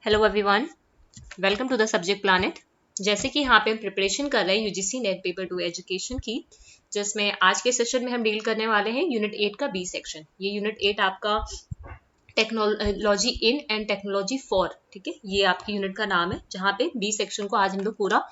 Hello everyone, welcome to the subject planet. जैसे कि यहाँ पे हम प्रिपरेशन कर रहे हैं यूजीसी नेट पेपर 2 एजुकेशन की, जिसमें आज के सेशन में हम डील करने वाले हैं यूनिट 8 का बी सेक्शन। ये यूनिट 8 आपका technology in and technology for, ठीक है, ये आपकी यूनिट का नाम है, जहाँ पे बी सेक्शन को आज हम लोग पूरा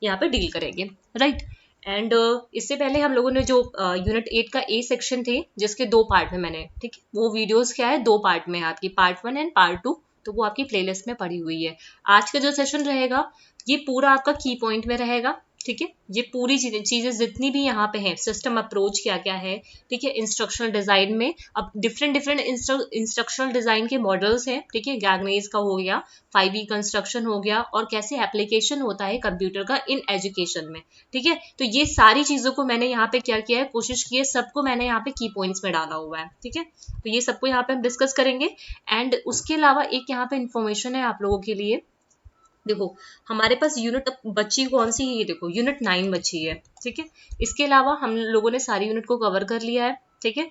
यहाँ पे डील करेंगे, राइट। एंड इससे पहले हम लोगों ने जो यूनिट 8 का ए सेक्शन थे, जिसके दो पार्ट में मैंने, ठीक है, वो वीडियोस क्या है, दो पार्ट में है आपकी, पार्ट 1 एंड पार्ट 2, तो वो आपकी प्लेलिस्ट में पड़ी हुई है। आज का जो सेशन रहेगा ये पूरा आपका की पॉइंट में रहेगा, ठीक है। ये पूरी चीजें जितनी भी यहाँ पे हैं, सिस्टम अप्रोच क्या क्या है, ठीक है, इंस्ट्रक्शनल डिजाइन में अब डिफरेंट डिफरेंट इंस्ट्रक्शनल डिजाइन के मॉडल्स हैं, ठीक है, गैगनेज का हो गया, 5E कंस्ट्रक्शन हो गया, और कैसे एप्लीकेशन होता है कंप्यूटर का इन एजुकेशन में, ठीक है। तो ये सारी चीजों को मैंने यहाँ पे क्या किया है, कोशिश की है, सबको मैंने यहाँ पे की पॉइंट्स में डाला हुआ है, ठीक है। तो ये सबको यहाँ पे हम डिस्कस करेंगे। एंड उसके अलावा एक यहाँ पे इंफॉर्मेशन है आप लोगों के लिए। देखो, हमारे पास यूनिट बची कौन सी है, ये देखो यूनिट 9 बची है, ठीक है। इसके अलावा हम लोगों ने सारी यूनिट को कवर कर लिया है, ठीक है।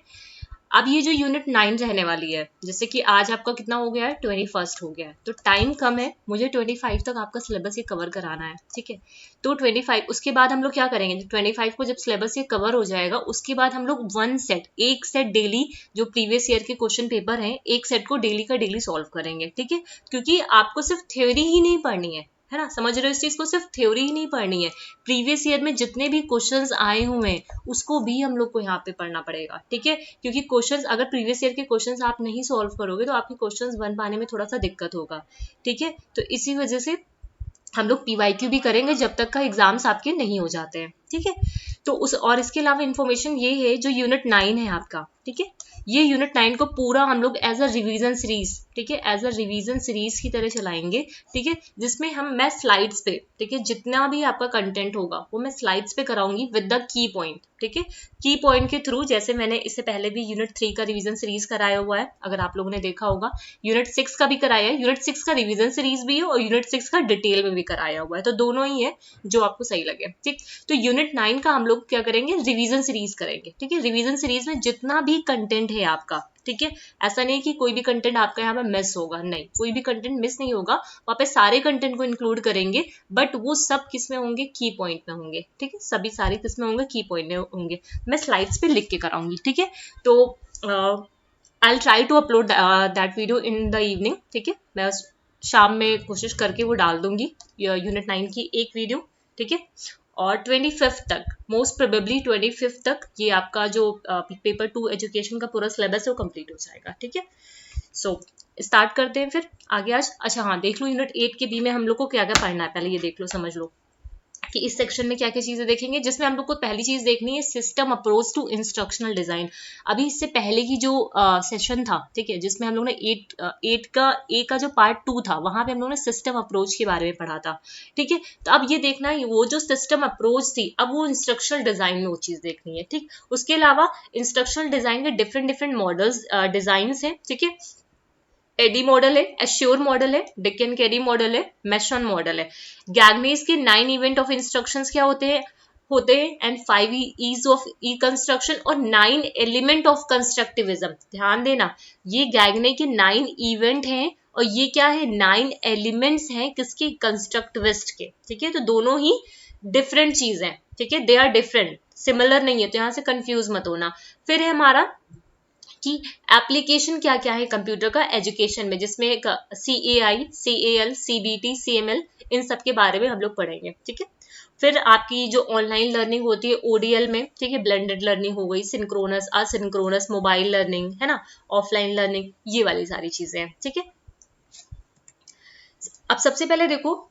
अब ये जो यूनिट 9 रहने वाली है, जैसे कि आज आपका कितना हो गया है, 21 हो गया है, तो टाइम कम है, मुझे 25 तक आपका सिलेबस ये कवर कराना है, ठीक है। तो 25 उसके बाद हम लोग क्या करेंगे, 25 को जब सिलेबस ये कवर हो जाएगा, उसके बाद हम लोग एक सेट डेली, जो प्रीवियस ईयर के क्वेश्चन पेपर हैं, एक सेट को डेली का डेली सॉल्व करेंगे, ठीक है। क्योंकि आपको सिर्फ थ्योरी ही नहीं पढ़नी है ना, समझ रहे हो इस चीज को, सिर्फ थ्योरी ही नहीं पढ़नी है, प्रीवियस ईयर में जितने भी क्वेश्चंस आए हुए हैं उसको भी हम लोग को यहाँ पे पढ़ना पड़ेगा, ठीक है। क्योंकि क्वेश्चंस, अगर प्रीवियस ईयर के क्वेश्चंस आप नहीं सॉल्व करोगे तो आपके क्वेश्चंस बन पाने में थोड़ा सा दिक्कत होगा, ठीक है। तो इसी वजह से हम लोग पीवाईक्यू भी करेंगे जब तक का एग्जाम्स आपके नहीं हो जाते हैं, ठीक है। तो उस और इसके अलावा इन्फॉर्मेशन ये है, जो यूनिट 9 है आपका, ठीक है, ये यूनिट 9 को पूरा हम लोग एज अ रिवीजन सीरीज, ठीक है, एज अ रिवीजन सीरीज की तरह चलाएंगे, ठीक है। जिसमें मैं स्लाइड्स पे, ठीक है, जितना भी आपका कंटेंट होगा वो मैं स्लाइड्स पे कराऊंगी विद द की पॉइंट, ठीक है। की पॉइंट के थ्रू, जैसे मैंने इससे पहले भी यूनिट 3 का रिवीजन सीरीज कराया हुआ है, अगर आप लोगों ने देखा होगा, यूनिट 6 का भी कराया है, यूनिट 6 का रिवीजन सीरीज भी है और यूनिट 6 का डिटेल में भी कराया हुआ है, तो दोनों ही है, जो आपको सही लगे, ठीक। तो यूनिट 9 का हम लोग क्या करेंगे, रिवीजन सीरीज करेंगे, ठीक है। रिवीजन सीरीज में जितना भी कंटेंट है आपका, ठीक है, ऐसा नहीं कि कोई भी कंटेंट आपका यहाँ पे मिस होगा, नहीं, कोई भी कंटेंट मिस नहीं होगा, वहां पे सारे कंटेंट को इंक्लूड करेंगे, बट वो सब किस में होंगे, की पॉइंट में होंगे, ठीक है, सभी सारे किस में होंगे, की पॉइंट में होंगे, मैं स्लाइड्स पे लिख के कराऊंगी, ठीक है। तो I try to upload that video in the evening, ठीक है, मैं शाम में कोशिश करके वो डाल दूंगी, यूनिट 9 की एक वीडियो, ठीक है। और 25 तक, मोस्ट प्रोबेबली 25 तक ये आपका जो पेपर 2 एजुकेशन का पूरा सिलेबस है वो कंप्लीट हो जाएगा, ठीक है। सो स्टार्ट करते हैं फिर आगे आज। अच्छा हाँ, देख लो यूनिट 8 के बी में हम लोग को क्या क्या पढ़ना है, पहले ये देख लो, समझ लो कि इस सेक्शन में क्या क्या चीजें देखेंगे। जिसमें हम लोग को पहली चीज देखनी है, system approach to instructional design. अभी इससे पहले की जो सेशन था, ठीक है, जिसमें हम लोग ने एट का जो पार्ट 2 था, वहां पे हम लोग ने सिस्टम अप्रोच के बारे में पढ़ा था, ठीक है। तो अब ये देखना है, वो जो सिस्टम अप्रोच थी, अब वो इंस्ट्रक्शनल डिजाइन में वो चीज देखनी है, ठीक। उसके अलावा इंस्ट्रक्शनल डिजाइन के डिफरेंट डिफरेंट मॉडल्स, डिजाइन है, ठीक है। एडी मॉडल है, एश्योर मॉडल है, डिकन कैरी मॉडल है, मेशन मॉडल है। गैगनेस के 9 इवेंट ऑफ इंस्ट्रक्शंस क्या होते हैं and 5 ease of E construction और 9 एलिमेंट ऑफ कंस्ट्रक्टिविज्म। ध्यान देना, ये गैगने के 9 इवेंट हैं और ये क्या है, 9 एलिमेंट्स हैं किसके, कंस्ट्रक्टिविस्ट के, ठीक है। तो दोनों ही डिफरेंट चीज है, ठीक है, दे आर डिफरेंट, सिमिलर नहीं है, तो यहां से कंफ्यूज मत होना। फिर है हमारा कि एप्लीकेशन क्या क्या है कंप्यूटर का एजुकेशन में, जिसमें CAI, CAL, CBT, CML, इन सब के बारे में हम लोग पढ़ेंगे, ठीक है। फिर आपकी जो ऑनलाइन लर्निंग होती है ODL में, ठीक है, ब्लेंडेड लर्निंग हो गई, सिंक्रोनस, असिंक्रोनस, मोबाइल लर्निंग, है ना, ऑफलाइन लर्निंग, ये वाली सारी चीजें हैं, ठीक है। अब सबसे पहले देखो,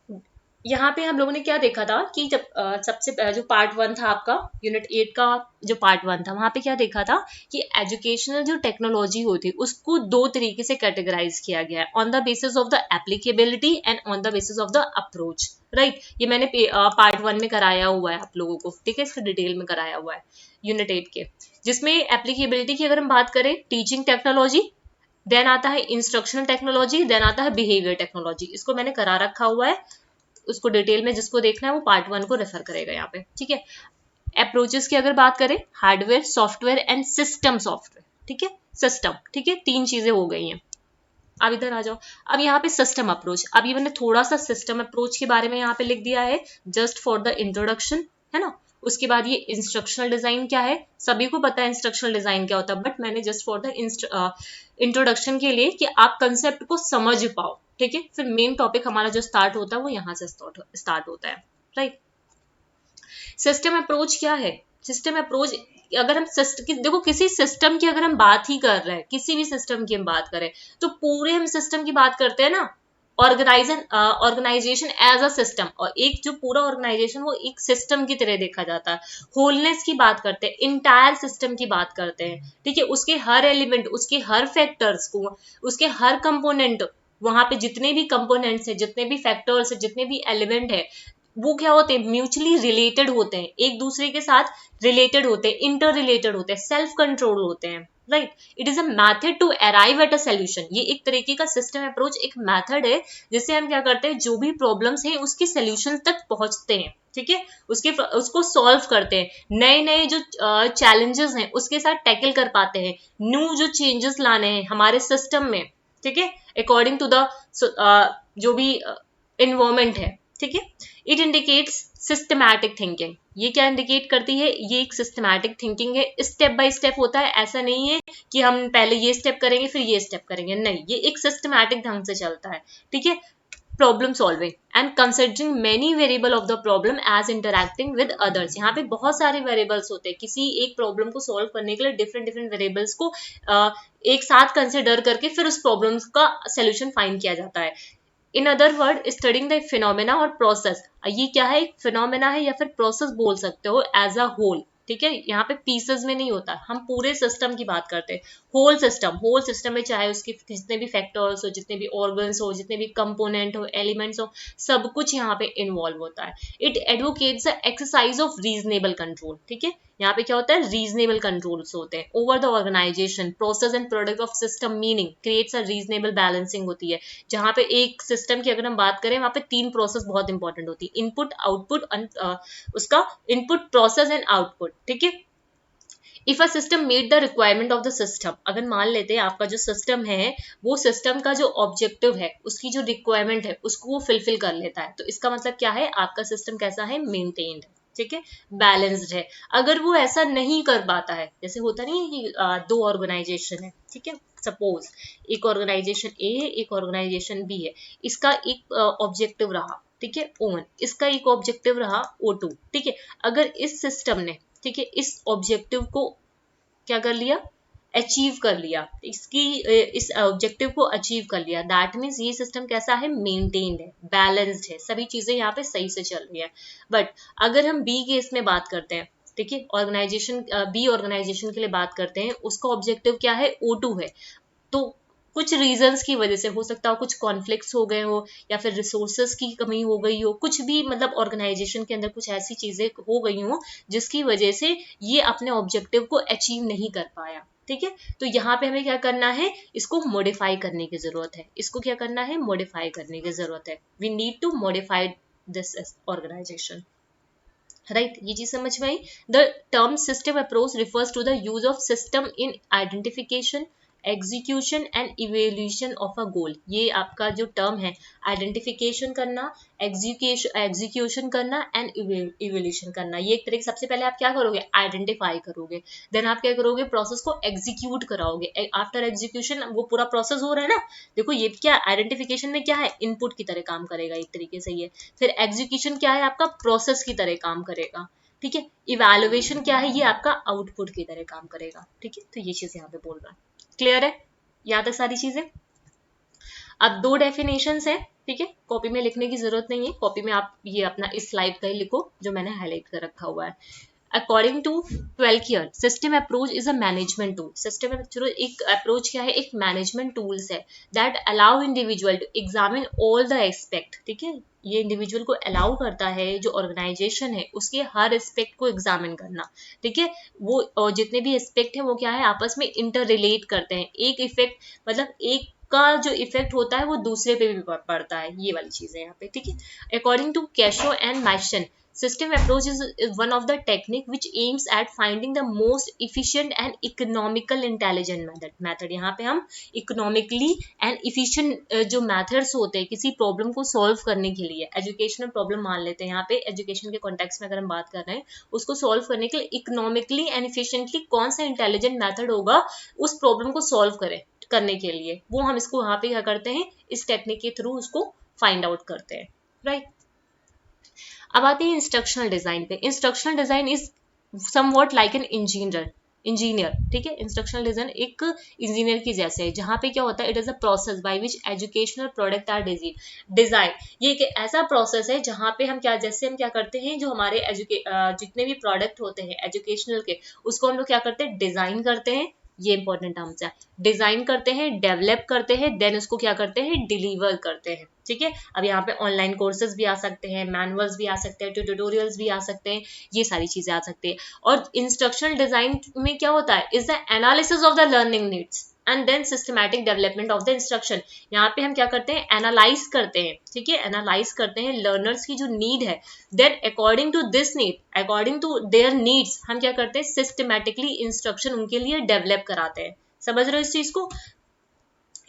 यहाँ पे हम लोगों ने क्या देखा था कि जब सबसे जो पार्ट 1 था आपका, यूनिट 8 का जो पार्ट 1 था, वहां पे क्या देखा था कि एजुकेशनल जो टेक्नोलॉजी होती है उसको दो तरीके से कैटेगराइज किया गया है, on the basis of the applicability and on the basis of the approach, right. ये मैंने पार्ट 1 में कराया हुआ है आप लोगों को, ठीक है, इसका डिटेल में कराया हुआ है यूनिट 8 के। जिसमें एप्लीकेबिलिटी की अगर हम बात करें, टीचिंग टेक्नोलॉजी, देन आता है इंस्ट्रक्शनल टेक्नोलॉजी, देन आता है बिहेवियर टेक्नोलॉजी। इसको मैंने करा रखा हुआ है, उसको डिटेल में जिसको देखना है वो पार्ट 1 को रेफर करेगा यहाँ पे, ठीक है। अप्रोचेस की अगर बात करें, hardware, software and system software, ठीक है, सिस्टम, ठीक है, तीन चीजें हो गई हैं। अब इधर आ जाओ। अब यहाँ पे सिस्टम अप्रोच, अब ये मैंने थोड़ा सा सिस्टम अप्रोच के बारे में यहाँ पे लिख दिया है जस्ट फॉर द इंट्रोडक्शन, है ना। उसके बाद ये इंस्ट्रक्शनल डिजाइन क्या है, सभी को पता है इंस्ट्रक्शनल डिजाइन क्या होता है, बट मैंने जस्ट फॉर द इंट्रोडक्शन के लिए कि आप कंसेप्ट को समझ पाओ, ठीक है। फिर मेन टॉपिक हमारा जो स्टार्ट होता है वो यहाँ से स्टार्ट होता है, राइट। सिस्टम अप्रोच क्या है, सिस्टम अप्रोच अगर हम देखो किसी सिस्टम की अगर हम बात ही कर रहे हैं, किसी भी सिस्टम की हम बात करें तो पूरे हम सिस्टम की बात करते हैं ना, ऑर्गेनाइजेशन एज अ सिस्टम, और एक जो पूरा ऑर्गेनाइजेशन वो एक सिस्टम की तरह देखा जाता है। होलनेस की बात करते हैं, इंटायर सिस्टम की बात करते हैं, ठीक है। उसके हर एलिमेंट, उसके हर फैक्टर्स को, उसके हर कंपोनेंट, वहां पे जितने भी कंपोनेंट्स है, जितने भी फैक्टर्स है, जितने भी एलिमेंट है, वो क्या होते हैं, म्यूचुअली रिलेटेड होते हैं, एक दूसरे के साथ रिलेटेड होते हैं, इंटर रिलेटेड होते हैं, सेल्फ कंट्रोल होते हैं, right. It is a method to arrive at a solution. ये एक तरीके का सिस्टम अप्रोच एक मेथड है जिससे हम क्या करते हैं, जो भी प्रॉब्लम्स हैं उसके सोल्यूशन तक पहुंचते हैं, ठीक है। उसको सॉल्व करते हैं, नए नए जो चैलेंजेस हैं उसके साथ टैकल कर पाते हैं, न्यू जो चेंजेस लाने हैं हमारे सिस्टम में, ठीक है, अकॉर्डिंग टू द जो भी इन्वायरमेंट है, ठीक है। It indicates systematic thinking. ये क्या इंडिकेट करती है, ये एक सिस्टमैटिक थिंकिंग है, स्टेप बाय स्टेप होता है, ऐसा नहीं है कि हम पहले ये स्टेप करेंगे फिर ये स्टेप करेंगे, नहीं, ये एक सिस्टमैटिक ढंग से चलता है, ठीक है। Problem solving and considering many variable of the problem as interacting with others. यहाँ पे बहुत सारे वेरिएबल्स होते हैं, किसी एक प्रॉब्लम को सॉल्व करने के लिए डिफरेंट डिफरेंट वेरिएबल्स को एक साथ कंसिडर करके फिर उस प्रॉब्लम का सोल्यूशन फाइंड किया जाता है। In other word studying the phenomena और प्रोसेस। ये क्या है, एक फिनोमेना है या फिर प्रोसेस बोल सकते हो एज अ होल, ठीक है। यहाँ पे पीसेस में नहीं होता, हम पूरे सिस्टम की बात करते हैं, होल सिस्टम में चाहे उसके जितने भी फैक्टर्स हो, जितने भी ऑर्गन्स हो, जितने भी कंपोनेंट हो, एलिमेंट्स हो, सब कुछ यहाँ पे इन्वॉल्व होता है। It advocates the exercise of reasonable control, ठीक है। यहाँ पे क्या होता है, रीजनेबल कंट्रोल्स होते हैं over the organization, process and product of system, meaning creates a reasonable balancing होती है। जहां पे एक सिस्टम की अगर हम बात करें, वहां पे 3 प्रोसेस बहुत इंपॉर्टेंट होती है, इनपुट, आउटपुट, उसका इनपुट, प्रोसेस एंड आउटपुट, ठीक है। If a system meet the requirement of the system, अगर मान लेते हैं आपका जो सिस्टम है वो सिस्टम का जो ऑब्जेक्टिव है, उसकी जो रिक्वायरमेंट है उसको वो फुलफिल कर लेता है, तो इसका मतलब क्या है, आपका सिस्टम कैसा है, मेंटेन्ड है, ठीक है, बैलेंस्ड है। अगर वो ऐसा नहीं कर पाता है, जैसे होता नहीं है कि दो ऑर्गेनाइजेशन है, ठीक है, सपोज एक ऑर्गेनाइजेशन ए है, एक ऑर्गेनाइजेशन बी है, इसका एक ऑब्जेक्टिव रहा, ठीक है, O1, इसका एक ऑब्जेक्टिव रहा O2, ठीक है। अगर इस सिस्टम ने, ठीक है, इस ऑब्जेक्टिव को क्या कर लिया, अचीव कर लिया, इस ऑब्जेक्टिव को अचीव कर लिया, दैट मीन्स ये सिस्टम कैसा है, मेंटेन्ड है, बैलेंस्ड है, सभी चीजें यहाँ पे सही से चल रही है। बट अगर हम बी केस में बात करते हैं, ठीक है, ऑर्गेनाइजेशन बी ऑर्गेनाइजेशन के लिए बात करते हैं, उसका ऑब्जेक्टिव क्या है, O2 है, तो कुछ रीजंस की वजह से हो सकता हो, कुछ कॉन्फ्लिक्ट्स हो गए हो, या फिर रिसोर्सेज की कमी हो गई हो, कुछ भी मतलब ऑर्गेनाइजेशन के अंदर कुछ ऐसी चीजें हो गई हो जिसकी वजह से ये अपने ऑब्जेक्टिव को अचीव नहीं कर पाया, ठीक है। तो यहाँ पे हमें क्या करना है, इसको मॉडिफाई करने की जरूरत है, इसको क्या करना है, मॉडिफाई करने की जरूरत है, we need to modify this organisation, right. ये चीज समझ में आई। The term system approach refers to the use of system in identification, execution and evaluation of a goal. ये आपका जो टर्म है, आइडेंटिफिकेशन करना, एग्जीक्यूशन करना एंड इवेल्यूशन करना, ये एक तरीके, सबसे पहले आप क्या करोगे, आइडेंटिफाई करोगे, देन आप क्या करोगे, प्रोसेस को एग्जीक्यूट कराओगे, आफ्टर एग्जीक्यूशन वो पूरा प्रोसेस हो रहा है ना, देखो ये क्या, आइडेंटिफिकेशन में क्या है, इनपुट की तरह काम करेगा एक तरीके से ये, फिर एग्जीक्यूशन क्या है, आपका प्रोसेस की तरह काम करेगा, ठीक है, इवैल्यूएशन क्या है, ये आपका आउटपुट की तरह काम करेगा, ठीक है। तो ये चीज यहाँ पे बोल रहा है, क्लियर है, यहाँ तक सारी चीजें। अब 2 डेफिनेशंस है, ठीक है, कॉपी में लिखने की जरूरत नहीं है, कॉपी में आप ये अपना इस स्लाइड का ही लिखो जो मैंने हाईलाइट कर रखा हुआ है। According to 12 year, system approach is a management tool. System एक अप्रोच क्या है, एक मैनेजमेंट टूल्स है that allow individual to examine all the aspect, ठीक है, ये इंडिविजुअल को अलाउ करता है, जो ऑर्गेनाइजेशन है उसके हर एस्पेक्ट को एग्जामिन करना, ठीक है। वो जितने भी एस्पेक्ट है वो क्या है, आपस में इंटर रिलेट करते हैं, एक इफेक्ट मतलब एक का जो इफेक्ट होता है वो दूसरे पे भी पड़ता है, ये वाली चीज है यहाँ पे, ठीक है। According to Casho and Mashon, system approach is one of the technique which aims at finding the most efficient and economical intelligent method. यहाँ पे हम इकोनॉमिकली एंड इफिशिएंट जो मेथड्स होते हैं किसी प्रॉब्लम को सॉल्व करने के लिए, एजुकेशनल प्रॉब्लम मान लेते हैं, यहाँ पे एजुकेशन के कॉन्टेक्स्ट में अगर हम बात कर रहे हैं, उसको सॉल्व करने के लिए इकोनॉमिकली एंड इफिशिएंटली कौन सा इंटेलिजेंट मेथड होगा उस प्रॉब्लम को सॉल्व करने के लिए, वो हम इसको यहाँ पे क्या करते हैं, इस टेक्निक के थ्रू उसको फाइंड आउट करते हैं, राइट। अब आते हैं इंस्ट्रक्शनल डिजाइन पे। Instructional design is somewhat like an engineer, ठीक है। इंस्ट्रक्शनल डिजाइन एक इंजीनियर की जैसे है, जहाँ पे क्या होता है, it is a process by which educational product are design. ये एक ऐसा प्रोसेस है जहाँ पे हम क्या करते हैं, जो हमारे जितने भी प्रोडक्ट होते हैं एजुकेशनल के, उसको हम लोग क्या करते हैं, डिजाइन करते हैं। ये इंपॉर्टेंट टर्म्स है, डिजाइन करते हैं, डेवलप करते हैं, देन उसको क्या करते हैं, डिलीवर करते हैं, ठीक है। अब यहाँ पे ऑनलाइन कोर्सेज भी आ सकते हैं, मैनुअल्स भी आ सकते हैं, ट्यूटोरियल्स भी आ सकते हैं, ये सारी चीजें आ सकती है। और इंस्ट्रक्शनल डिजाइन में क्या होता है, is the analysis of the learning needs and then systematic development of the instruction. यहाँ पे हम क्या करते हैं, एनालाइज करते हैं, ठीक है, एनालाइज करते हैं लर्नर्स की जो नीड है, then according to this need, according to their needs, हम क्या करते हैं, सिस्टमैटिकली इंस्ट्रक्शन उनके लिए डेवलप कराते हैं। समझ रहे हो इस चीज को।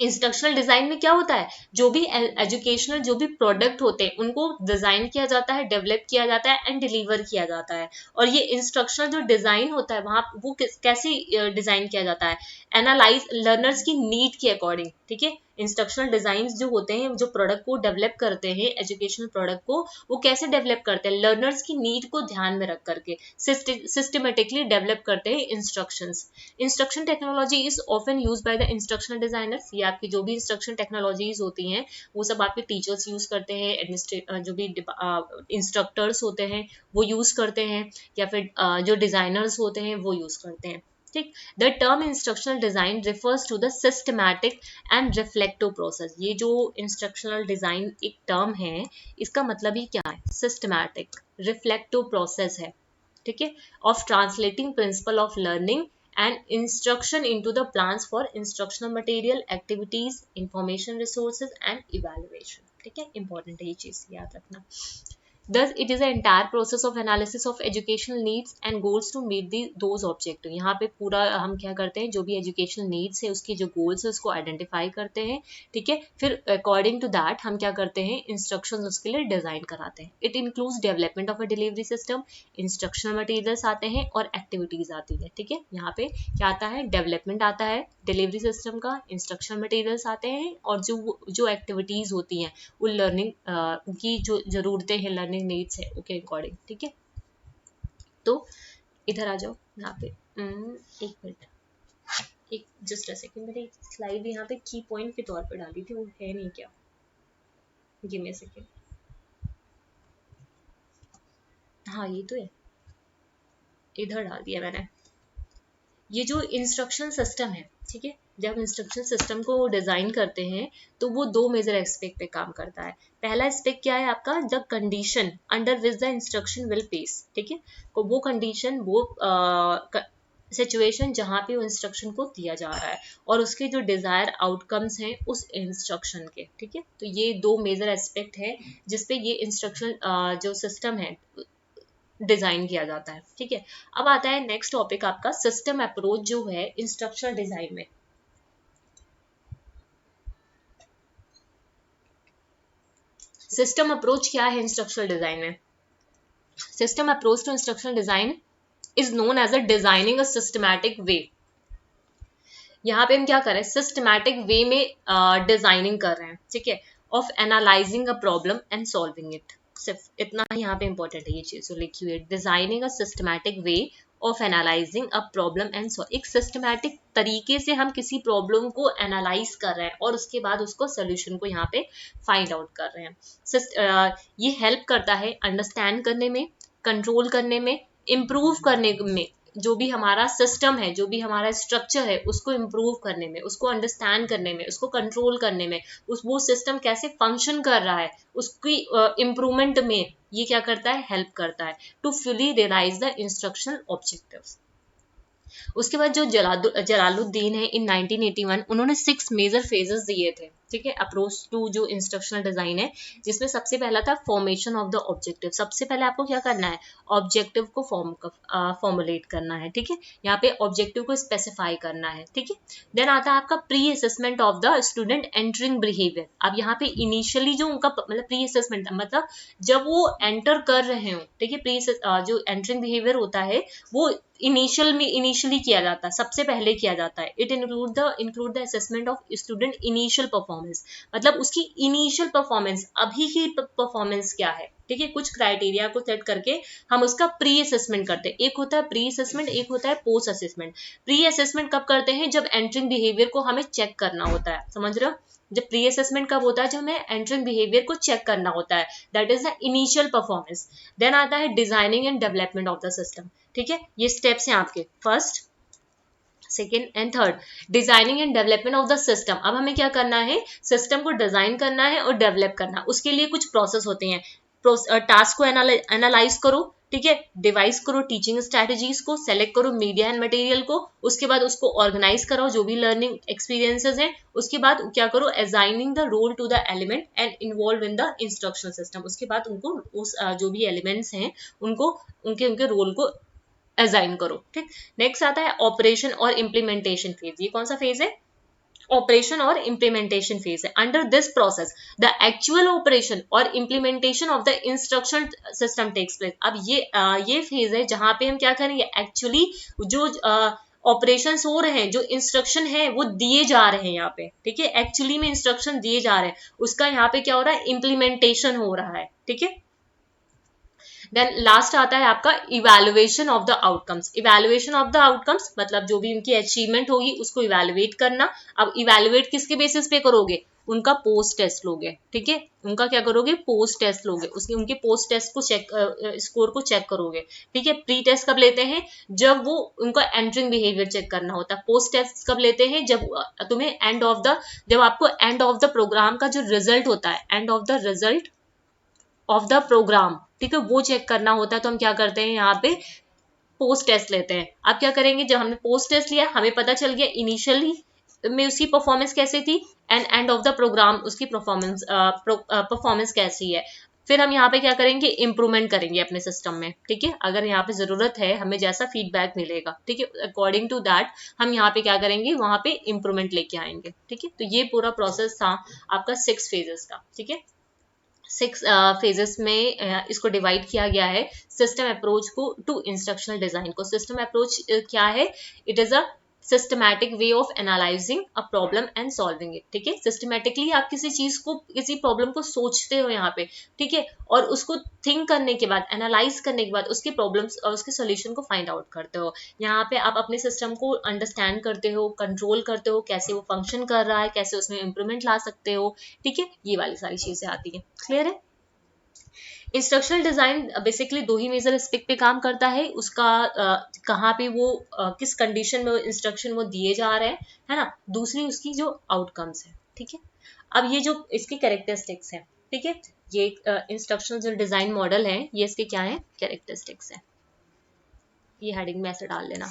इंस्ट्रक्शनल डिजाइन में क्या होता है, जो भी एजुकेशनल जो भी प्रोडक्ट होते हैं उनको डिजाइन किया जाता है, डेवलप किया जाता है एंड डिलीवर किया जाता है। और ये इंस्ट्रक्शनल जो डिजाइन होता है वहां वो कैसे डिजाइन किया जाता है, एनालाइज लर्नर्स की नीड के अकॉर्डिंग, ठीक है। इंस्ट्रक्शनल डिजाइन जो होते हैं, जो प्रोडक्ट को डेवलप करते हैं, एजुकेशनल प्रोडक्ट को, वो कैसे डेवलप करते हैं, लर्नर्स की नीड को ध्यान में रख करके सिस्टमेटिकली डेवलप करते हैं instructions. Instruction technology is often use by the instructional designers. ये आपकी जो भी इंस्ट्रक्शन टेक्नोलॉजीज होती हैं वो सब आपके टीचर्स यूज करते हैं, जो भी इंस्ट्रक्टर्स होते हैं वो यूज करते हैं, या फिर जो डिजाइनर्स होते हैं वो यूज करते हैं, ठीक। The term instructional design refers to the systematic and reflective process. ये जो इंस्ट्रक्शनल डिजाइन एक टर्म है, इसका मतलब ही क्या है, सिस्टमैटिक रिफ्लेक्टिव प्रोसेस है, ठीक है, of translating principle of learning and instruction into the plans for instructional material, activities, information resources and evaluation, ठीक है। इंपॉर्टेंट है ये चीज याद रखना। Thus, it is the entire process of analysis of educational needs and goals to meet those objectives। यहाँ पे पूरा हम क्या करते हैं, जो भी educational needs है उसके जो goals है उसको identify करते हैं, ठीक है। फिर according to that हम क्या करते हैं, instructions उसके लिए design कराते हैं। It includes development of a delivery system, instructional materials आते हैं और activities आती है, ठीक है। यहाँ पे क्या आता है, development आता है delivery system का, instructional materials आते हैं और जो activities होती हैं वो learning की जो जरूरतें हैं, learning नीड्स है ओके अकॉर्डिंग, ठीक है। तो इधर आ जाओ यहाँ पे, एक मिनट, एक जस्ट अ सेकंड, मैंने स्लाइड यहाँ पे की पॉइंट के तौर पे डाली थी, वो है नहीं क्या, गिव मी अ सेकंड। हाँ ये तो है, इधर डाल दिया मैंने। ये जो इंस्ट्रक्शन सिस्टम है, ठीक है, जब इंस्ट्रक्शन सिस्टम को डिजाइन करते हैं तो वो दो मेजर एस्पेक्ट पे काम करता है। पहला एस्पेक्ट क्या है आपका, the condition under which the instruction will face, ठीक है, वो कंडीशन, वो सिचुएशन जहाँ पे वो इंस्ट्रक्शन को दिया जा रहा है और उसके जो डिजायर आउटकम्स हैं उस इंस्ट्रक्शन के, ठीक है। तो ये दो मेजर एस्पेक्ट है जिसपे ये इंस्ट्रक्शन जो सिस्टम है डिजाइन किया जाता है, ठीक है। अब आता है नेक्स्ट टॉपिक आपका सिस्टम अप्रोच जो है इंस्ट्रक्शनल डिजाइन में। सिस्टम अप्रोच क्या है इंस्ट्रक्शनल डिजाइन में, system approach to instructional design is known as a designing a systematic way. यहाँ पे हम क्या कर रहे हैं, सिस्टमैटिक वे में डिजाइनिंग कर रहे हैं, ठीक है, of analysing a problem and solving it. सिर्फ इतना ही यहाँ पे इंपॉर्टेंट है ये चीज, तो लिखिए designing a systematic way of analysing a problem and solve. एक सिस्टमैटिक तरीके से हम किसी प्रॉब्लम को एनालाइज कर रहे हैं और उसके बाद उसको सोल्यूशन को यहाँ पे फाइंड आउट कर रहे हैं। ये हेल्प करता है अंडरस्टैंड करने में, कंट्रोल करने में, इम्प्रूव करने में, जो भी हमारा सिस्टम है, जो भी हमारा स्ट्रक्चर है उसको इम्प्रूव करने में, उसको अंडरस्टैंड करने में, उसको कंट्रोल करने में, वो सिस्टम कैसे फंक्शन कर रहा है उसकी इम्प्रूवमेंट में ये क्या करता है, हेल्प करता है to fully realize the instructional objectives. उसके बाद जो जलालुद्दीन है इन 1981, उन्होंने 6 मेजर फेजेस दिए थे, ठीक है, अप्रोच टू जो इंस्ट्रक्शनल डिजाइन है, जिसमें सबसे पहला था फॉर्मेशन ऑफ द ऑब्जेक्टिव। सबसे पहले आपको क्या करना है, ऑब्जेक्टिव को फॉर्मुलेट करना है, ठीक है, यहाँ पे ऑब्जेक्टिव को स्पेसिफाई करना है, ठीक है। देन आता है आपका pre assessment of the student entering behaviour. अब यहाँ पे इनिशियली जो उनका मतलब प्री असेसमेंट मतलब जब वो एंटर कर रहे हो, ठीक है, प्री जो एंटरिंग बिहेवियर होता है वो इनिशियली किया जाता है, सबसे पहले किया जाता है। It include the assessment of student initial performance, मतलब उसकी इनिशियल परफॉर्मेंस, अभी की परफॉर्मेंस क्या है, ठीक है। कुछ क्राइटेरिया को सेट करके हम उसका प्री असेसमेंट करते हैं। एक होता है प्री असेसमेंट, एक होता है पोस्ट असेसमेंट। प्री असेसमेंट कब करते हैं, जब एंटरिंग बिहेवियर को हमें चेक करना होता है, समझ रहे हो। जब प्री असेसमेंट कब होता है, जब हमें एंटरिंग बिहेवियर को चेक करना होता है, that is the initial performance. Then आता है designing and development of the system, ठीक है। ये स्टेप्स हैं आपके, first, second and third, designing and development of the system. अब हमें क्या करना है, सिस्टम को डिजाइन करना है और डेवलप करना। उसके लिए कुछ प्रोसेस होते हैं। टास्क को एनालाइज करो, ठीक है, डिवाइस करो टीचिंग स्ट्रेटजीज को, सेलेक्ट करो मीडिया एंड मटेरियल को, उसके बाद उसको ऑर्गेनाइज करो जो भी लर्निंग एक्सपीरियंसेस हैं, उसके बाद क्या करो, assigning the role to the element and involve in the instructional system. उसके बाद उनको उस जो भी एलिमेंट्स हैं उनको उनके रोल को असाइन करो, ठीक। नेक्स्ट आता है ऑपरेशन और इम्प्लीमेंटेशन फेज। ये कौन सा फेज है, ऑपरेशन और इम्प्लीमेंटेशन फेज है। Under this process the actual operation और implementation of the instruction system takes place. अब ये फेज है जहां पे हम क्या करेंगे, एक्चुअली जो ऑपरेशंस हो रहे हैं, जो इंस्ट्रक्शन है वो दिए जा रहे हैं यहाँ पे, ठीक है, एक्चुअली में इंस्ट्रक्शन दिए जा रहे हैं, उसका यहाँ पे क्या हो रहा है, इम्प्लीमेंटेशन हो रहा है, ठीक है। देन लास्ट आता है आपका evaluation of the outcomes. Evaluation of the outcomes मतलब जो भी उनकी अचीवमेंट होगी उसको इवैल्यूएट करना। अब इवैल्यूएट किसके बेसिस पे करोगे, उनका पोस्ट टेस्ट लोगे, ठीक है, उनका क्या करोगे, पोस्ट टेस्ट लोगे, उसके उनके पोस्ट टेस्ट को चेक स्कोर को चेक करोगे, ठीक है। प्री टेस्ट कब लेते हैं, जब वो उनका एंटरिंग बिहेवियर चेक करना होता है। पोस्ट टेस्ट कब लेते हैं, जब तुम्हें जब आपको एंड ऑफ द प्रोग्राम का जो रिजल्ट होता है, end of the result of the program, ठीक है, वो चेक करना होता है। तो हम क्या करते हैं, यहाँ पे पोस्ट टेस्ट लेते हैं। अब क्या करेंगे, जब हमने पोस्ट टेस्ट लिया, हमें पता चल गया इनिशियली में उसकी परफॉर्मेंस कैसी थी, end end of the program उसकी परफॉर्मेंस कैसी है। फिर हम यहाँ पे क्या करेंगे, इंप्रूवमेंट करेंगे अपने सिस्टम में, ठीक है। अगर यहाँ पे जरूरत है, हमें जैसा फीडबैक मिलेगा, ठीक है, अकॉर्डिंग टू दैट हम यहाँ पे क्या करेंगे, वहां पे इंप्रूवमेंट लेके आएंगे, ठीक है। तो ये पूरा प्रोसेस था आपका 6 फेजेस का, ठीक है। 6 फेजेस में इसको डिवाइड किया गया है सिस्टम अप्रोच को टू इंस्ट्रक्शनल डिजाइन को। सिस्टम अप्रोच क्या है, it is a systematic way of analysing a problem and solving it, ठीक है। सिस्टमैटिकली आप किसी चीज को, किसी प्रॉब्लम को सोचते हो यहाँ पे, ठीक है, और उसको थिंक करने के बाद, एनालाइज करने के बाद उसके प्रॉब्लम्स और उसके सोल्यूशन को फाइंड आउट करते हो। यहाँ पे आप अपने सिस्टम को अंडरस्टैंड करते हो, कंट्रोल करते हो, कैसे वो फंक्शन कर रहा है, कैसे उसमें इंप्रूवमेंट ला सकते हो, ठीक है, ये वाली सारी चीजें आती है। क्लियर है। इंस्ट्रक्शनल डिजाइन बेसिकली 2 ही मेजर एस्पेक्ट पे काम करता है, उसका कहाँ पे वो किस कंडीशन में इंस्ट्रक्शन वो दिए जा रहे हैं, है ना, दूसरी उसकी जो आउटकम्स है, ठीक है। अब ये जो इसके कैरेक्टरिस्टिक्स है, ठीक है, ये इंस्ट्रक्शनल जो डिजाइन मॉडल है, ये इसके क्या है, कैरेक्टरिस्टिक्स है। ये हेडिंग में ऐसे डाल लेना।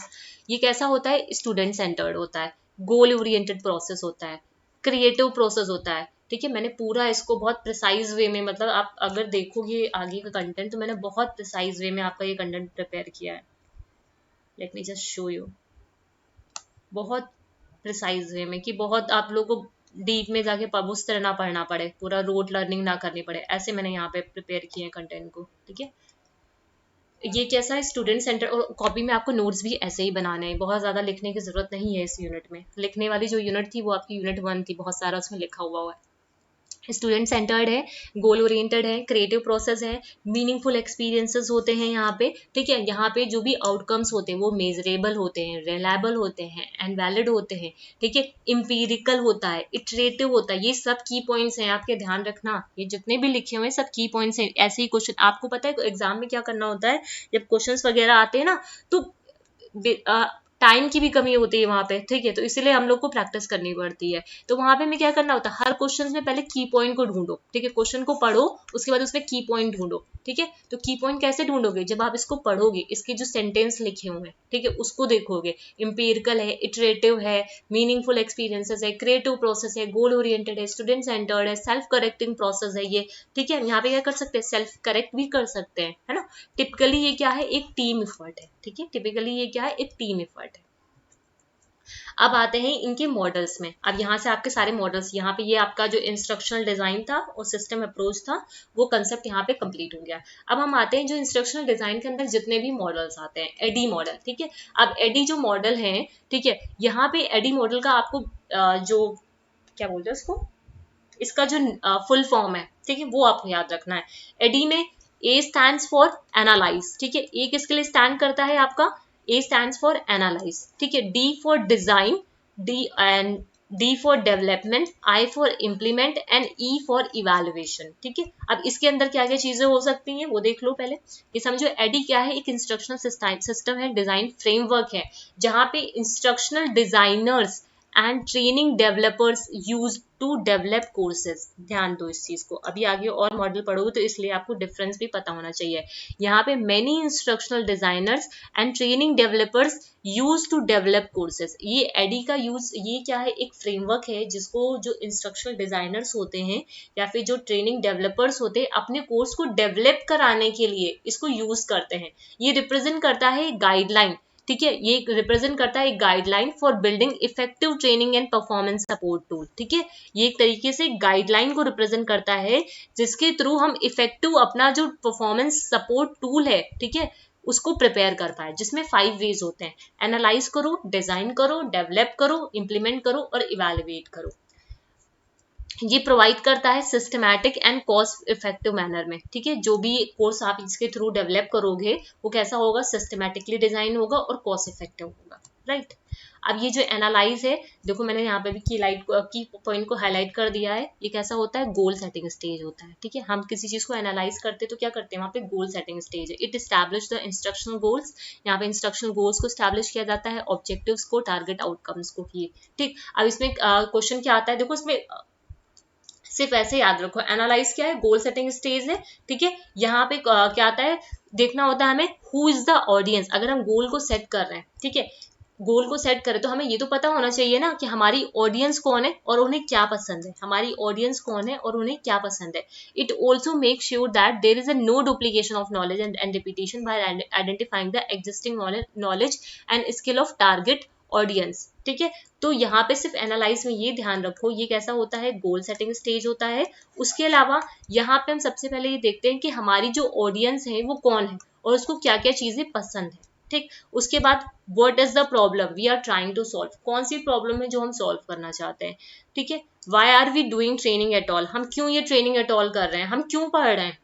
ये कैसा होता है, स्टूडेंट सेंटर्ड होता है, गोल ओरिएंटेड प्रोसेस होता है, क्रिएटिव प्रोसेस होता है, ठीक है। मैंने पूरा इसको बहुत प्रिसाइज वे में, मतलब आप अगर देखोगे आगे का कंटेंट, तो मैंने बहुत प्रिसाइज वे में आपका ये कंटेंट प्रिपेयर किया है। Let me just show you, बहुत प्रिसाइज वे में, कि बहुत आप लोगों को डीप में जाके उस तरह ना पढ़ना पड़े, पूरा रोड लर्निंग ना करनी पड़े, ऐसे मैंने यहाँ पे प्रिपेयर किए हैं कंटेंट को, ठीक है। ये कैसा है, स्टूडेंट सेंटर, और कॉपी में आपको नोट्स भी ऐसे ही बनाने हैं, बहुत ज्यादा लिखने की जरूरत नहीं है इस यूनिट में। लिखने वाली जो यूनिट थी वो आपकी यूनिट 1 थी, बहुत सारा उसमें लिखा हुआ है। स्टूडेंट सेंटर्ड है, गोल ओरिएंटेड है, क्रिएटिव प्रोसेस है, मीनिंगफुल एक्सपीरियंसेस होते हैं यहाँ पे, ठीक है। यहाँ पे जो भी आउटकम्स होते हैं वो मेजरेबल होते हैं, रिलायबल होते हैं एंड वैलिड होते हैं, ठीक है। इंपीरिकल होता है, इटरेटिव होता है, ये सब की पॉइंट्स हैं, आपके ध्यान रखना। ये जितने भी लिखे हुए सब की पॉइंट्स हैं। ऐसे ही क्वेश्चन आपको पता है एग्जाम में क्या करना होता है, जब क्वेश्चंस वगैरह आते हैं ना, तो टाइम की भी कमी होती है वहां पे, ठीक है, तो इसीलिए हम लोग को प्रैक्टिस करनी पड़ती है। तो वहां पे हमें क्या करना होता है, हर क्वेश्चन में पहले की पॉइंट को ढूंढो, ठीक है, क्वेश्चन को पढ़ो, उसके बाद उसमें की पॉइंट ढूंढो, ठीक है। तो की पॉइंट कैसे ढूंढोगे, जब आप इसको पढ़ोगे, इसके जो सेंटेंस लिखे हुए हैं, ठीक है, उसको देखोगे, इंपीरिकल है, इटरेटिव है, मीनिंगफुल एक्सपीरियंसेस है, क्रिएटिव प्रोसेस है, गोल ओरिएंटेड है, स्टूडेंट सेंटर्ड है, सेल्फ करेक्टिंग प्रोसेस है ये, ठीक है। यहाँ पे क्या कर सकते हैं, सेल्फ करेक्ट भी कर सकते हैं, है ना। टिपिकली ये क्या है, एक टीम एफर्ट है, ठीक है, टिपिकली ये क्या है, एक टीम एफर्ट है। अब आते हैं इनके मॉडल्स में। अब यहाँ से आपके सारे मॉडल्स, यहाँ पे ये आपका जो इंस्ट्रक्शनल डिजाइन था और सिस्टम अप्रोच था, वो कंसेप्ट यहाँ पे कंप्लीट हो गया। अब हम आते हैं जो इंस्ट्रक्शनल डिजाइन के अंदर जितने भी मॉडल्स आते हैं, एडी मॉडल, ठीक है। अब एडी जो मॉडल है, ठीक है, यहाँ पे एडी मॉडल का आपको जो क्या बोलते हैं उसको, इसका जो फुल फॉर्म है, ठीक है, वो आपको याद रखना है। एडी में ए स्टैंड्स फॉर एनालाइज, ठीक है, ए किसके लिए स्टैंड करता है आपका, ए स्टैंड्स फॉर एनालाइज, ठीक है। D for design, D for development, I for implement and E for evaluation, ठीक है। अब इसके अंदर क्या क्या चीजें हो सकती हैं वो देख लो पहले। ये समझो एडी क्या है, एक इंस्ट्रक्शनल सिस्टम है, डिजाइन फ्रेमवर्क है, जहां पे instructional designers and training developers use to develop courses. ध्यान दो इस चीज को, अभी आगे और मॉडल पढ़ोगे तो इसलिए आपको डिफरेंस भी पता होना चाहिए। यहाँ पे many instructional designers and training developers use to develop courses. ये एडी का यूज, ये क्या है, एक फ्रेमवर्क है जिसको जो इंस्ट्रक्शनल डिजाइनर्स होते हैं या फिर जो ट्रेनिंग डेवलपर्स होते हैं अपने कोर्स को डेवलप कराने के लिए इसको यूज करते हैं। ये रिप्रेजेंट करता है गाइडलाइन, ठीक है, ये रिप्रेजेंट करता है एक guideline for building effective training and performance support tool, ठीक है। ये एक तरीके से गाइडलाइन को रिप्रेजेंट करता है जिसके थ्रू हम इफेक्टिव अपना जो परफॉर्मेंस सपोर्ट टूल है, ठीक है, उसको प्रिपेयर कर पाए, जिसमें 5 वेज होते हैं, एनालाइज करो, डिजाइन करो, डेवलप करो, इंप्लीमेंट करो और इवेल्युएट करो। ये प्रोवाइड करता है systematic and cost effective manner में, ठीक है। जो भी कोर्स आप इसके थ्रू डेवलप करोगे वो कैसा होगा, सिस्टमैटिकली डिजाइन होगा और कॉस्ट इफेक्टिव होगा, राइट। अब ये जो एनालाइज है, देखो मैंने यहाँ पे भी की पॉइंट को हाईलाइट कर दिया है। ये कैसा होता है, गोल सेटिंग स्टेज होता है, ठीक है। हम किसी चीज को एनालाइज करते हैं तो क्या करते हैं, वहाँ पे गोल सेटिंग स्टेज है। It establish the instructional goals, यहाँ पे इंस्ट्रक्शनल गोल्स को एस्टैब्लिश किया जाता है, ऑब्जेक्टिव्स को, टारगेट आउटकम्स को किए, ठीक। अब इसमें क्वेश्चन क्या आता है, देखो इसमें सिर्फ ऐसे याद रखो, एनालाइज क्या है, गोल सेटिंग स्टेज है, ठीक है। यहाँ पे क्या आता है, देखना होता है हमें हु इज द ऑडियंस। अगर हम गोल को सेट कर रहे हैं, ठीक है, गोल को सेट करें तो हमें ये तो पता होना चाहिए ना कि हमारी ऑडियंस कौन है और उन्हें क्या पसंद है, हमारी ऑडियंस कौन है और उन्हें क्या पसंद है। It also make sure that there is a no duplication of knowledge and repetition by identifying the existing knowledge and skill of target audience, ठीक है। तो यहाँ पे सिर्फ एनालाइज में ये ध्यान रखो, ये कैसा होता है, गोल सेटिंग स्टेज होता है। उसके अलावा यहाँ पे हम सबसे पहले ये देखते हैं कि हमारी जो ऑडियंस है वो कौन है और उसको क्या क्या चीजें पसंद है, ठीक। उसके बाद what is the problem we are trying to solve, कौन सी प्रॉब्लम है जो हम सॉल्व करना चाहते हैं, ठीक है। Why are we doing training at all, हम क्यों ये ट्रेनिंग एट ऑल कर रहे हैं, हम क्यों पढ़ रहे हैं,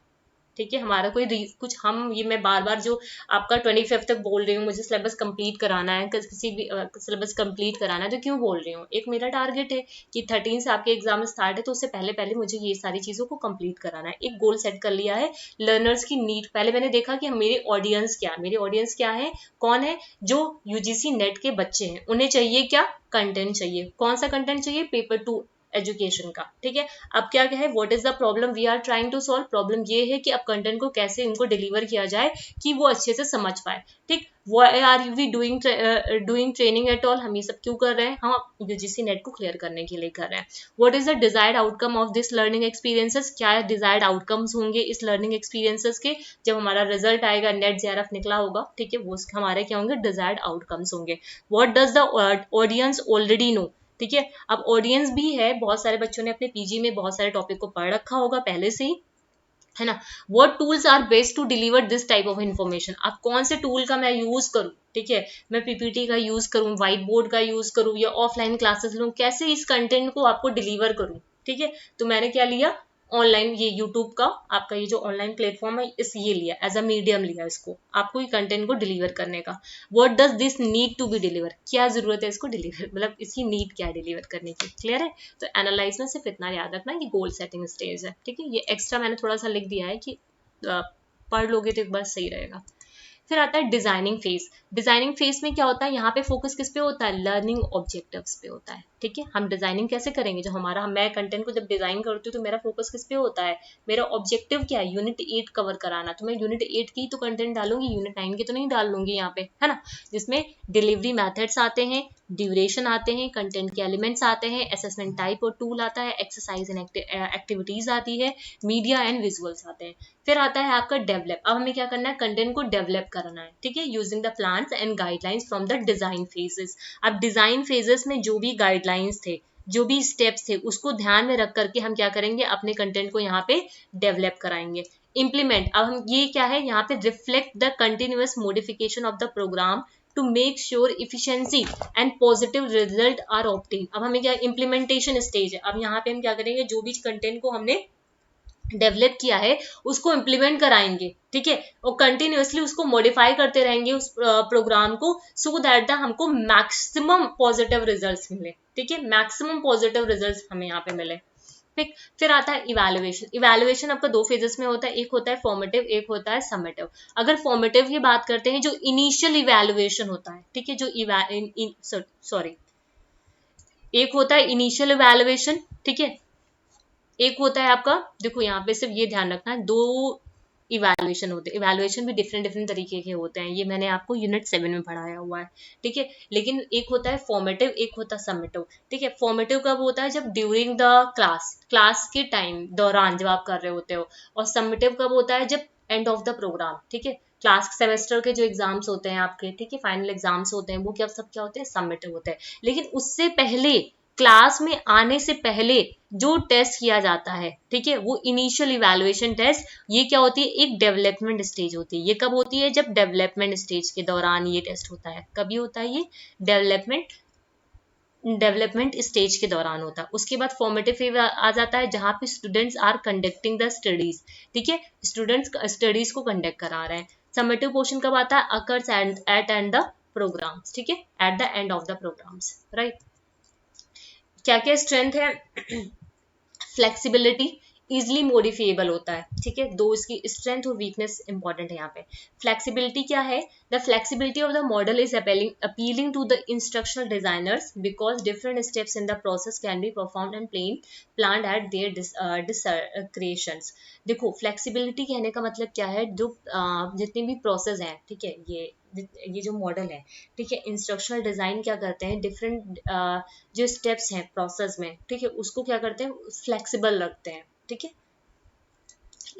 ठीक है। हमारा कोई कुछ, हम ये मैं बार बार जो आपका 25 तक बोल रही हूँ, मुझे सिलेबस कंप्लीट कराना है, किसी भी सिलेबस कंप्लीट कराना है, तो क्यों बोल रही हूँ, एक मेरा टारगेट है कि 13 से आपके एग्जाम स्टार्ट है, तो उससे पहले पहले मुझे ये सारी चीजों को कंप्लीट कराना है। एक गोल सेट कर लिया है, लर्नर्स की नीड, पहले मैंने देखा कि मेरे ऑडियंस क्या, मेरे ऑडियंस क्या है, कौन है, जो यूजीसी नेट के बच्चे हैं, उन्हें चाहिए क्या, कंटेंट चाहिए। कौन सा कंटेंट चाहिए, पेपर 2 एजुकेशन का, ठीक है। अब क्या है, what is the problem we are trying to solve, problem ये है कि अब कंटेंट को कैसे इनको डिलीवर किया जाए कि वो अच्छे से समझ पाए, ठीक। Why are we doing training at all, हम ये सब क्यों कर रहे हैं, हम यूजीसी नेट को क्लियर करने के लिए कर रहे हैं। What is the desired outcome of this learning experiences, क्या डिजायर्ड आउटकम्स होंगे इस लर्निंग एक्सपीरियंसेस के, जब हमारा रिजल्ट आएगा, नेट जेआरएफ निकला होगा, ठीक है, वो हमारे क्या होंगे, डिजायर्ड आउटकम्स होंगे। What does the audience already know, ठीक है। अब ऑडियंस भी है, बहुत सारे बच्चों ने अपने पीजी में बहुत सारे टॉपिक को पढ़ रखा होगा पहले से ही, है ना। What tools are best to deliver this type of information, अब कौन से टूल का मैं यूज करूं, ठीक है, मैं पीपीटी का यूज करूं, व्हाइट बोर्ड का यूज करूं या ऑफलाइन क्लासेस लूं, कैसे इस कंटेंट को आपको डिलीवर करूं, ठीक है। तो मैंने क्या लिया, ऑनलाइन, ये यूट्यूब का आपका ये जो ऑनलाइन प्लेटफॉर्म है, इस ये लिया एज अ मीडियम, लिया इसको आपको ये कंटेंट को डिलीवर करने का। What does this need to be deliver, क्या जरूरत है इसको डिलीवर, मतलब इसकी नीड क्या है डिलीवर करने की, क्लियर है। तो एनालाइज में सिर्फ इतना याद रखना कि गोल सेटिंग स्टेज है, ठीक है। ये एक्स्ट्रा मैंने थोड़ा सा लिख दिया है कि पढ़ लोगे तो एक बार सही रहेगा। फिर आता है डिजाइनिंग फेज। डिजाइनिंग फेज में क्या होता है, यहाँ पे फोकस किस पे होता है, लर्निंग ऑब्जेक्टिव्स पे होता है। ठीक है, हम डिजाइनिंग कैसे करेंगे, जो हमारा मैं कंटेंट को जब डिजाइन करती हूँ तो मेरा फोकस किस पे होता है, मेरा ऑब्जेक्टिव क्या है, यूनिट 8 कवर कराना, तो मैं यूनिट 8 की तो कंटेंट डालूंगी, यूनिट 9 की तो नहीं डाल लूंगी यहाँ पे, है ना। जिसमें डिलीवरी मेथड्स आते हैं, ड्यूरेशन आते हैं, कंटेंट के एलिमेंट्स आते हैं, असेसमेंट टाइप और टूल आता है, एक्सरसाइज एंड एक्टिविटीज आती है, मीडिया एंड विजुअल्स आते हैं। फिर आता है आपका डेवलप। अब हमें क्या करना है, कंटेंट को डेवलप करना है। ठीक है, using the plans and guidelines from the design phases. अब डिजाइन फेजेस में जो भी गाइडलाइंस थे, जो भी स्टेप्स थे, उसको ध्यान में रख करके हम क्या करेंगे, अपने कंटेंट को यहाँ पे डेवलप कराएंगे। इम्प्लीमेंट, अब हम ये क्या है यहाँ पे, reflect the continuous modification of the program to make sure efficiency and positive result are obtain. अब हमें क्या, इम्प्लीमेंटेशन स्टेज है। अब यहाँ पे हम क्या करेंगे, जो भी कंटेंट को हमने डेवलप किया है उसको इम्प्लीमेंट कराएंगे। ठीक है, और कंटिन्यूअसली उसको मॉडिफाई करते रहेंगे उस प्रोग्राम को, सो दैट द हमको मैक्सिमम पॉजिटिव रिजल्ट्स मिले। ठीक है, मैक्सिमम पॉजिटिव रिजल्ट्स हमें यहाँ पे मिले। ठीक, फिर आता है इवैल्यूएशन। इवैल्यूएशन आपका दो फेजेस में होता है, एक होता है फॉर्मेटिव, एक होता है समेटिव। अगर फॉर्मेटिव की बात करते हैं, जो इनिशियल इवैल्यूएशन होता है, ठीक है, जो सॉरी एक होता है इनिशियल इवैल्यूएशन, ठीक है, एक होता है आपका, देखो यहाँ पे सिर्फ ये ध्यान रखना है, दो इवैल्यूएशन होते हैं। इवैल्यूएशन भी डिफरेंट डिफरेंट तरीके के होते हैं, ये मैंने आपको यूनिट 7 में पढ़ाया हुआ है। ठीक है, लेकिन एक होता है फॉर्मेटिव, एक होता है समेटिव। ठीक है, फॉर्मेटिव कब होता है, जब ड्यूरिंग द क्लास के टाइम दौरान जब आप कर रहे होते हो, और समेटिव कब होता है, जब एंड ऑफ द प्रोग्राम। ठीक है, क्लास सेमेस्टर के जो एग्जाम्स होते हैं आपके, ठीक है, फाइनल एग्जाम्स होते हैं, वो क्या होते हैं, समेटिव होते हैं। लेकिन उससे पहले, क्लास में आने से पहले जो टेस्ट किया जाता है, ठीक है, वो इनिशियल इवैल्यूएशन टेस्ट, ये क्या होती है, एक डेवलपमेंट स्टेज होती है। ये कब होती है, जब डेवलपमेंट स्टेज के दौरान ये टेस्ट होता है। कभी होता है ये, डेवलपमेंट स्टेज के दौरान होता है। उसके बाद फॉर्मेटिव फेज आ जाता है, जहां पे students are conducting the studies. ठीक है, स्टूडेंट्स स्टडीज को कंडक्ट करा रहे हैं। समेटिव पोर्शन कब आता है, occurs at end the programs. ठीक है, at the end of the programs, right. क्या क्या स्ट्रेंथ है, फ्लेक्सिबिलिटी, इजिली मॉडिफिएबल होता है। ठीक है, दो इसकी स्ट्रेंथ और वीकनेस इंपॉर्टेंट है यहाँ पे। फ्लेक्सिबिलिटी क्या है, the flexibility of the model is appealing to the instructional designers because different steps in the process can be performed and planned at their creations. देखो, फ्लेक्सिबिलिटी कहने का मतलब क्या है, जो जितने भी प्रोसेस हैं, ठीक है, ये जो मॉडल है, ठीक है, इंस्ट्रक्शनल डिजाइन क्या करते हैं, डिफरेंट जो स्टेप्स हैं प्रोसेस में, ठीक है, उसको क्या करते हैं, फ्लेक्सिबल रखते हैं। ठीक है,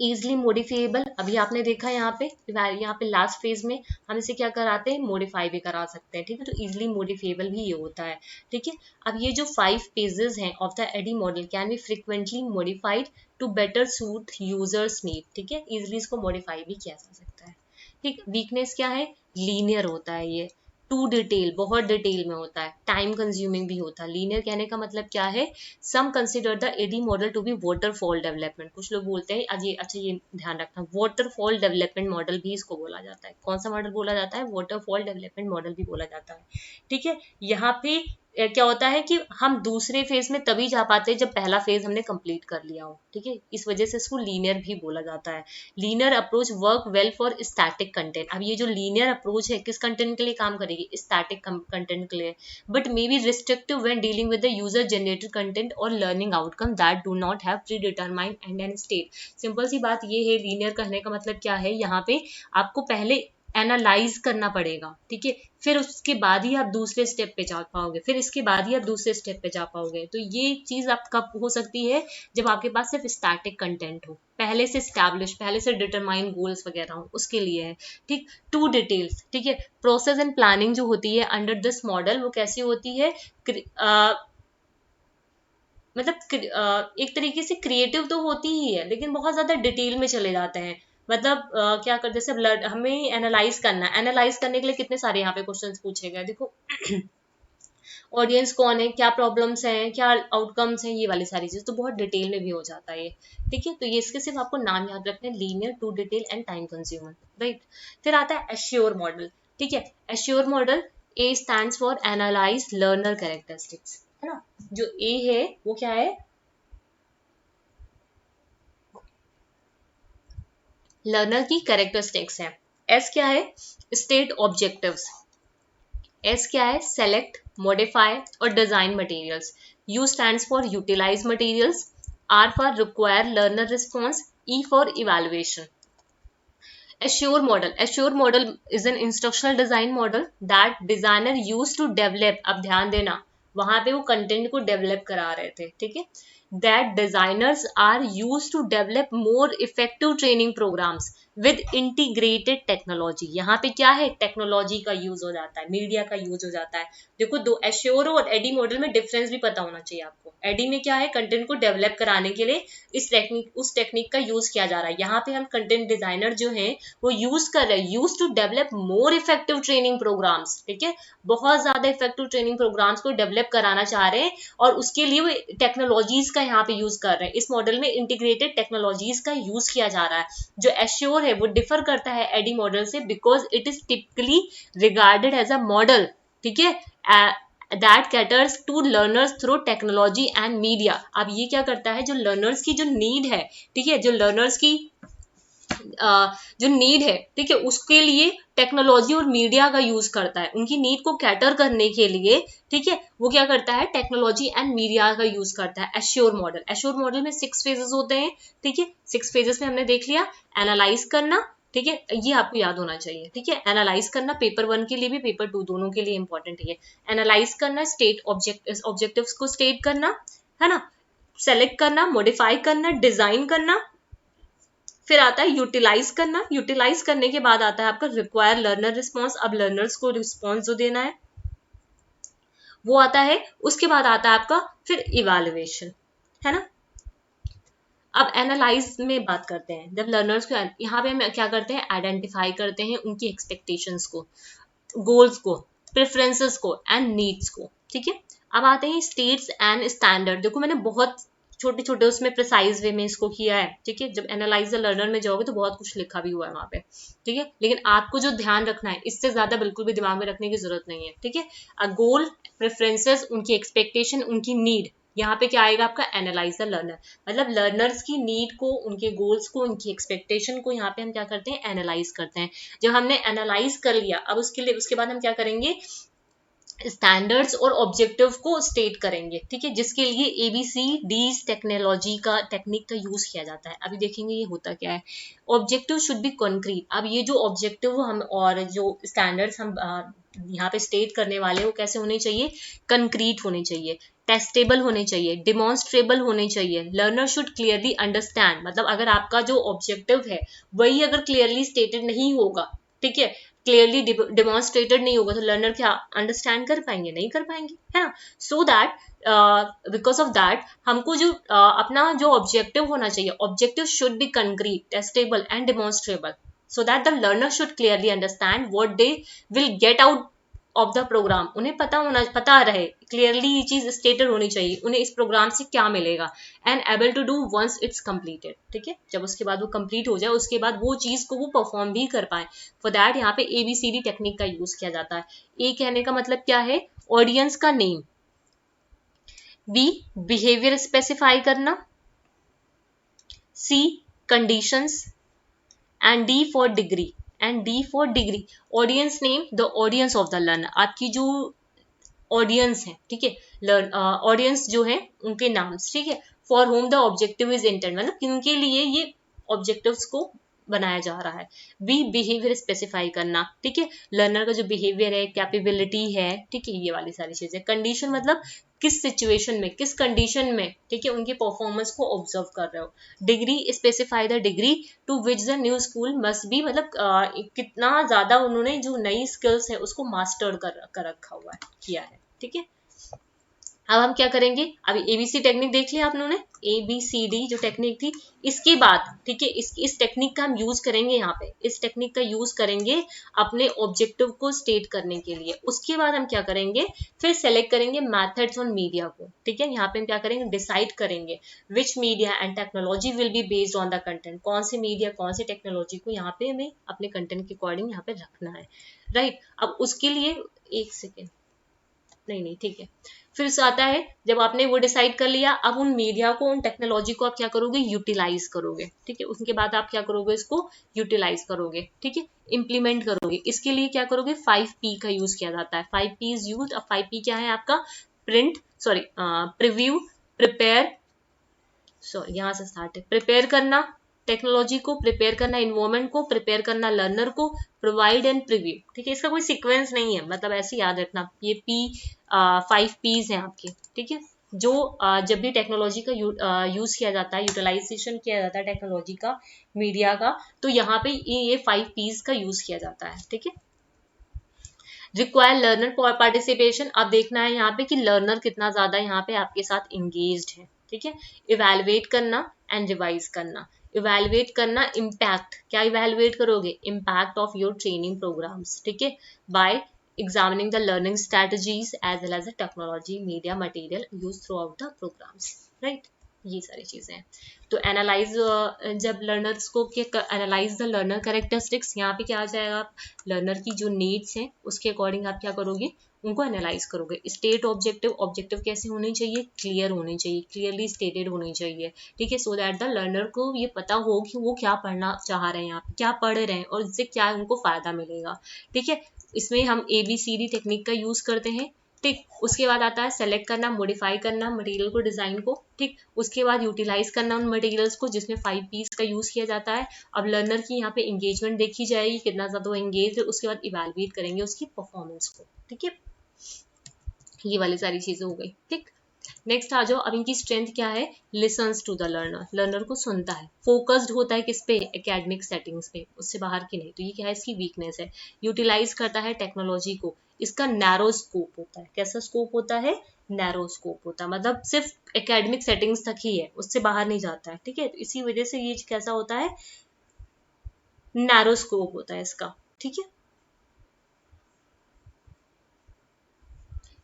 इजिली मॉडिफिएबल, अभी आपने देखा यहाँ पे लास्ट फेज में हम इसे क्या कराते हैं, मॉडिफाई भी करा सकते हैं। ठीक है, तो इजिली मॉडिफिएबल भी ये होता है। ठीक है, अब ये जो 5 पेजेस हैं of the ADDIE model can be frequently modified to better suit users need. ठीक है, इजिली इसको मॉडिफाई भी किया जा सकता है। ठीक, वीकनेस क्या है, लीनियर होता है ये, टू डिटेल, बहुत डिटेल में होता है, टाइम कंज्यूमिंग भी होता है। लीनियर कहने का मतलब क्या है, some consider the ADDIE model to be waterfall development. कुछ लोग बोलते हैं, आज ये अच्छा, ये ध्यान रखना, वाटरफॉल डेवलपमेंट मॉडल भी इसको बोला जाता है। कौन सा मॉडल बोला जाता है, वाटरफॉल डेवलपमेंट मॉडल भी बोला जाता है। ठीक है, यहाँ पे क्या होता है कि हम दूसरे फेज में तभी जा पाते हैं जब पहला फेज हमने कंप्लीट कर लिया हो। ठीक है, इस वजह से इसको लीनियर भी बोला जाता है। Linear approach work well for static content. अब ये जो लीनियर अप्रोच है, किस कंटेंट के लिए काम करेगी, स्टैटिक कंटेंट के लिए, but may be restrictive when dealing with the user generated content और learning outcome that do not have predetermined and end state. Simple सी बात ये है, लीनियर कहने का मतलब क्या है, यहाँ पे आपको पहले एनालाइज करना पड़ेगा। ठीक है, फिर उसके बाद ही आप दूसरे स्टेप पे जा पाओगे, फिर इसके बाद ही आप दूसरे स्टेप पे जा पाओगे। तो ये चीज आप कब हो सकती है, जब आपके पास सिर्फ स्टैटिक कंटेंट हो, पहले से स्टैब्लिश, पहले से डिटरमाइन गोल्स वगैरह हो, उसके लिए है। ठीक, टू डिटेल्स, ठीक है, प्रोसेस एंड प्लानिंग जो होती है अंडर दिस मॉडल, वो कैसी होती है, मतलब एक तरीके से क्रिएटिव तो होती ही है, लेकिन बहुत ज्यादा डिटेल में चले जाते हैं। मतलब क्या करते हैं, जैसे हमें एनालाइज करना है, एनालाइज करने के लिए कितने सारे यहाँ पे क्वेश्चंस पूछे गए। देखो, ऑडियंस कौन है, क्या प्रॉब्लम्स हैं, क्या आउटकम्स हैं, ये वाली सारी चीज तो बहुत डिटेल में भी हो जाता है। ठीक है, तो ये इसके सिर्फ आपको नाम याद रखने हैं, linear, to detail and time consumer, right. फिर आता है एश्योर मॉडल। ठीक है, assure model, A stands for analyze learner characteristics, है ना। जो ए है वो क्या है, लर्नर की कैरेक्टरिस्टिक्स है। एस क्या है? State objectives. एस क्या है? सेलेक्ट, मॉडिफाई और design materials. U stands for utilize materials. R for require learner response. E for evaluation. Assure model. Assure model is an instructional design model that designer used to develop. अब ध्यान देना, वहां पे वो content को develop करा रहे थे, ठीक है. That designers are used to develop more effective training programs with integrated technology. यहाँ पे क्या है? टेक्नोलॉजी का यूज हो जाता है, मीडिया का यूज हो जाता है. देखो, दो एश्योर और एडी मॉडल में डिफरेंस भी पता होना चाहिए आपको. एडी में क्या है? कंटेंट को डेवलप कराने के लिए उस टेक्निक का यूज किया जा रहा है. यहाँ पे हम कंटेंट डिजाइनर जो है वो यूज कर रहे हैं, use to develop more effective training programs, ठीक है. बहुत ज्यादा इफेक्टिव ट्रेनिंग प्रोग्राम्स को डेवलप कराना चाह रहे हैं और उसके लिए वो टेक्नोलॉजीज का यहाँ पे यूज कर रहे हैं. इस मॉडल में इंटीग्रेटेड टेक्नोलॉजीज का यूज किया जा रहा है. जो एश्योर है वो डिफर करता है एडी मॉडल से because it is typically regarded as a model, ठीक है, that caters to learners through technology and media. अब ये क्या करता है? जो learners की जो नीड है, ठीक है, जो learners की जो नीड है, ठीक है, उसके लिए टेक्नोलॉजी और मीडिया का यूज करता है. उनकी नीड को कैटर करने के लिए, ठीक है, वो क्या करता है? टेक्नोलॉजी एंड मीडिया का यूज करता है. Assure model. एश्योर मॉडल में 6 फेजेस होते हैं, ठीक है. 6 फेजेस में हमने देख लिया. एनालाइज करना, ठीक है, ये आपको याद होना चाहिए, ठीक है. एनालाइज करना पेपर 1 के लिए भी, पेपर 2 दोनों के लिए इंपॉर्टेंट है. एनालाइज करना, स्टेट ऑब्जेक्टिव्स को स्टेट करना, है ना, सेलेक्ट करना, मॉडिफाई करना, डिजाइन करना. फिर आता है यूटिलाइज करना. यूटिलाइज करने के बाद आता है आपका रिक्वायर लर्नर रिस्पॉन्स. अब लर्नर्स को रिस्पॉन्स जो देना है वो आता है. उसके बाद आता है आपका फिर इवैल्यूएशन, है ना. अब एनालाइज में बात करते हैं. जब लर्नर्स को, यहाँ पे हम क्या करते हैं? आइडेंटिफाई करते हैं उनकी एक्सपेक्टेशंस को, गोल्स को, प्रेफरेंसेस को एंड नीड्स को, ठीक है. अब आते हैं स्टेट्स एंड स्टैंडर्ड. देखो, मैंने बहुत छोटे छोटे उसमें प्रिसाइज वे में इसको किया है, ठीक है. जब एनालाइज द लर्नर में जाओगे तो बहुत कुछ लिखा भी हुआ है वहां पे, ठीक है. लेकिन आपको जो ध्यान रखना है, इससे ज्यादा बिल्कुल भी दिमाग में रखने की जरूरत नहीं है, ठीक है. अ गोल, प्रेफरेंसेस, उनकी एक्सपेक्टेशन, उनकी नीड. यहाँ पे क्या आएगा आपका? Analyse the learner. मतलब लर्नर्स की नीड को, उनके गोल्स को, उनकी एक्सपेक्टेशन को यहाँ पे हम क्या करते हैं? एनालाइज करते हैं. जब हमने एनालाइज कर लिया, अब उसके बाद हम क्या करेंगे? स्टैंडर्ड्स और ऑब्जेक्टिव को स्टेट करेंगे, ठीक है, जिसके लिए ABCD टेक्नोलॉजी का टेक्निक का यूज किया जाता है. अभी देखेंगे ये होता क्या है. Objective should B concrete. अब ये जो ऑब्जेक्टिव हम और जो स्टैंडर्ड्स हम यहाँ पे स्टेट करने वाले वो कैसे होने चाहिए? कंक्रीट होने चाहिए, टेस्टेबल होने चाहिए, डिमॉन्स्ट्रेबल होने चाहिए. Learner should clearly understand. मतलब अगर आपका जो ऑब्जेक्टिव है वही अगर क्लियरली स्टेटेड नहीं होगा, ठीक है, क्लियरली डिमॉन्स्ट्रेटेड नहीं होगा, तो लर्नर क्या अंडरस्टैंड कर पाएंगे? नहीं कर पाएंगे, है ना. So that because of that हमको जो अपना जो ऑब्जेक्टिव होना चाहिए, objective should be concrete, testable and demonstrable, so that the learner should clearly understand what they will get out of the program. उन्हें पता रहे, क्लियरली ये चीज स्टेटेड होनी चाहिए, उन्हें इस प्रोग्राम से क्या मिलेगा. And able to do once it's completed, ठीक है. जब उसके बाद वो कंप्लीट हो जाए, उसके बाद वो चीज को वो परफॉर्म भी कर पाए. फॉर दैट यहाँ पे ABCD टेक्निक का यूज किया जाता है. ए कहने का मतलब क्या है? ऑडियंस का नेम. बी बिहेवियर स्पेसिफाई करना. C conditions. And D for degree. Audience name, the audience of the learner. आपकी जो ऑडियंस है, ठीक है, ऑडियंस जो है उनके नाम, ठीक है. For home the objective is intend. मतलब किनके लिए ये ऑब्जेक्टिव्स को बनाया जा रहा है. बी बिहेवियर स्पेसिफाई करना, ठीक है, लर्नर का जो बिहेवियर है, कैपेबिलिटी है, ठीक है, ये वाली सारी चीजें. कंडीशन मतलब किस सिचुएशन में, किस कंडीशन में, ठीक है, उनके परफॉर्मेंस को ऑब्जर्व कर रहे हो. Degree specify the degree to which the new school must be. मतलब कितना ज्यादा उन्होंने जो नई स्किल्स है उसको मास्टर कर रखा हुआ है, किया है, ठीक है. अब हम क्या करेंगे? अभी ABC टेक्निक देख लिया आप लोगों ने, ABCD जो टेक्निक थी. इसके बाद, ठीक है, इस टेक्निक का हम यूज करेंगे यहाँ पे. इस टेक्निक का यूज करेंगे अपने ऑब्जेक्टिव को स्टेट करने के लिए. उसके बाद हम क्या करेंगे? फिर सेलेक्ट करेंगे मेथड्स ऑन मीडिया को, ठीक है. यहाँ पे हम क्या करेंगे? डिसाइड करेंगे विच media and technology will be based on the content. कौन सी मीडिया, कौन सी टेक्नोलॉजी को यहाँ पे हमें अपने कंटेंट के अकॉर्डिंग यहाँ पे रखना है, राइट. अब उसके लिए एक सेकेंड, नहीं नहीं, ठीक है। फिर उससे आता है, जब आपने वो डिसाइड कर लिया, अब उन मीडिया को, उन टेक्नोलॉजी को आप क्या करोगे, यूटिलाइज करोगे, ठीक है। उसके बाद आप क्या करोगे, इसको यूटिलाइज करोगे, ठीक है, इम्प्लीमेंट करोगे। इसके लिए क्या करोगे, 5P का यूज किया जाता है। 5P is use. अब 5P क्या है आपका, print, sorry, preview, prepare, sorry यहाँ से स्टार्ट है, प्रिपेयर करना टेक्नोलॉजी को, प्रिपेयर करना इन्वायरमेंट को, प्रिपेयर करना लर्नर को, प्रोवाइड एंड प्रीव्यू, ठीक है। इसका कोई सीक्वेंस नहीं है, मतलब ऐसे याद रखना, ये 5 P's हैं आपके, ठीक है। जो जब भी टेक्नोलॉजी का यूज किया जाता है, यूटिलाइजेशन किया जाता है टेक्नोलॉजी का, मीडिया का, तो यहाँ पे ये 5 P's का यूज किया जाता है, ठीक है। रिक्वायर लर्नर पार्टिसिपेशन, अब देखना है यहाँ पे कि लर्नर कितना ज्यादा यहाँ पे आपके साथ इंगेज्ड है, ठीक है। इवेलुएट करना एंड रिवाइज करना। इवेलुएट करना, इम्पैक्ट, क्या इवेलुएट करोगे, impact of your training programs, ठीक है, by examining the learning strategies as well as the technology media material use throughout the programs, right. ये सारी चीजें हैं। तो एनालाइज, जब लर्नर्स को एनालाइज द लर्नर कैरेक्टरिस्टिक्स, यहाँ पे क्या आ जाएगा, आप लर्नर की जो नीड्स हैं उसके अकॉर्डिंग आप क्या करोगे, उनको एनालाइज करोगे। स्टेट ऑब्जेक्टिव, ऑब्जेक्टिव कैसे होने चाहिए, क्लियर होने चाहिए, क्लियरली स्टेटेड होनी चाहिए, ठीक है, सो दैट द लर्नर को ये पता हो कि वो क्या पढ़ना चाह रहे हैं, यहाँ पे क्या पढ़ रहे हैं और इससे क्या उनको फायदा मिलेगा, ठीक है। इसमें हम ABCD टेक्निक का यूज करते हैं, ठीक। उसके बाद आता है सेलेक्ट करना, मॉडिफाई करना मटेरियल को, डिजाइन को, ठीक। उसके बाद यूटिलाइज करना उन मटेरियल्स को जिसमें 5P's का यूज किया जाता है। अब लर्नर की यहाँ पे एंगेजमेंट देखी जाएगी, कितना ज्यादा वो एंगेज है, उसके बाद इवेलुएट करेंगे उसकी परफॉर्मेंस को, ठीक है। ये वाली सारी चीजें हो गई, ठीक। नेक्स्ट आ जाओ, अब इनकी स्ट्रेंथ क्या है, listens to the learner, learner को सुनता है, फोकस्ड होता है किस पे, एकेडमिक सेटिंग्स पे, उससे बाहर की नहीं, तो ये क्या है, इसकी वीकनेस है। यूटिलाइज करता है टेक्नोलॉजी को, इसका नैरो स्कोप होता है, कैसा स्कोप होता है, नैरो स्कोप होता है, मतलब सिर्फ एकेडमिक सेटिंग्स तक ही है, उससे बाहर नहीं जाता है, ठीक है। तो इसी वजह से ये कैसा होता है, नैरो स्कोप होता है इसका, ठीक है।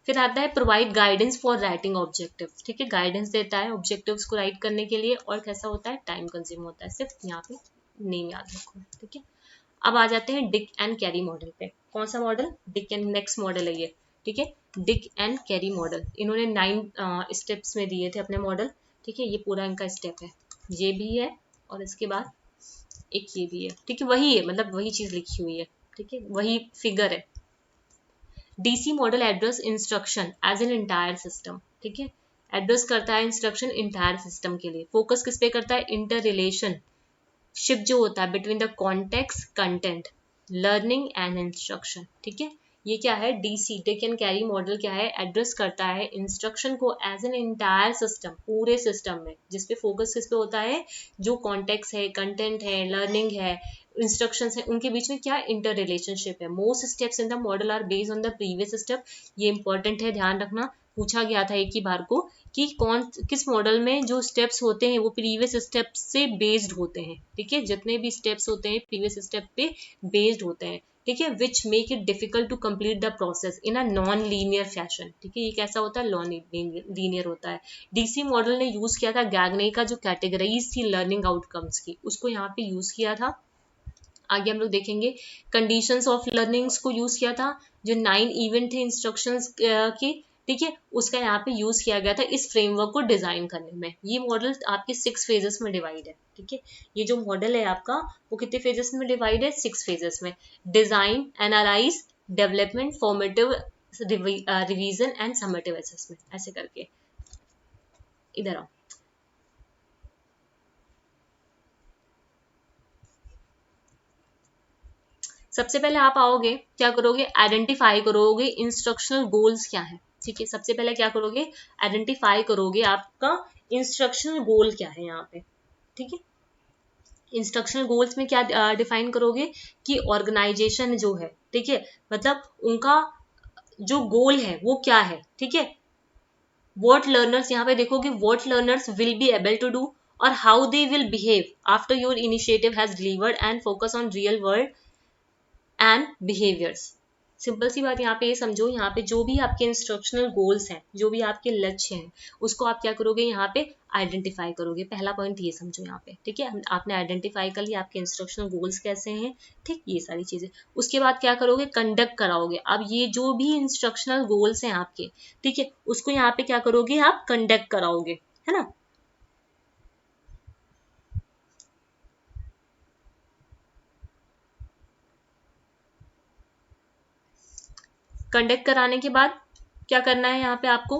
फिर आता है provide guidance for writing objective, ठीक है, गाइडेंस देता है ऑब्जेक्टिव्स को राइट करने के लिए, और कैसा होता है, टाइम कंज्यूम होता है, सिर्फ यहाँ पे नेम याद रखो, ठीक है। अब आ जाते हैं डिक एंड कैरी मॉडल पे। कौन सा model, Dick and, next model है ये, ठीक है, डिक एंड कैरी मॉडल। इन्होंने 9 स्टेप्स में दिए थे अपने मॉडल, ठीक है, ये पूरा इनका स्टेप है, ये भी है और इसके बाद एक ये भी है, ठीक है, वही है, मतलब वही चीज लिखी हुई है, ठीक है, वही फिगर है। DC model address instruction as an entire system, ठीक है, एड्रेस करता है इंस्ट्रक्शन इंटायर सिस्टम के लिए। फोकस किस पे करता है, इंटर रिलेशन शिप जो होता है between the context, content, learning and instruction, ठीक है। ये क्या है, DC take and carry model क्या है, एड्रेस करता है इंस्ट्रक्शन को एज एन इंटायर सिस्टम, पूरे सिस्टम में, जिसपे फोकस किस पे होता है, जो कॉन्टेक्स्ट है, कंटेंट है, लर्निंग है, इंस्ट्रक्शंस है, उनके बीच में क्या इंटर रिलेशनशिप है। Most steps in the model are based on the previous step, ये इंपॉर्टेंट है, ध्यान रखना, पूछा गया था एक ही बार को कि कौन किस मॉडल में जो स्टेप्स होते हैं वो प्रीवियस स्टेप से बेस्ड होते हैं, ठीक है, जितने भी स्टेप्स होते हैं प्रीवियस स्टेप पे बेस्ड होते हैं, ठीक है, which make it difficult to complete the process in a non linear fashion, ठीक है, ये कैसा होता है, नॉन लीनियर होता है। DC मॉडल ने यूज किया था गैगने का जो कैटेगरीज थी लर्निंग आउटकम्स की, उसको यहाँ पे यूज किया था। आगे हम लोग देखेंगे कंडीशंस ऑफ लर्निंग्स को यूज किया था, जो 9 इवेंट थे इंस्ट्रक्शंस के, ठीक है, उसका यहाँ पे यूज किया गया था इस फ्रेमवर्क को डिजाइन करने में। ये मॉडल आपके 6 फेजेस में डिवाइड है, ठीक है, ये जो मॉडल है आपका वो कितने फेजेस में डिवाइड है, 6 फेजेस में, design, analyse, development, formative, revision and summative assessment, ऐसे करके। इधर आओ, सबसे पहले आप आओगे, क्या करोगे, आइडेंटिफाई करोगे इंस्ट्रक्शनल गोल्स क्या है, ठीक है, सबसे पहले क्या करोगे, आइडेंटिफाई करोगे आपका इंस्ट्रक्शनल गोल क्या है यहाँ पे, ठीक है। इंस्ट्रक्शनल गोल्स में क्या डिफाइन करोगे कि ऑर्गेनाइजेशन जो है, ठीक है, मतलब उनका जो गोल है वो क्या है, ठीक है। व्हाट लर्नर्स, यहाँ पे देखोगे what learners will be able to do और how they will behave after your initiative has delivered and focus on real world and behaviours, simple सी बात यहाँ पे ये समझो, यहाँ पे जो भी आपके इंस्ट्रक्शनल गोल्स हैं, जो भी आपके लक्ष्य हैं, उसको आप क्या करोगे, यहाँ पे आइडेंटिफाई करोगे। पहला पॉइंट ये समझो यहाँ पे, ठीक है। आपने आइडेंटिफाई कर लिया आपके इंस्ट्रक्शनल गोल्स कैसे हैं, ठीक, ये सारी चीजें। उसके बाद क्या करोगे, कंडक्ट कराओगे। अब ये जो भी इंस्ट्रक्शनल गोल्स हैं आपके, ठीक है, उसको यहाँ पे क्या करोगे, आप कंडक्ट कराओगे, है ना। कंडक्ट कराने के बाद क्या करना है, यहाँ पे आपको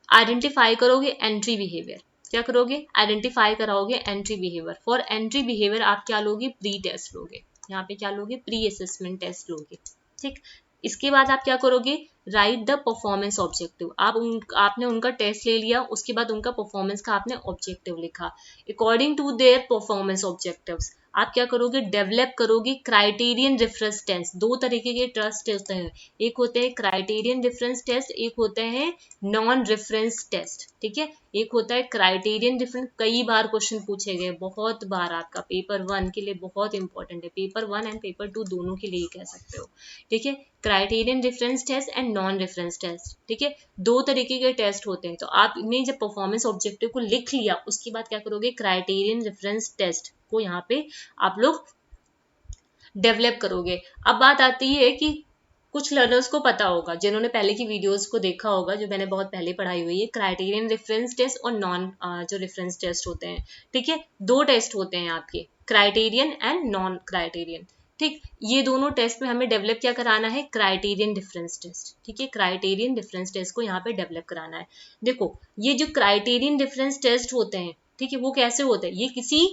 आइडेंटिफाई करोगे एंट्री बिहेवियर। क्या करोगे, आइडेंटिफाई कराओगे entry behaviour. For entry behaviour आप क्या लोगे, प्री टेस्ट लोगे। यहाँ पे क्या लोगे, प्री असेसमेंट टेस्ट लोगे, ठीक। इसके बाद आप क्या करोगे, राइट द परफॉर्मेंस ऑब्जेक्टिव। आपने उनका टेस्ट ले लिया, उसके बाद उनका परफॉर्मेंस का आपने ऑब्जेक्टिव लिखा। According to their performance objectives आप क्या करोगे, डेवलप करोगे क्राइटेरियन रेफरेंस टेस्ट। दो तरीके के टेस्ट होते हैं, एक होते हैं क्राइटेरियन रेफरेंस टेस्ट, एक होते हैं नॉन रेफरेंस टेस्ट, ठीक है। एक होता है क्राइटेरियन रेफरेंस, कई बार क्वेश्चन पूछे गए, बहुत बार, आपका पेपर 1 के लिए बहुत इंपॉर्टेंट है, पेपर 1 एंड पेपर 2 दोनों के लिए कह सकते हो, ठीक है। Criterion reference test and non reference test, ठीक है, दो तरीके के टेस्ट होते हैं। तो आपने जब परफॉर्मेंस ऑब्जेक्टिव को लिख लिया, उसके बाद क्या करोगे, क्राइटेरियन रेफरेंस टेस्ट को यहाँ पे आप लोग डेवलप करोगे। अब बात आती है कि कुछ लर्नर्स को पता होगा, जिन्होंने पहले की वीडियोस को देखा होगा, जो मैंने बहुत पहले पढ़ाई हुई है, क्राइटेरियन रेफरेंस टेस्ट और नॉन जो रेफरेंस टेस्ट होते हैं, ठीक है, दो टेस्ट होते हैं आपके, क्राइटेरियन एंड नॉन क्राइटेरियन, ठीक। ये दोनों टेस्ट में हमें डेवलप क्या कराना है, क्राइटेरियन डिफरेंस टेस्ट, ठीक है, क्राइटेरियन डिफरेंस टेस्ट को यहाँ पे डेवलप कराना है। देखो ये जो क्राइटेरियन डिफरेंस टेस्ट होते हैं, ठीक है, वो कैसे होते हैं, ये किसी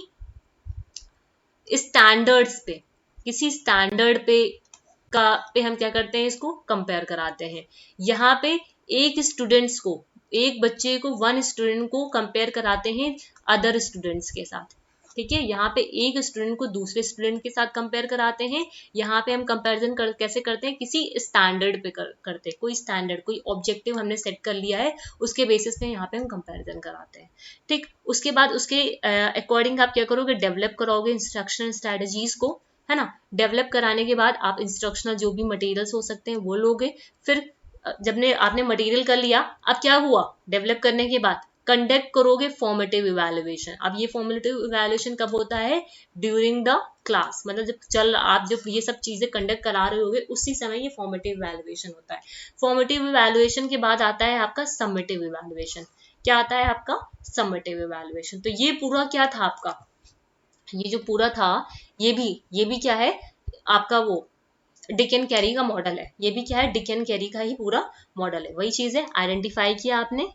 स्टैंडर्ड्स पे, किसी स्टैंडर्ड पे हम क्या करते हैं, इसको कंपेयर कराते हैं। यहाँ पे एक स्टूडेंट्स को, एक बच्चे को, वन स्टूडेंट को कंपेयर कराते हैं अदर स्टूडेंट्स के साथ, ठीक है। यहाँ पे एक स्टूडेंट को दूसरे स्टूडेंट के साथ कंपेयर कराते हैं। यहाँ पे हम कंपैरिजन कैसे करते हैं, किसी स्टैंडर्ड पे करते हैं, कोई स्टैंडर्ड, कोई ऑब्जेक्टिव हमने सेट कर लिया है, उसके बेसिस पे यहाँ पे हम कंपैरिजन कराते हैं, ठीक। उसके बाद उसके अकॉर्डिंग आप क्या करोगे, डेवलप कराओगे इंस्ट्रक्शनल स्ट्रेटजीज को, है ना। डेवलप कराने के बाद आप इंस्ट्रक्शनल जो भी मटेरियल्स हो सकते हैं वो लोगे। फिर जब आपने मटेरियल कर लिया, अब क्या हुआ, डेवलप करने के बाद कंडक्ट करोगे फॉर्मेटिव इवैल्यूएशन। अब ये फॉर्मेटिव इवैल्यूएशन कब होता है, ड्यूरिंग द क्लास, मतलब जब ये सब चीजें कंडक्ट करा रहे होगे उसी समय ये फॉर्मेटिव इवैल्यूएशन होता है। फॉर्मेटिव इवैल्यूएशन के बाद आता है आपका समेटिव इवैल्यूएशन। क्या आता है आपका, समेटिव इवैल्यूएशन। तो ये पूरा क्या था आपका, ये जो पूरा था, ये भी क्या है आपका, वो डिक एंड कैरी का मॉडल है। ये भी क्या है, डिक एंड कैरी का ही पूरा मॉडल है। वही चीज है, आइडेंटिफाई किया आपने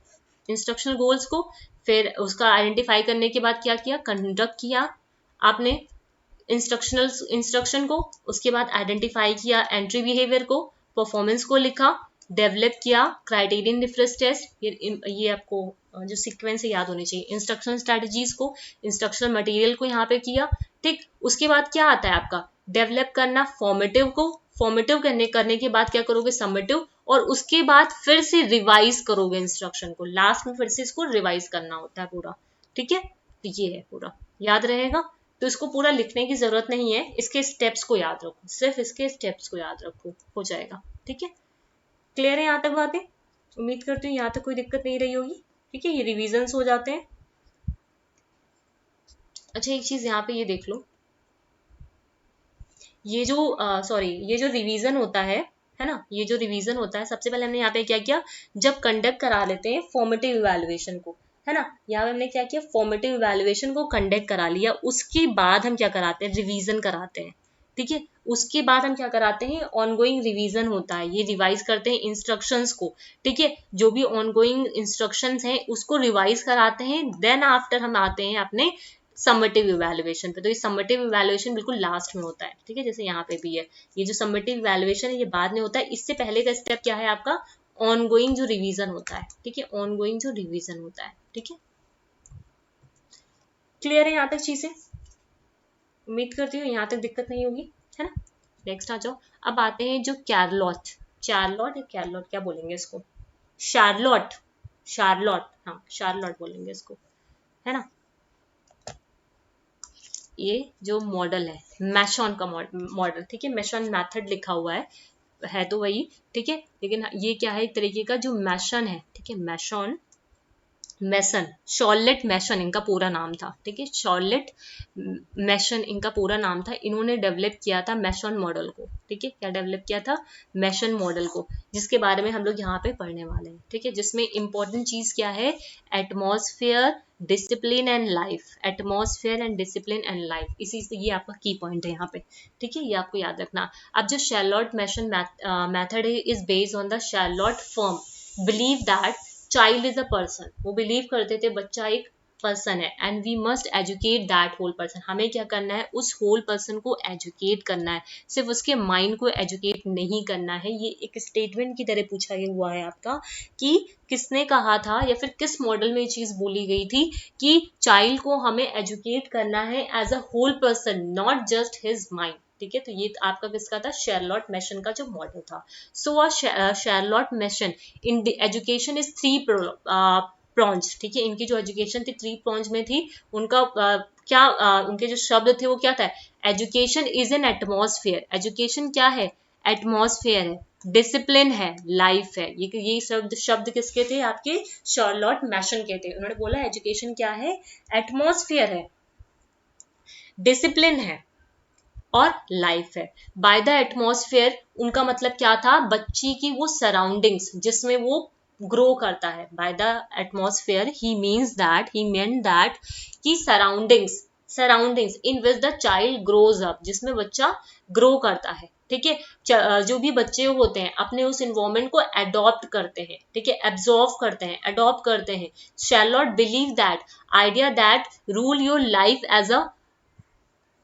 इंस्ट्रक्शनल गोल्स को, फिर उसका आइडेंटिफाई करने के बाद क्या किया, कंडक्ट किया आपने इंस्ट्रक्शन को, उसके बाद आइडेंटिफाई किया एंट्री बिहेवियर को, परफॉर्मेंस को लिखा, डेवलप किया क्राइटेरियन डिफरेंस टेस्ट, ये आपको जो सीक्वेंस है याद होनी चाहिए, इंस्ट्रक्शनल स्ट्रेटजीज को, इंस्ट्रक्शनल मटेरियल को यहाँ पे किया, ठीक। उसके बाद क्या आता है आपका, डेवलप करना फॉर्मेटिव को, फॉर्मेटिव करने के बाद क्या करोगे, समेटिव, और उसके बाद फिर से रिवाइज करोगे इंस्ट्रक्शन को, लास्ट में फिर से इसको रिवाइज करना होता है पूरा, ठीक है। तो ये है पूरा, याद रहेगा। तो इसको पूरा लिखने की जरूरत नहीं है, इसके स्टेप्स को याद रखो, सिर्फ इसके स्टेप्स को याद रखो, हो जाएगा, ठीक है। क्लियर है यहाँ तक बातें, उम्मीद करती हूँ यहाँ तक कोई दिक्कत नहीं रही होगी, ठीक है। ये रिविजन्स हो जाते हैं। अच्छा एक चीज यहाँ पे ये देख लो, ये जो सॉरी ये जो रिवीजन होता है ना, ये जो रिवीजन होता है, सबसे पहले हमने यहाँ पे क्या किया, जब कंडक्ट करा लेते हैं फॉर्मेटिव इवैल्यूएशन को, है ना, यहाँ पे हमने क्या किया, फॉर्मेटिव इवैल्यूएशन को कंडक्ट करा लिया, उसके बाद हम क्या कराते हैं, रिवीजन कराते हैं, ठीक है। उसके बाद हम क्या कराते हैं, ऑनगोइंग रिवीजन होता है, ये रिवाइज करते हैं इंस्ट्रक्शंस को, ठीक है, जो भी ऑनगोइंग इंस्ट्रक्शंस हैं उसको रिवाइज कराते हैं। देन आफ्टर हम आते हैं अपने समेटिव इवैल्यूएशन पे। तो ये समेटिव इवैल्यूएशन बिल्कुल लास्ट में होता है, ठीक है, जैसे यहाँ पे भी है। ये जो समेटिव इवैल्यूएशन है ये बाद में होता है, इससे पहले का स्टेप क्या है आपका, ऑनगोइंग जो रिवीजन होता है, ठीक है, ऑनगोइंग जो रिवीजन होता है, ठीक है। क्लियर है यहाँ तक चीजें, उम्मीद करती हूँ यहाँ तक दिक्कत नहीं होगी, है ना। नेक्स्ट आ जाओ, अब आते हैं जो कैरलॉट, चार्लॉट या कैरलॉट क्या बोलेंगे इसको, शार्लॉट, शार्लॉट, हाँ शार्लॉट बोलेंगे इसको, है ना। ये जो मॉडल है, मैशॉन का मॉडल, ठीक है, मैशॉन मेथड लिखा हुआ है, है तो वही, ठीक है, लेकिन ये क्या है, एक तरीके का जो मैशन है, ठीक है, मैसन, शॉर्लेट मैशन इनका पूरा नाम था, ठीक है, शॉर्लेट मैशन इनका पूरा नाम था। इन्होंने डेवलप किया था मैशन मॉडल को, ठीक है, क्या डेवलप किया था, मैशन मॉडल को, जिसके बारे में हम लोग यहाँ पे पढ़ने वाले हैं, ठीक है, जिसमें इंपॉर्टेंट चीज क्या है, atmosphere, discipline and life, atmosphere and discipline and life, इसी से ये आपका की पॉइंट है यहाँ पे, ठीक है, ये आपको याद रखना। अब जो शार्लॉट मैशन मेथड है is based on the Charlotte firm believe that child is a person, वो बिलीव करते थे बच्चा एक पर्सन है, and we must educate that whole person, हमें क्या करना है, उस होल पर्सन को एजुकेट करना है, सिर्फ उसके माइंड को एजुकेट नहीं करना है। ये एक स्टेटमेंट की तरह पूछा गया हुआ है आपका कि किसने कहा था या फिर किस मॉडल में ये चीज बोली गई थी कि चाइल्ड को हमें एजुकेट करना है as a whole person, not just his mind, ठीक है, तो ये आपका किसका था, शार्लॉट मैशन का जो मॉडल था। So Charlotte Mason in education is three prongs, ठीक है, इनकी जो एजुकेशन थी थ्री प्रॉन्ज में थी, उनका उनके जो शब्द थे वो क्या था, education is an atmosphere, education क्या है, एटमॉस्फेयर है, डिसिप्लिन है, लाइफ है, ये शब्द किसके थे, आपके शार्लॉट मैशन के थे। उन्होंने बोला एजुकेशन क्या है, एटमॉस्फेयर है, डिसिप्लिन है और लाइफ है। बाय द एटमॉस्फेयर उनका मतलब क्या था, बच्ची की वो सराउंडिंग्स जिसमें वो ग्रो करता है, by the atmosphere he meant that कि surroundings in which the child grows up, जिसमें बच्चा ग्रो करता है, ठीक है, जो भी बच्चे होते हैं अपने उस इन्वायरमेंट को अडॉप्ट करते हैं, ठीक है, एब्जॉर्व करते हैं, अडॉप्ट करते हैं। Shall not believe that idea that rule your life as a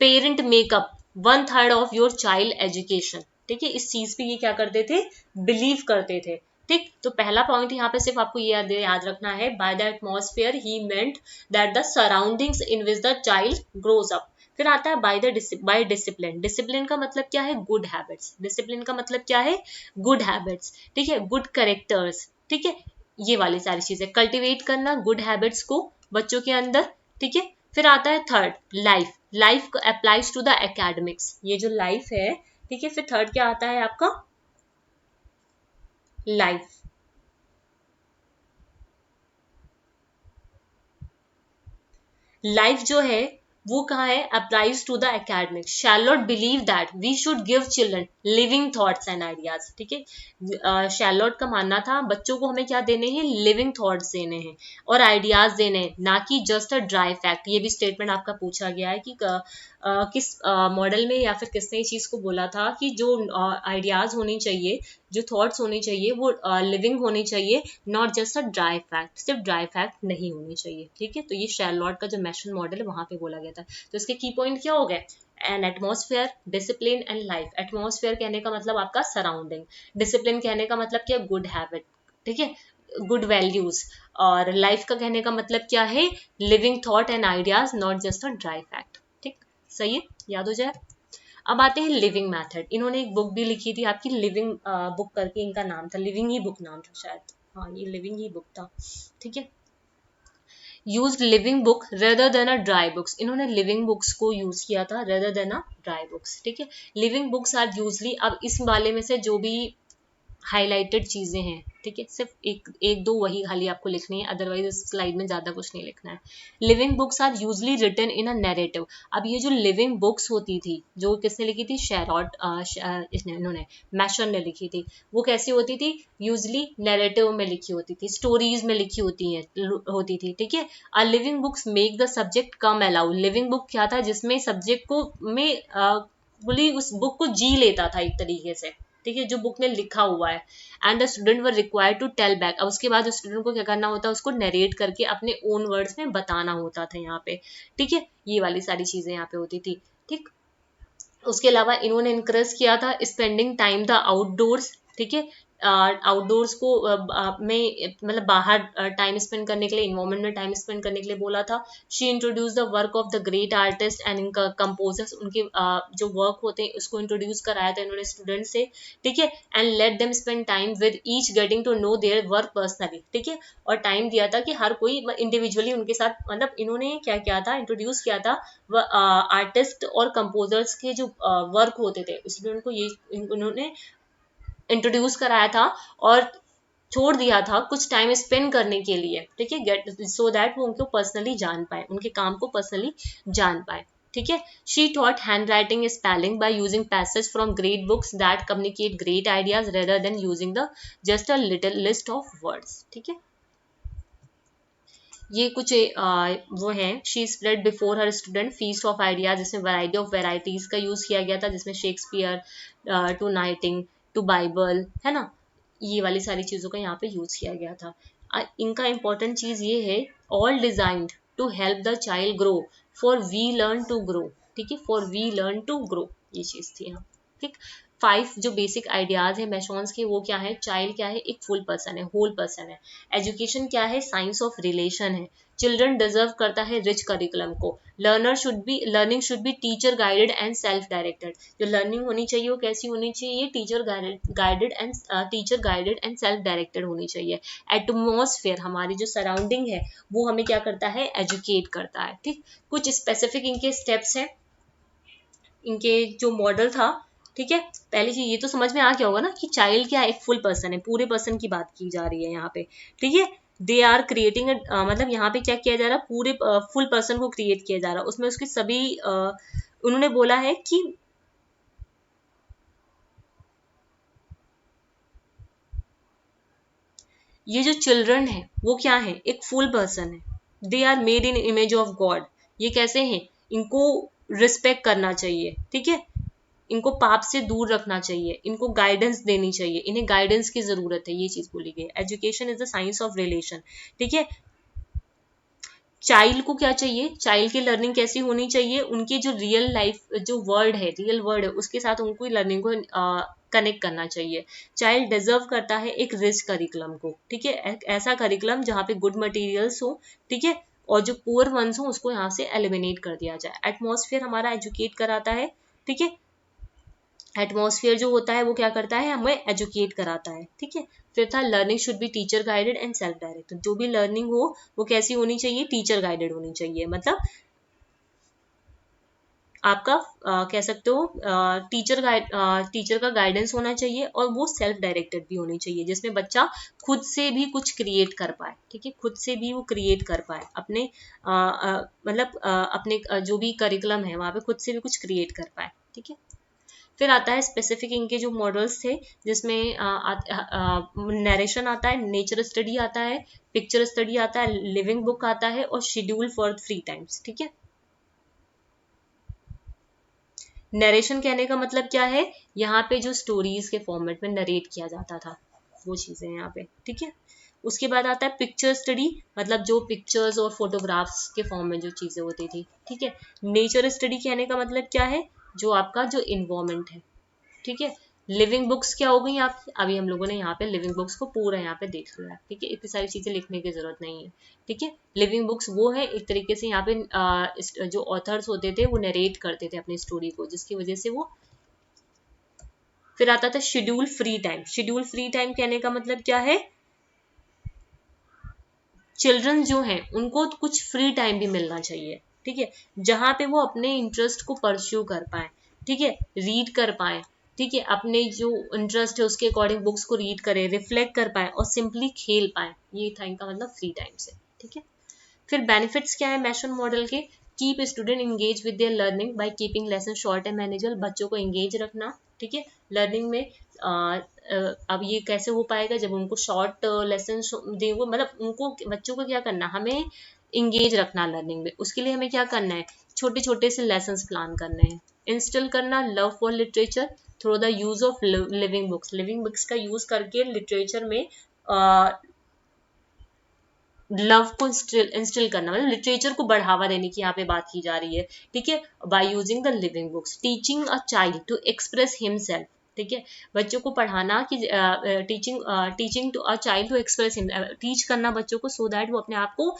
parent makeup 1/3 of your child education, ठीक है, इस चीज पे ये क्या करते थे, बिलीव करते थे, ठीक। तो पहला पॉइंट यहाँ पे सिर्फ आपको ये याद रखना है, by the atmosphere he meant that the surroundings in which the child grows up. फिर आता है बाय डिसिप्लिन, डिसिप्लिन का मतलब क्या है, गुड हैबिट्स, डिसिप्लिन का मतलब क्या है, गुड हैबिट्स, ठीक है, गुड करेक्टर्स, ठीक है, ये वाली सारी चीजें कल्टिवेट करना, गुड हैबिट्स को बच्चों के अंदर, ठीक है। फिर आता है third, life, life applies to the academics, ये जो लाइफ है, ठीक है, फिर थर्ड क्या आता है आपका, लाइफ, लाइफ जो है वो कहाँ है, applies to the academics. Shall not believe that we should give children living thoughts and ideas, ठीक है, शैलॉट का मानना था बच्चों को हमें क्या देने हैं, लिविंग थॉट्स देने हैं और आइडियाज देने हैं, ना कि जस्ट अ ड्राई फैक्ट। ये भी स्टेटमेंट आपका पूछा गया है कि किस मॉडल में या फिर किसने इस चीज को बोला था कि जो आइडियाज होनी चाहिए, जो थॉट्स होनी चाहिए वो लिविंग होनी चाहिए, not just a dry fact, सिर्फ ड्राई फैक्ट नहीं होनी चाहिए, ठीक है। तो ये शार्लॉट का जो मैशन मॉडल है वहां पे बोला गया था। तो इसके की पॉइंट क्या हो गए, N atmosphere, discipline and life. Atmosphere कहने का मतलब आपका सराउंडिंग, डिसिप्लिन कहने का मतलब क्या, गुड हैबिट, ठीक है, गुड वैल्यूज, और लाइफ का कहने का मतलब क्या है, living thought and ideas, not just a dry fact, ठीक, सही है, याद हो जाए। अब आते हैं लिविंग मेथड। इन्होंने एक बुक भी लिखी थी आपकी, लिविंग बुक करके इनका नाम था, लिविंग ही बुक नाम था शायद, हाँ ये लिविंग ही बुक था, ठीक है। Use living book rather than a dry books, इन्होंने लिविंग बुक्स को यूज किया था rather than a dry books, ठीक है। लिविंग बुक्स आर यूजली, अब इस वाले में से जो भी हाईलाइटेड चीजें हैं, ठीक है, सिर्फ एक एक दो वही खाली आपको लिखनी है, अदरवाइज इस स्लाइड में ज्यादा कुछ नहीं लिखना है। Living books are usually written in a narrative. अब ये जो लिविंग बुक्स होती थी, जो किसने लिखी थी, शेरॉट, इन्होंने, मैशन ने लिखी थी, वो कैसी होती थी, यूजली नैरेटिव में लिखी होती थी, स्टोरीज में लिखी होती थी, ठीक है। A living books make the subject come allow, living book क्या था, जिसमें सब्जेक्ट को में बोली उस बुक को जी लेता था एक तरीके से, ठीक है, जो बुक में लिखा हुआ है। And the student were required to tell back, अब उसके बाद स्टूडेंट को क्या करना होता है, उसको नरेट करके अपने ओन वर्ड्स में बताना होता था यहाँ पे, ठीक है, ये वाली सारी चीजें यहाँ पे होती थी, ठीक। उसके अलावा इन्होंने इनकरेज किया था स्पेंडिंग टाइम द आउटडोर्स, ठीक है, आउटडोर्स को में मतलब बाहर टाइम स्पेंड करने के लिए, इन्वायरमेंट में टाइम स्पेंड करने के लिए बोला था। She introduce the work of the great artist and composers, उनके जो वर्क होते हैं उसको इंट्रोड्यूस कराया था इन्होंने स्टूडेंट से, ठीक है। And let them spend time with each getting to know their work personally, ठीक है, और टाइम दिया था कि हर कोई इंडिविजुअली उनके साथ, मतलब इन्होंने क्या किया था, इंट्रोड्यूस किया था आर्टिस्ट और कंपोजर्स के जो वर्क होते थे, इसलिए उनको ये उन्होंने इंट्रोड्यूस कराया था और छोड़ दिया था कुछ टाइम स्पेंड करने के लिए, ठीक है, गेट सो दैट वो उनको पर्सनली जान पाए, उनके काम को पर्सनली जान पाए, ठीक है। She taught handwriting spelling by using passages from great books that communicate great ideas rather than using the just a little list of words, ठीक है। ये कुछ वो है, she spread before her student feast of ideas, जिसमें variety of varieties का use किया गया था, जिसमें Shakespeare to knighting to Bible, है ना, ये वाली सारी चीजों का यहाँ पे यूज किया गया था। इनका इंपॉर्टेंट चीज ये है, all designed to help the child grow for we learn to grow, ठीक है, for we learn to grow, ये चीज थी यहाँ, ठीक। 5 जो बेसिक आइडियाज है मैशॉन्स के, वो क्या है, चाइल्ड क्या है, एक फुल पर्सन है, होल पर्सन है। एजुकेशन क्या है, साइंस ऑफ रिलेशन है। चिल्ड्रन डिजर्व करता है रिच करिकुलम को। Learning should be teacher guided and self directed. जो लर्निंग होनी चाहिए वो कैसी होनी चाहिए, teacher guided and self directed होनी चाहिए। एटमॉस्फेयर, हमारी जो सराउंडिंग है वो हमें क्या करता है, एजुकेट करता है, ठीक। कुछ स्पेसिफिक इनके स्टेप्स हैं, इनके जो मॉडल था, ठीक है। पहली चीज ये तो समझ में आ गया होगा ना कि चाइल्ड क्या एक फुल पर्सन है, पूरे पर्सन की बात की जा रही है यहाँ पे, ठीक है। दे आर क्रिएटिंग, मतलब यहाँ पे क्या किया जा रहा है, पूरे फुल पर्सन को क्रिएट किया जा रहा है, उसमें उसकी सभी उन्होंने बोला है कि ये जो चिल्ड्रन है वो क्या है, एक फुल पर्सन है। They are made in image of God. ये कैसे हैं, इनको रिस्पेक्ट करना चाहिए, ठीक है, इनको पाप से दूर रखना चाहिए, इनको गाइडेंस देनी चाहिए, इन्हें गाइडेंस की जरूरत है, ये चीज बोली गई। Education is the science of relation, ठीक है। चाइल्ड को क्या चाहिए, चाइल्ड की लर्निंग कैसी होनी चाहिए, उनकी जो रियल लाइफ जो रियल वर्ल्ड है उसके साथ उनको लर्निंग को कनेक्ट करना चाहिए। चाइल्ड डिजर्व करता है एक रिच करिकुलम को, ठीक है, ऐसा करिकुलम जहाँ पे गुड मटेरियल्स हो, ठीक है, और जो पुअर वंस हो उसको यहाँ से एलिमिनेट कर दिया जाए। एटमॉस्फेयर हमारा एजुकेट कराता है, ठीक है, एटमॉस्फेयर जो होता है वो क्या करता है, हमें एजुकेट कराता है, ठीक है। फिर था learning should be teacher guided and self directed. जो भी लर्निंग हो वो कैसी होनी चाहिए, टीचर गाइडेड होनी चाहिए, मतलब आपका कह सकते हो टीचर का गाइडेंस होना चाहिए, और वो सेल्फ डायरेक्टेड भी होनी चाहिए, जिसमें बच्चा खुद से भी कुछ क्रिएट कर पाए, ठीक है, खुद से भी वो क्रिएट कर पाए अपने मतलब अपने जो भी करिकुलम है वहां पे खुद से भी कुछ क्रिएट कर पाए, ठीक है। फिर आता है स्पेसिफिक इनके जो मॉडल्स थे, जिसमें नरेशन आता है, नेचर स्टडी आता है, पिक्चर स्टडी आता है, लिविंग बुक आता है, और शेड्यूल फॉर फ्री टाइम्स, ठीक है। नरेशन कहने का मतलब क्या है, यहाँ पे जो स्टोरीज के फॉर्मेट में नरेट किया जाता था वो चीजें यहाँ पे, ठीक है। उसके बाद आता है पिक्चर स्टडी, मतलब जो पिक्चर्स और फोटोग्राफ्स के फॉर्म में जो चीजें होती थी, ठीक है। नेचर स्टडी कहने का मतलब क्या है, जो आपका जो इन्वायरमेंट है, ठीक है। लिविंग बुक्स क्या हो गई आपकी, अभी हम लोगों ने यहाँ पे लिविंग बुक्स को पूरा यहाँ पे देख लिया, ठीक है, इतनी सारी चीजें लिखने की जरूरत नहीं है, ठीक है। लिविंग बुक्स वो है एक तरीके से यहाँ पे जो ऑथर्स होते थे वो नरेट करते थे अपनी स्टोरी को, जिसकी वजह से वो। फिर आता था schedule free time. Schedule free time कहने का मतलब क्या है, चिल्ड्रन जो हैं उनको कुछ फ्री टाइम भी मिलना चाहिए, ठीक है, जहां पे वो अपने इंटरेस्ट को परस्यू कर पाए, ठीक है, रीड कर पाए, ठीक है, अपने जो इंटरेस्ट है उसके अकॉर्डिंग बुक्स को रीड करें, रिफ्लेक्ट कर पाए और सिंपली खेल पाए, ये था इनका मतलब फ्री टाइम से, ठीक है। फिर बेनिफिट्स क्या है मैशन मॉडल के, keep student engage with their learning by keeping lesson short and manageable. बच्चों को एंगेज रखना, ठीक है, लर्निंग में। अब ये कैसे हो पाएगा, जब उनको शॉर्ट लेसन देंगे, मतलब उनको बच्चों को क्या करना, हमें इंगेज रखना लर्निंग में, उसके लिए हमें क्या करना है, छोटे छोटे से लेसन प्लान करने हैं। इंस्टॉल करना love for literature through the use of living books. Living books का यूज करके लिटरेचर में लव को इंस्टिल करना, मतलब लिटरेचर को बढ़ावा देने की यहाँ पे बात की जा रही है, ठीक है, by using the living books. Teaching a child to express himself, ठीक है, बच्चों को पढ़ाना कि teaching to a child to express him, teach करना बच्चों को सो दैट वो अपने आप को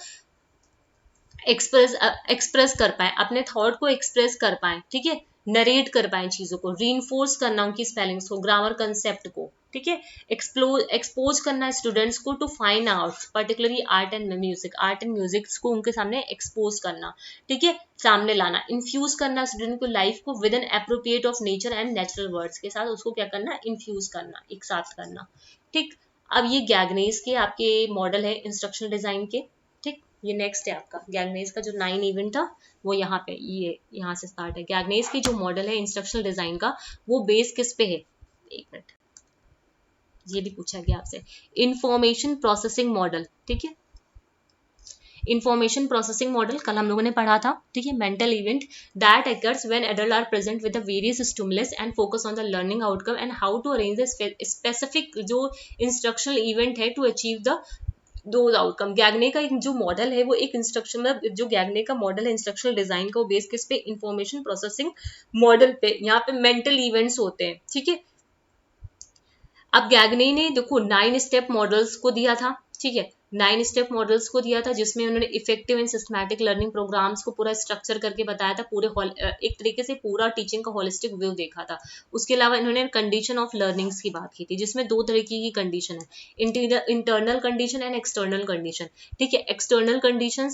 एक्सप्रेस कर पाए, अपने थॉट को एक्सप्रेस कर पाए, ठीक है, नरेट कर पाए चीजों को, रीइंफोर्स करना उनकी स्पेलिंग्स को, ग्रामर कंसेप्ट को, ठीक है, एक्सपोज करना स्टूडेंट्स को to fine arts, particularly art and music, art and music को उनके सामने एक्सपोज करना, ठीक है, सामने लाना, इन्फ्यूज करना स्टूडेंट को लाइफ को with N appropriate of nature and natural words के साथ उसको क्या करना, इन्फ्यूज करना, एक साथ करना, ठीक। अब ये गैगनेस के आपके मॉडल है इंस्ट्रक्शनल डिजाइन के, ठीक। ये नेक्स्ट है आपका गैगनेस का जो 9 इवेंट था वो यहाँ पे, ये यहाँ से स्टार्ट है। गैगनेस की जो मॉडल है इंस्ट्रक्शनल डिजाइन का वो बेस किस पे है, एक मिनट, ये भी पूछा गया आपसे, इंफॉर्मेशन प्रोसेसिंग मॉडल, ठीक है, इंफॉर्मेशन प्रोसेसिंग मॉडल कल हम लोगों ने पढ़ा था, ठीक है, mental event that occurs when adult are present with the various stimulus and focus on the learning outcome and how to arrange the specific जो इंस्ट्रक्शनल इवेंट है to achieve the two outcome. Gagne का एक जो model है वो एक instruction, जो गैगने का मॉडल है इंस्ट्रक्शनल डिजाइन का वो बेस किस पे, इंफॉर्मेशन प्रोसेसिंग मॉडल पे, यहाँ पे मेंटल इवेंट्स होते हैं, ठीक है। अब गैगने ने देखो 9 स्टेप मॉडल्स को दिया था, ठीक है, 9 स्टेप मॉडल्स को दिया था जिसमें उन्होंने effective and systematic learning programs को पूरा स्ट्रक्चर करके बताया था, पूरे एक तरीके से पूरा टीचिंग का होलिस्टिक व्यू देखा था। उसके अलावा इन्होंने कंडीशन ऑफ लर्निंग्स की बात की थी जिसमें दो तरीके की कंडीशन है, internal condition and external condition, ठीक है। External condition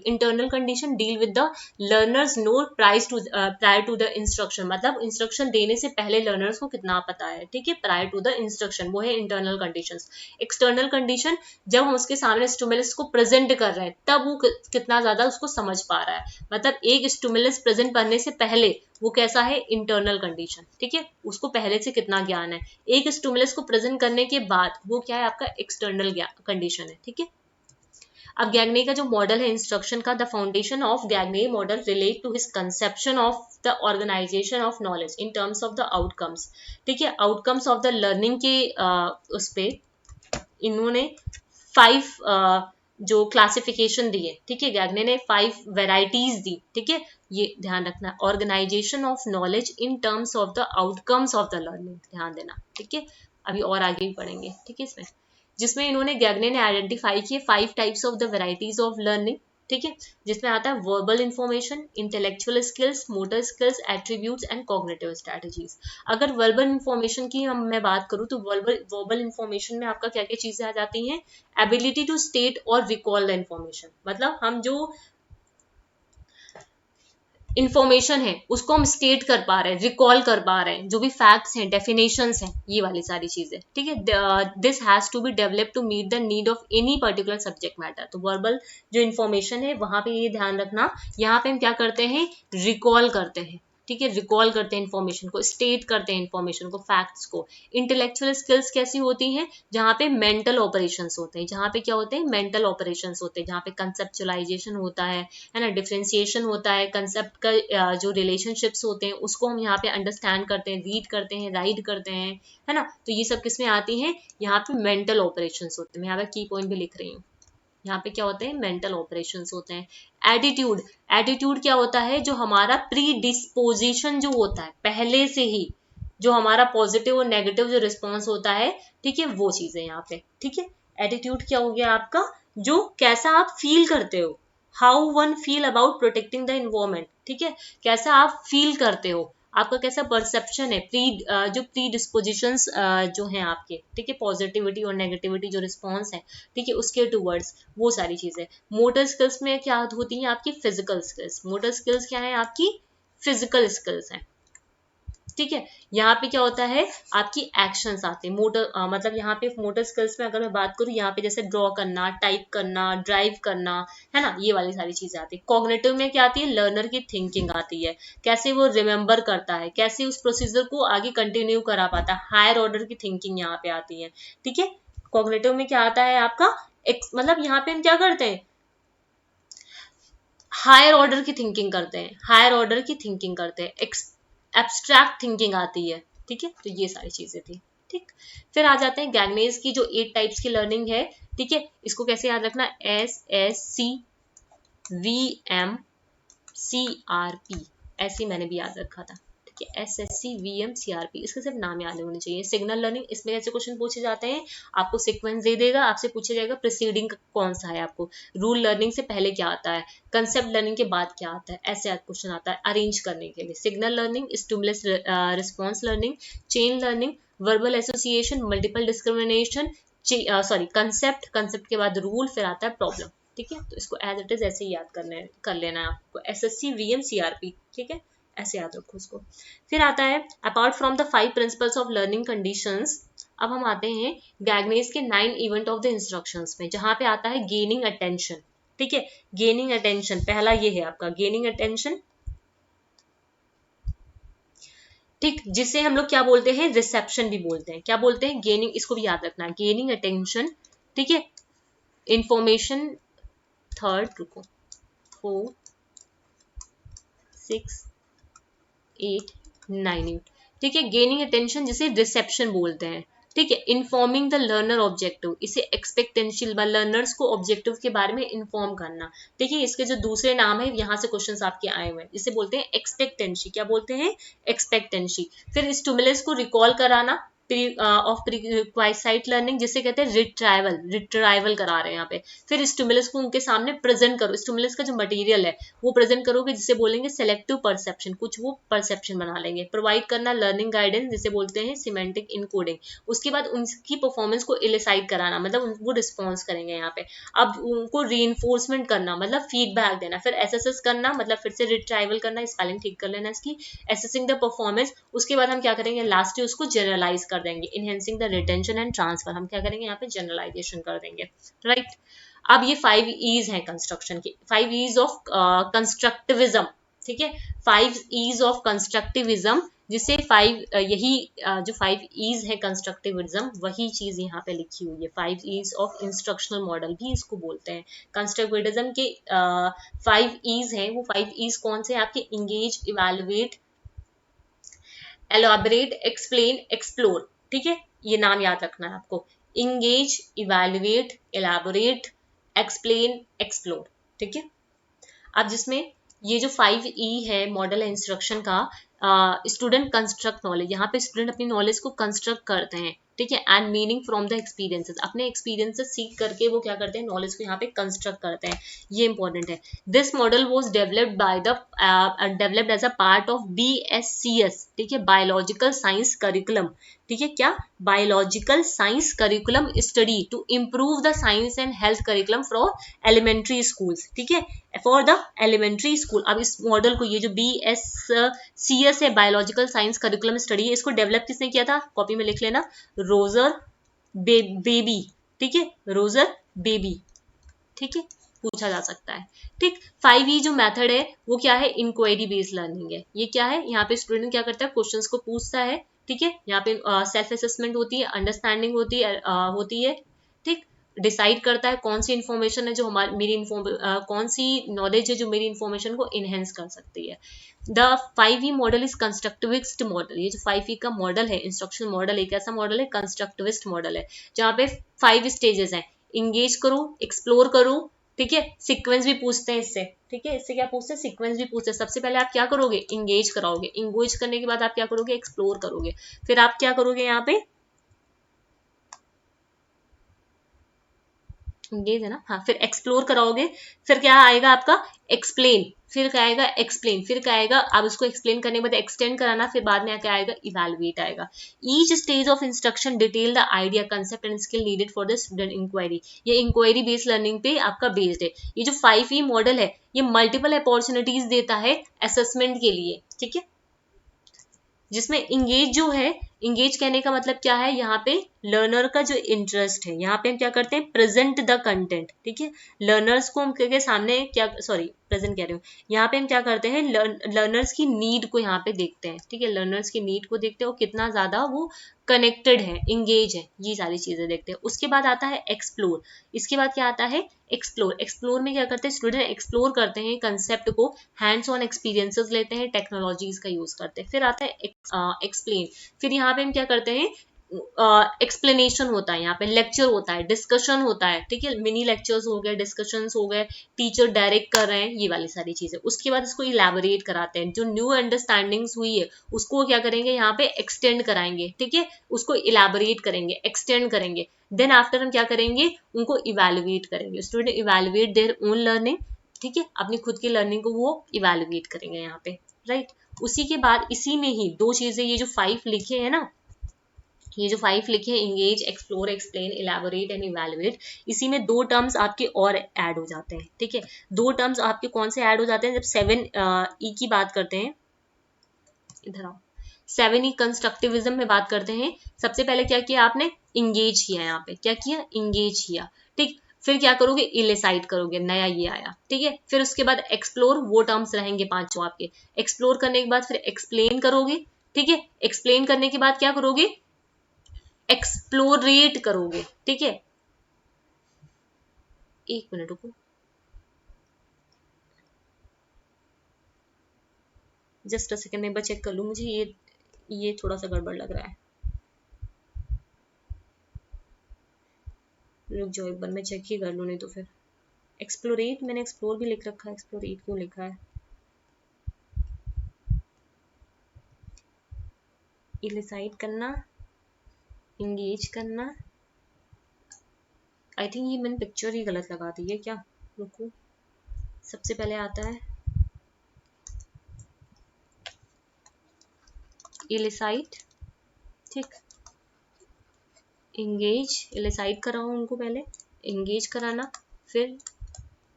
internal condition deal with the learners know prior to the instruction, मतलब इंस्ट्रक्शन देने से पहले लर्नर्स को कितना पता है, ठीक है, प्रायर टू द इंस्ट्रक्शन, वो है इंटरनल कंडीशंस। एक्सटर्नल कंडीशन जब हम उसके सामने स्टिमुलस को प्रेजेंट कर रहे हैं तब वो कितना ज्यादा उसको समझ पा रहा है, मतलब एक स्टिमुलस प्रेजेंट करने से पहले वो कैसा है, इंटरनल कंडीशन, ठीक है, उसको पहले से कितना ज्ञान है। एक स्टिमुलस को प्रेजेंट करने के बाद वो क्या है, आपका एक्सटर्नल कंडीशन है, ठीक है। अब गैगने का जो मॉडल है इंस्ट्रक्शन का, the foundation of Gagne model relate to his conception of the organisation of knowledge in terms of the outcomes, ठीक है, आउटकम्स ऑफ द लर्निंग के उस पे इन्होंने 5 जो क्लासिफिकेशन दी है, ठीक है, गैगने ने 5 वेराइटीज दी, ठीक है, ये ध्यान रखना, organisation of knowledge in terms of the outcomes of the learning, ध्यान देना, ठीक है, अभी और आगे भी पढ़ेंगे, ठीक है, इसमें जिसमें इन्होंने गैगने ने आइडेंटिफाई किए 5 types of the varieties of learning, ठीक है, जिसमें आता है verbal information, intellectual skills, motor skills, attributes and cognitive strategies. अगर वर्बल इंफॉर्मेशन की मैं बात करूं तो वर्बल इंफॉर्मेशन में आपका क्या क्या चीजें आ जाती हैं, एबिलिटी टू स्टेट और रिकॉल द इंफॉर्मेशन, मतलब हम जो इंफॉर्मेशन है उसको हम स्टेट कर पा रहे हैं, रिकॉल कर पा रहे हैं, जो भी फैक्ट्स हैं, डेफिनेशंस हैं, ये वाली सारी चीजें, ठीक है। This has to be develop to meet the need of any particular subject matter. तो वर्बल जो इंफॉर्मेशन है वहां पे ये ध्यान रखना, यहाँ पे हम क्या करते हैं, रिकॉल करते हैं, ठीक है, रिकॉल करते हैं इंफॉर्मेशन को, स्टेट करते हैं इंफॉर्मेशन को, फैक्ट्स को। इंटेलेक्चुअल स्किल्स कैसी होती हैं, जहाँ पे मेंटल ऑपरेशंस होते हैं, जहाँ पे क्या होते हैं, मेंटल ऑपरेशंस होते हैं, जहाँ पे कंसेप्चुलाइजेशन होता है ना, डिफरेंशिएशन होता है, कंसेप्ट का जो रिलेशनशिप्स होते हैं उसको हम यहाँ पे अंडरस्टैंड करते हैं, रीड करते हैं, राइड करते हैं, है ना। तो ये सब किसमें आती हैं, यहाँ पे मेंटल ऑपरेशंस होते हैं। मैं यहाँ पे की पॉइंट भी लिख रही हूँ, यहाँ पे क्या होते हैं, मेंटल ऑपरेशंस होते हैं। एटीट्यूड, एटीट्यूड क्या होता है, जो हमारा प्री डिस्पोजिशन जो होता है पहले से ही, जो हमारा पॉजिटिव और नेगेटिव जो रिस्पॉन्स होता है, ठीक है, वो चीजें यहाँ पे, ठीक है। एटीट्यूड क्या हो गया आपका, जो कैसा आप फील करते हो, how one feel about protecting the environment, ठीक है, कैसा आप फील करते हो, आपका कैसा परसेप्शन है, जो प्री डिस्पोजिशंस जो हैं आपके, ठीक है, पॉजिटिविटी और नेगेटिविटी जो रिस्पॉन्स है, ठीक है, उसके टूवर्ड्स, वो सारी चीजें। मोटर स्किल्स में क्या होती हैं आपकी, फिजिकल स्किल्स, मोटर स्किल्स क्या है आपकी, फिजिकल स्किल्स हैं, ठीक है। यहाँ पे क्या होता है, आपकी एक्शंस आते हैं, मतलब यहाँ पे मोटर स्किल्स में अगर मैं बात करूँ, यहाँ पे जैसे ड्रॉ करना, टाइप करना, ड्राइव करना, है ना, ये वाली सारी चीजें आती है। कॉग्निटिव में क्या आती है, लर्नर की थिंकिंग आती है, कैसे वो रिमेम्बर करता है, कैसे उस प्रोसीजर को आगे कंटिन्यू करा पाता है, हायर ऑर्डर की थिंकिंग यहाँ पे आती है, ठीक है। कॉग्निटिव में क्या आता है आपका, मतलब यहाँ पे हम क्या करते हैं, हायर ऑर्डर की थिंकिंग करते हैं, हायर ऑर्डर की थिंकिंग करते हैं, एब्स्ट्रैक्ट थिंकिंग आती है, ठीक है। तो ये सारी चीजें थी, ठीक। फिर आ जाते हैं गैगनेस की जो 8 टाइप्स की लर्निंग है, ठीक है, इसको कैसे याद रखना, SSC VM CRP, ऐसे मैंने भी याद रखा था, कि SSC VM CRP, इसके सिर्फ नाम याद होने चाहिए। सिग्नल लर्निंग, इसमें ऐसे क्वेश्चन पूछे जाते हैं, आपको सीक्वेंस दे देगा, आपसे पूछा जाएगा प्रीसीडिंग कौन सा है, आपको रूल लर्निंग से पहले क्या आता है, कंसेप्ट लर्निंग के बाद क्या आता है, ऐसे क्वेश्चन आता है अरेंज करने के लिए। Signal learning, stimulus response learning, chain learning, verbal association, multiple discrimination, concept, concept के बाद रूल, फिर आता है प्रॉब्लम। ठीक है, तो इसको एज इट इज ऐसे ही याद कर लेना है आपको, SSC VM CRP। ठीक है, ऐसे याद रखो उसको। फिर आता है apart from the 5 principles of learning conditions, अब हम आते हैं गैगनेस के 9 इवेंट ऑफ द इंस्ट्रक्शंस में, जहां पे आता है गेनिंग अटेंशन। ठीक है, गेनिंग अटेंशन पहला ये है आपका गेनिंग अटेंशन। ठीक, जिसे हम लोग क्या बोलते हैं, रिसेप्शन भी बोलते हैं। क्या बोलते हैं, गेनिंग, इसको भी याद रखना है, गेनिंग अटेंशन। ठीक है, इंफॉर्मेशन, थर्ड, रुको, 4 6 8 9। ठीक है, गेनिंग अटेंशन जिसे रिसेप्शन बोलते हैं। ठीक है, इन्फॉर्मिंग द लर्नर ऑब्जेक्टिव, इसे एक्सपेक्टेंशियल, लर्नर्स को ऑब्जेक्टिव के बारे में इन्फॉर्म करना। देखिए, इसके जो दूसरे नाम है, यहाँ से क्वेश्चंस आपके आए हुए हैं, इसे बोलते हैं एक्सपेक्टेंसी। क्या बोलते हैं, एक्सपेक्टेंसी। फिर स्टिमुलस को रिकॉल कराना, ऑफ प्रीक्वाइसाइट लर्निंग, जिसे कहते हैं रिट्राइवल, रिट्राइवल करा रहे हैं यहाँ पे। फिर स्टिमुलस को उनके सामने प्रेजेंट करो, स्टिमुलस का जो मटेरियल है वो प्रेजेंट करोगे, जिसे बोलेंगे सेलेक्टिव परसेप्शन, कुछ वो परसेप्शन बना लेंगे। प्रोवाइड करना लर्निंग गाइडेंस, जिसे बोलते हैं सिमेंटिक इनकोडिंग। उसके बाद उनकी परफॉर्मेंस को इलिसाइट कराना, मतलब वो रिस्पॉन्स करेंगे यहाँ पे। अब उनको रीइंफोर्समेंट करना, मतलब फीडबैक देना। फिर एसएसएस करना, मतलब फिर से रिट्राइवल करना, स्पेलिंग ठीक कर लेना इसकी, एसेसिंग द परफॉर्मेंस। उसके बाद हम क्या करेंगे, लास्ट उसको जनरलाइज कर देंगे, enhancing the retention and transfer, हम क्या करेंगे यहाँ पे जनरलाइजेशन कर देंगे। राइट, अब ये 5 E's हैं कंस्ट्रक्शन की, 5 E's ऑफ कंस्ट्रक्टिविज्म। ठीक है, 5 E's ऑफ कंस्ट्रक्टिविज्म, जिसे 5 यही जो 5 E's है कंस्ट्रक्टिविज्म, वही चीज यहाँ पे लिखी हुई है। 5 E's ऑफ इंस्ट्रक्शनल मॉडल भी इसको बोलते हैं। कंस्ट्रक्टिविज्म के 5 E's हैं, वो 5 E's कौन से हैं आपके, engage, evaluate, elaborate, explain, explore. ठीक है, ये नाम याद रखना है आपको, engage, evaluate, elaborate, explain, explore. ठीक है, अब जिसमें ये जो 5 E है मॉडल है इंस्ट्रक्शन का, स्टूडेंट कंस्ट्रक्ट नॉलेज, यहाँ पे स्टूडेंट अपनी नॉलेज को कंस्ट्रक्ट करते हैं। ठीक है, and meaning from the experiences, अपने एक्सपीरियंसेस सीख करके वो क्या करते हैं, नॉलेज को यहाँ पे कंस्ट्रक्ट करते हैं। ये इंपॉर्टेंट है। This model was developed by the developed as a part of BSCS। ठीक है, बायोलॉजिकल साइंस करिकुलम। ठीक है, क्या, biological science curriculum study to improve the science and health curriculum for elementary schools. ठीक है, फॉर द एलिमेंट्री स्कूल। अब इस model को, ये जो BSCS है, बायोलॉजिकल साइंस करिकुलम स्टडी, इसको डेवलप किसने किया था, कॉपी में लिख लेना, रोजर बेबी। ठीक है, रोजर बेबी। ठीक है, पूछा जा सकता है। ठीक, 5E जो मेथड है वो क्या है, इंक्वायरी बेस्ड लर्निंग है। ये क्या है, यहाँ पे स्टूडेंट क्या करता है, क्वेश्चंस को पूछता है। ठीक है, यहाँ पे सेल्फ असेसमेंट होती है, अंडरस्टैंडिंग होती है। ठीक, डिसाइड करता है कौन सी इंफॉर्मेशन है जो हमारी कौन सी नॉलेज है जो मेरी इंफॉर्मेशन को इनहेंस कर सकती है। The 5E model is constructivist model. ये जो 5E का मॉडल है, इंस्ट्रक्शन मॉडल, एक ऐसा मॉडल है, कंस्ट्रक्टिविस्ट मॉडल है, जहाँ पे 5 स्टेजेस हैं, इंगेज करो, एक्सप्लोर करो। ठीक है, सीक्वेंस भी पूछते हैं इससे। ठीक है, इससे क्या पूछते हैं, सीक्वेंस भी पूछते हैं। सबसे पहले आप क्या करोगे, इंगेज कराओगे, इंगेज करने के बाद आप क्या करोगे, एक्सप्लोर करोगे, फिर आप क्या करोगे, यहाँ पे इंगेज है ना, हाँ, फिर एक्सप्लोर कराओगे, फिर क्या आएगा आपका, एक्सप्लेन, फिर क्या आएगा, एक्सप्लेन, फिर क्या आएगा, आप उसको एक्सप्लेन करने के बाद एक्सटेंड कराना, फिर बाद में क्या आएगा, इवैल्यूएट आएगा। Each stage of instruction detail the idea, concept and skill needed for the student inquiry. ये इंक्वायरी बेस्ड लर्निंग पे आपका बेस्ड है। ये जो 5E मॉडल है, ये मल्टीपल अपॉर्चुनिटीज देता है असेसमेंट के लिए। ठीक है, जिसमें इंगेज जो है, इंगेज कहने का मतलब क्या है, यहाँ पे लर्नर का जो इंटरेस्ट है, यहाँ पे हम क्या करते हैं, प्रेजेंट द कंटेंट। ठीक है, लर्नर्स को हम के सामने क्या, सॉरी प्रेजेंट कह रही हूँ, यहाँ पे हम क्या करते हैं, लर्नर्स की नीड को यहाँ पे देखते हैं। ठीक है, लर्नर्स की नीड को देखते हैं, और कितना ज्यादा वो कनेक्टेड है, इंगेज है, ये सारी चीजें देखते हैं। उसके बाद आता है एक्सप्लोर। इसके बाद क्या आता है, एक्सप्लोर। एक्सप्लोर में क्या करते हैं, स्टूडेंट एक्सप्लोर करते हैं कंसेप्ट को, हैंड्स ऑन एक्सपीरियंसेस लेते हैं, टेक्नोलॉजीज का यूज करते हैं। फिर आता है एक्सप्लेन। फिर यहाँ पे हम क्या करते हैं, एक्सप्लेनेशन होता है, यहाँ पे लेक्चर होता है, डिस्कशन होता है, ठीक है, मिनी लेक्चर्स हो गए, डिस्कशंस हो गए, टीचर डायरेक्ट कर रहे हैं, ये वाली सारी चीजें। उसके बाद इसको इलेबोरेट कराते हैं, जो न्यू अंडरस्टैंडिंग्स हुई है उसको क्या करेंगे यहाँ पे एक्सटेंड कराएंगे, ठीक है, उसको इलेबोरेट करेंगे, एक्सटेंड करेंगे। देन आफ्टर हम क्या करेंगे, उनको इवेलुएट करेंगे, student evaluate their own learning, ठीक है, अपनी खुद की लर्निंग को वो इवेलुएट करेंगे यहाँ पे, राइट। उसी के बाद इसी में ही दो चीजें, ये जो 5 लिखे हैं ना, ये जो 5 लिखे हैं, engage, explore, explain, elaborate and evaluate, इसी में 2 टर्म्स आपके और ऐड हो जाते हैं, ठीक है। 2 टर्म्स आपके कौन से ऐड हो जाते हैं जब 7E की बात करते हैं, इधर आओ, 7E कंस्ट्रक्टिविज्म में बात करते हैं। सबसे पहले क्या किया आपने, इंगेज किया, यहाँ पे क्या किया, इंगेज किया, ठीक। फिर क्या करोगे, इलिसाइट करोगे, नया ये आया, ठीक है। फिर उसके बाद एक्सप्लोर, वो टर्म्स रहेंगे 5 आपके। एक्सप्लोर करने के बाद फिर एक्सप्लेन करोगे, ठीक है। एक्सप्लेन करने के बाद क्या करोगे, एक्सप्लोरेट करोगे, ठीक है। एक मिनट रुको, जस्ट अ सेकंड, मैं एक बार चेक कर लूं, मुझे ये थोड़ा सा गड़बड़ लग रहा है, रुक जाओ एक बार मैं चेक ही कर लूं, नहीं तो फिर एक्सप्लोरेट, मैंने एक्सप्लोर भी लिख रखा है, एक्सप्लोरेट क्यों लिखा है, इलिसाइट करना, इंगेज करना, आई थिंक ये मैंने पिक्चर ही गलत लगा दी है क्या, रुको, सबसे पहले आता है इलिसाइट, ठीक, इंगेज, इलिसाइट कराओ उनको पहले, इंगेज कराना, फिर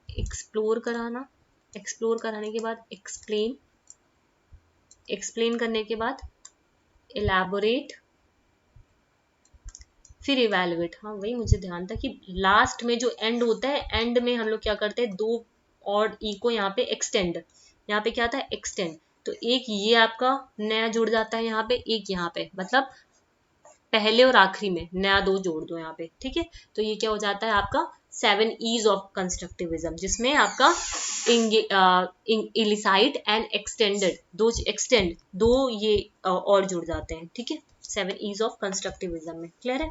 एक्सप्लोर कराना, एक्सप्लोर कराने के बाद एक्सप्लेन, एक्सप्लेन करने के बाद इलेबोरेट, फिर इवेलुएट। हाँ वही मुझे ध्यान था कि लास्ट में जो एंड होता है, एंड में हम लोग क्या करते हैं, 2 और ई को यहाँ पे एक्सटेंड, यहाँ पे क्या आता है, एक्सटेंड, तो एक ये आपका नया जुड़ जाता है यहाँ पे, एक यहाँ पे, मतलब पहले और आखिरी में नया 2 जोड़ दो यहाँ पे, ठीक है। तो ये क्या हो जाता है आपका 7 E's ऑफ कंस्ट्रक्टिविज्म, जिसमें आपका इलिसाइट एंड एक्सटेंडेड, एक्सटेंड, 2 ये और जुड़ जाते हैं, ठीक है, 7 E's ऑफ कंस्ट्रक्टिविज्म में, क्लियर है।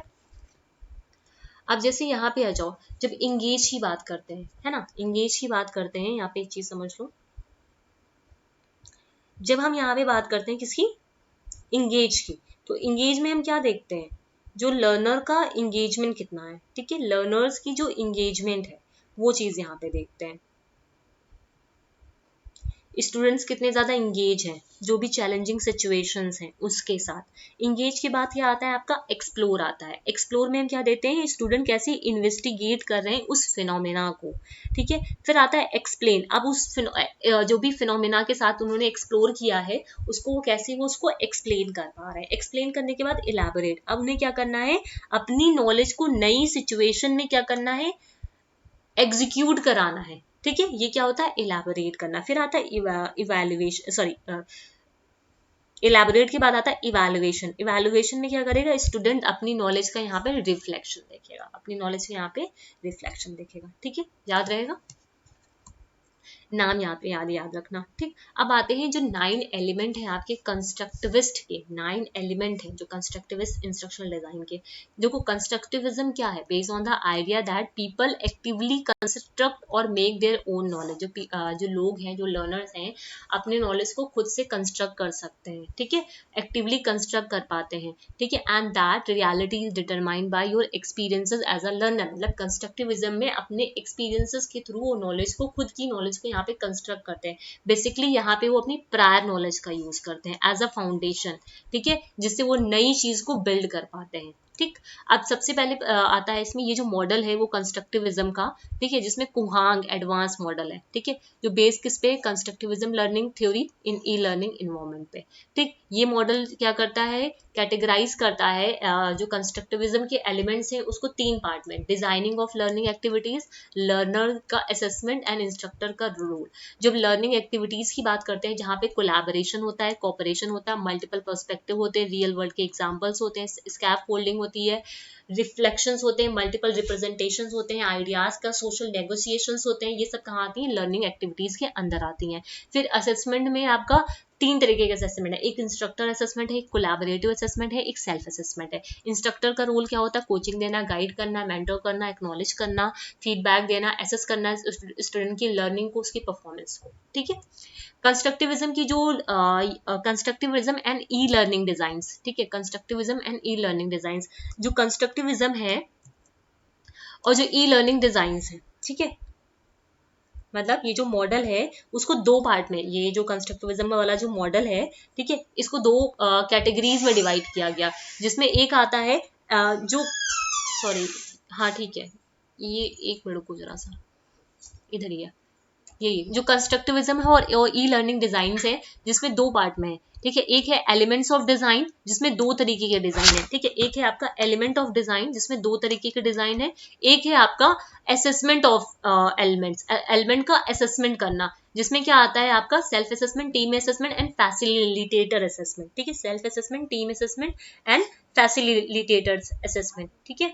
अब जैसे यहाँ पे आ जाओ, जब इंगेज की बात करते हैं, है ना, इंगेज की बात करते हैं, यहाँ पे एक चीज समझ लो, जब हम यहाँ पे बात करते हैं किसकी, इंगेज की, तो इंगेज में हम क्या देखते हैं, जो लर्नर का इंगेजमेंट कितना है, ठीक है, लर्नर्स की जो इंगेजमेंट है वो चीज यहाँ पे देखते हैं, स्टूडेंट्स कितने ज्यादा इंगेज हैं, जो भी चैलेंजिंग सिचुएशंस हैं उसके साथ। इंगेज के बाद क्या आता है आपका, एक्सप्लोर आता है। एक्सप्लोर में हम क्या देते हैं, स्टूडेंट कैसे इन्वेस्टिगेट कर रहे हैं उस फिनोमेना को, ठीक है। फिर आता है एक्सप्लेन, अब उस जो भी फिनोमेना के साथ उन्होंने एक्सप्लोर किया है उसको वो कैसे वो उसको एक्सप्लेन कर पा रहे हैं। एक्सप्लेन करने के बाद इलेबोरेट, अब उन्हें क्या करना है, अपनी नॉलेज को नई सिचुएशन में क्या करना है, एग्जीक्यूट कराना है, ठीक है, ये क्या होता है, इलेबोरेट करना। फिर आता है इवैल्यूएशन, सॉरी, इलेबोरेट के बाद आता है इवैल्यूएशन। इवैल्यूएशन में क्या करेगा, स्टूडेंट अपनी नॉलेज का यहाँ पे रिफ्लेक्शन देखेगा, अपनी नॉलेज के यहाँ पे रिफ्लेक्शन देखेगा, ठीक है, याद रहेगा, नाम यहाँ पे याद रखना, ठीक। अब आते हैं जो 9 एलिमेंट है आपके कंस्ट्रक्टिविस्ट के, 9 एलिमेंट है जो कंस्ट्रक्टिविस्ट इंस्ट्रक्शनल डिजाइन के। देखो कंस्ट्रक्टिविज्म क्या है, based on the idea that people actively construct और मेक देयर ओन नॉलेज, जो लोग हैं, जो लर्नर्स हैं, अपने नॉलेज को खुद से कंस्ट्रक्ट कर सकते हैं, ठीक है, एक्टिवली कंस्ट्रक्ट कर पाते हैं, ठीक है, and that reality is determined by your experiences as a learner, मतलब कंस्ट्रक्टिविज्म में अपने एक्सपीरियंसेस के थ्रू वो नॉलेज को, खुद की नॉलेज को यहाँ पे कंस्ट्रक्ट करते हैं। बेसिकली यहाँ पे वो अपनी प्रायर नॉलेज का यूज करते हैं एज अ फाउंडेशन, ठीक है, जिससे वो नई चीज को बिल्ड कर पाते हैं, ठीक। अब सबसे पहले आता है इसमें ये जो मॉडल है वो कंस्ट्रक्टिविज्म का, ठीक है, जिसमें कुहांग एडवांस मॉडल है, ठीक है, जो बेस किस पे, कंस्ट्रक्टिविज्म लर्निंग थ्योरी इन ई लर्निंग इन्वायरमेंट पे, ठीक। ये मॉडल क्या करता है, कैटेगराइज करता है जो कंस्ट्रक्टिविज्म के एलिमेंट्स हैं उसको 3 पार्ट में, designing of learning activities, learner का असेसमेंट एंड इंस्ट्रक्टर का रोल। जब लर्निंग एक्टिविटीज की बात करते हैं जहाँ पे कोलैबोरेशन होता है, कोऑपरेशन होता है, मल्टीपल पर्सपेक्टिव होते हैं, रियल वर्ल्ड के एग्जांपल्स होते हैं, स्कैफ फोल्डिंग होती है, रिफ्लेक्शंस होते हैं, मल्टीपल रिप्रेजेंटेशंस होते हैं, आइडियाज का सोशल नेगोशिएशंस होते हैं, ये सब कहाँ आती हैं, लर्निंग एक्टिविटीज के अंदर आती हैं। फिर असेसमेंट में आपका तीन तरीके के असेसमेंट है, एक इंस्ट्रक्टर असेसमेंट है, एक कोलैबोरेटिव असेसमेंट है, एक सेल्फ असेसमेंट है। इंस्ट्रक्टर का रोल क्या होता है? कोचिंग देना, गाइड करना, मेंटर करना, एक्नॉलेज करना, फीडबैक देना, एसेस करना स्टूडेंट की लर्निंग को, उसकी परफॉर्मेंस को, ठीक है। कंस्ट्रक्टिविज्म की जो constructivism and e learning designs, ठीक है, constructivism and e learning designs, जो कंस्ट्रक्टिविज्म है और जो ई लर्निंग डिजाइंस है, ठीक है, मतलब ये जो मॉडल है उसको दो पार्ट में, ये जो कंस्ट्रक्टिविज्म वाला जो मॉडल है, ठीक है, इसको दो कैटेगरीज में डिवाइड किया गया, जिसमें एक आता है जो, सॉरी, हाँ ठीक है, ये एक मिनट को जरा सा इधर ही है, यही जो कंस्ट्रक्टिविज्म है और ई लर्निंग डिजाइन है, जिसमें दो पार्ट में है, ठीक है। एक है एलिमेंट्स ऑफ डिजाइन, जिसमें दो तरीके के डिजाइन है, ठीक है। एक है आपका एलिमेंट ऑफ डिजाइन, जिसमें दो तरीके के डिजाइन है। एक है आपका असेसमेंट ऑफ एलिमेंट्स, एलिमेंट का असेसमेंट करना, जिसमें क्या आता है आपका self assessment, team assessment and facilitator assessment, ठीक है, self assessment, team assessment and facilitator assessment, ठीक है।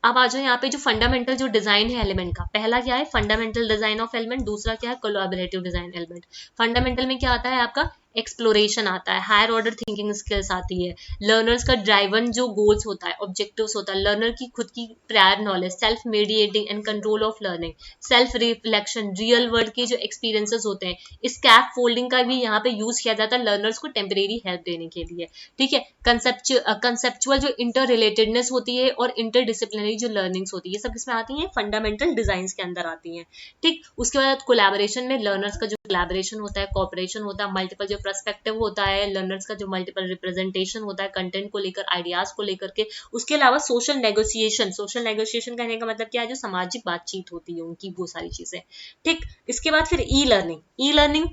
अब आ जाओ यहाँ पे, जो फंडामेंटल जो डिजाइन है एलिमेंट का, पहला क्या है फंडामेंटल डिजाइन ऑफ एलिमेंट, दूसरा क्या है कोलैबोरेटिव डिजाइन एलिमेंट। फंडामेंटल में क्या आता है आपका एक्सप्लोरेशन आता है, हायर ऑर्डर थिंकिंग स्किल्स आती है, लर्नर्स का ड्राइवन जो गोल्स होता है, ऑब्जेक्टिव्स होता है, लर्नर की खुद की prior knowledge, self mediating and control of learning, self reflection, real world के जो एक्सपीरियंसेस होते हैं, स्कैफ फोल्डिंग का भी यहाँ पे यूज किया जाता है लर्नर्स को टेम्परेरी हेल्प देने के लिए, ठीक है। कंसेप्चुअल जो इंटर रिलेटेडनेस होती है और इंटर डिसिप्लिनरी जो लर्निंग्स होती है, ये सब किसमें आती हैं? फंडामेंटल डिजाइन के अंदर आती हैं, ठीक। उसके बाद कोलैबोरेशन में लर्नर्स का जो कोलैबोरेशन होता है, कोऑपरेशन होता है, मल्टीपल जो पर्सपेक्टिव होता है, लर्नर्स का जो मल्टीपल रिप्रेजेंटेशन होता है कंटेंट को लेकर, आइडियाज को लेकर के। उसके अलावा सोशल नेगोशिएशन, सोशल नेगोशिएशन कहने का मतलब क्या है? जो सामाजिक बातचीत होती है उनकी, वो सारी चीजें, ठीक। इसके बाद फिर ई लर्निंग, ई लर्निंग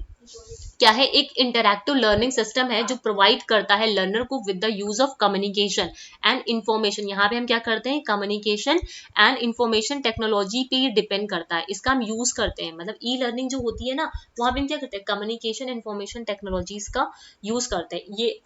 क्या है? एक इंटरैक्टिव लर्निंग सिस्टम है जो प्रोवाइड करता है लर्नर को with the use of communication and information. यहाँ पे हम क्या करते हैं? कम्युनिकेशन एंड इंफॉर्मेशन टेक्नोलॉजी पे डिपेंड करता है, इसका हम यूज करते हैं। मतलब ई लर्निंग जो होती है ना, वहां पे हम क्या करते हैं? कम्युनिकेशन इंफॉर्मेशन टेक्नोलॉजीज का यूज करते हैं। ये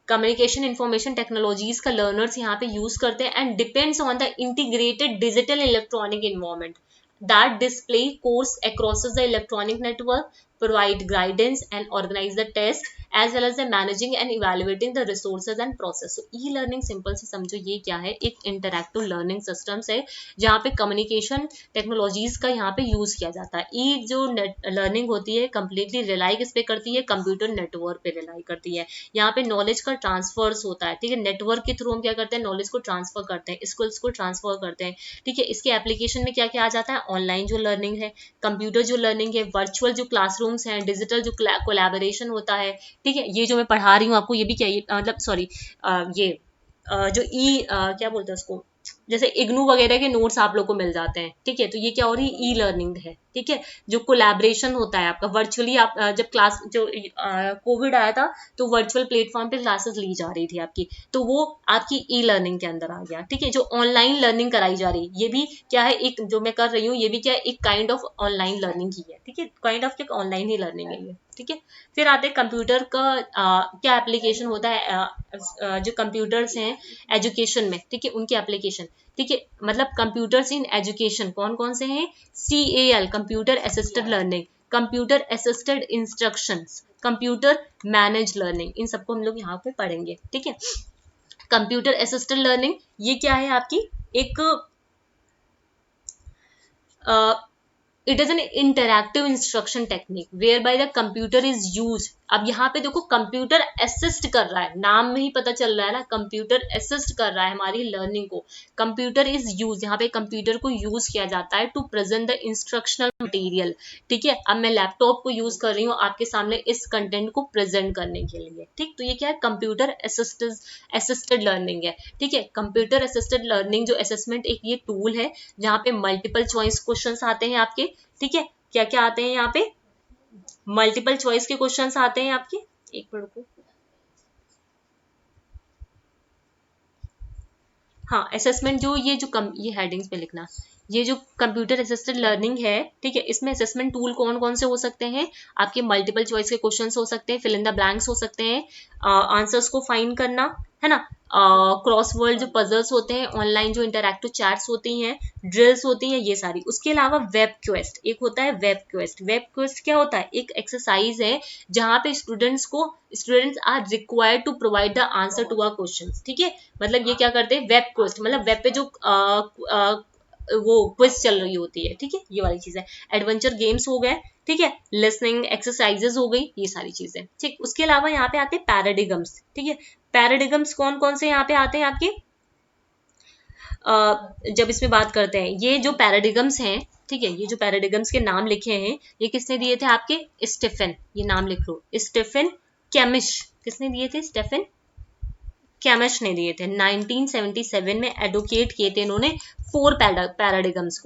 कम्युनिकेशन इंफॉर्मेशन टेक्नोलॉजीज का लर्नर्स यहाँ पे यूज करते हैं and depends on the integrated digital electronic environment that display course across the electronic network, provide guidance and organize the test as well as the managing and evaluating the resources and process. So e-learning simple से समझो ये क्या है? एक interactive learning systems है जहाँ पे communication technologies का यहाँ पे यूज किया जाता है। ई जो लर्निंग होती है कंप्लीटली रिलाई किस पे करती है? कंप्यूटर नेटवर्क पे रिलाई करती है। यहाँ पे नॉलेज का ट्रांसफर्स होता है, ठीक है। नेटवर्क के थ्रू हम क्या करते हैं? नॉलेज को ट्रांसफर करते हैं, स्किल्स को ट्रांसफर करते हैं, ठीक है। इसके एप्लीकेशन में क्या क्या आ जाता है? ऑनलाइन जो लर्निंग है, कंप्यूटर जो लर्निंग है, वर्चुअल जो क्लासरूम्स हैं, डिजिटल जो कोलैबोरेशन होता है, ठीक है। ये जो मैं पढ़ा रही हूँ आपको, ये भी क्या, ये मतलब सॉरी, ये जो क्या बोलते हैं उसको, जैसे इग्नू वगैरह के नोट्स आप लोग को मिल जाते हैं, ठीक है। तो ये क्या हो रही है? ई लर्निंग है, ठीक है। जो कोलैबोरेशन होता है आपका वर्चुअली, आप जब क्लास जो कोविड आया था तो वर्चुअल प्लेटफॉर्म पे क्लासेस ली जा रही थी आपकी, तो वो आपकी ई लर्निंग के अंदर आ गया, ठीक है। जो ऑनलाइन लर्निंग कराई जा रही है, ये भी क्या है? एक जो मैं कर रही हूँ, ये भी क्या है? एक काइंड ऑफ ऑनलाइन लर्निंग ही है, ठीक है। काइंड ऑफ क्या ऑनलाइन ही लर्निंग है ये, ठीक है। फिर आते हैं कंप्यूटर का क्या एप्लीकेशन होता है, जो कंप्यूटर्स हैं एजुकेशन में, ठीक है, उनके एप्लीकेशन, ठीक है। मतलब कंप्यूटर्स इन एजुकेशन कौन कौन से हैं? CAL computer assisted learning, computer assisted instructions, computer manage learning, इन सबको हम लोग यहाँ पे पढ़ेंगे, ठीक है। कंप्यूटर असिस्टेड लर्निंग ये क्या है आपकी? एक it is an interactive instruction technique whereby the computer is use. अब यहाँ पे देखो कंप्यूटर असिस्ट कर रहा है, नाम में ही पता चल रहा है ना, कंप्यूटर असिस्ट कर रहा है हमारी लर्निंग को। कंप्यूटर इज यूज, यहाँ पे कंप्यूटर को यूज किया जाता है to present the instructional material, ठीक है। अब मैं लैपटॉप को यूज कर रही हूँ आपके सामने इस कंटेंट को प्रेजेंट करने के लिए, ठीक। तो ये क्या है? कंप्यूटर असिस्टेड लर्निंग है, ठीक है। कंप्यूटर असिस्टेड लर्निंग जो असेसमेंट एक ये टूल है जहाँ पे मल्टीपल चॉइस क्वेश्चंस आते हैं आपके, ठीक है। क्या क्या आते हैं यहाँ पे? मल्टीपल चॉइस के क्वेश्चंस आते हैं आपके, एक मिनट को, हाँ असेसमेंट जो ये हेडिंग्स पे लिखना, ये जो कंप्यूटर असिस्टेड लर्निंग है, ठीक है, इसमें असेसमेंट टूल कौन कौन से हो सकते हैं? आपके मल्टीपल चॉइस के क्वेश्चंस हो सकते हैं, फिल इन द ब्लैंक्स हो सकते हैं, आंसर्स को फाइंड करना, है ना, क्रॉस वर्ड जो पजल्स होते हैं, ऑनलाइन जो इंटरैक्टिव चैट्स होती हैं, ड्रिल्स होती हैं, ये सारी। उसके अलावा वेब क्वेस्ट एक होता है। वेब क्वेस्ट, वेब क्वेस्ट क्या होता है? एक एक्सरसाइज है जहां पे students are required to provide the answer to a question, ठीक है। मतलब ये क्या करते हैं? वेब क्वेस्ट मतलब वेब पे जो वो क्विज चल रही होती है, ठीक है, ये वाली चीज है। एडवेंचर गेम्स हो गए, ठीक है, लिसनिंग एक्सरसाइजेस हो गई, ये सारी चीजें, ठीक। उसके अलावा यहाँ पे आते हैं पैराडिगम्स, ठीक है। पैराडिगम्स कौन कौन से यहाँ पे आते हैं आपके? जब इसमें बात करते हैं, ये जो पैराडिगम्स हैं, ठीक है, ये जो पैराडिगम्स के नाम लिखे हैं, ये किसने दिए थे? आपके स्टीफन, ये नाम लिख लो, स्टीफन कैमिश। किसने दिए थे? स्टीफन कैमिश ने दिए थे। 1977 में एडवोकेट किए थे इन्होंने फोर पैराडिगम्स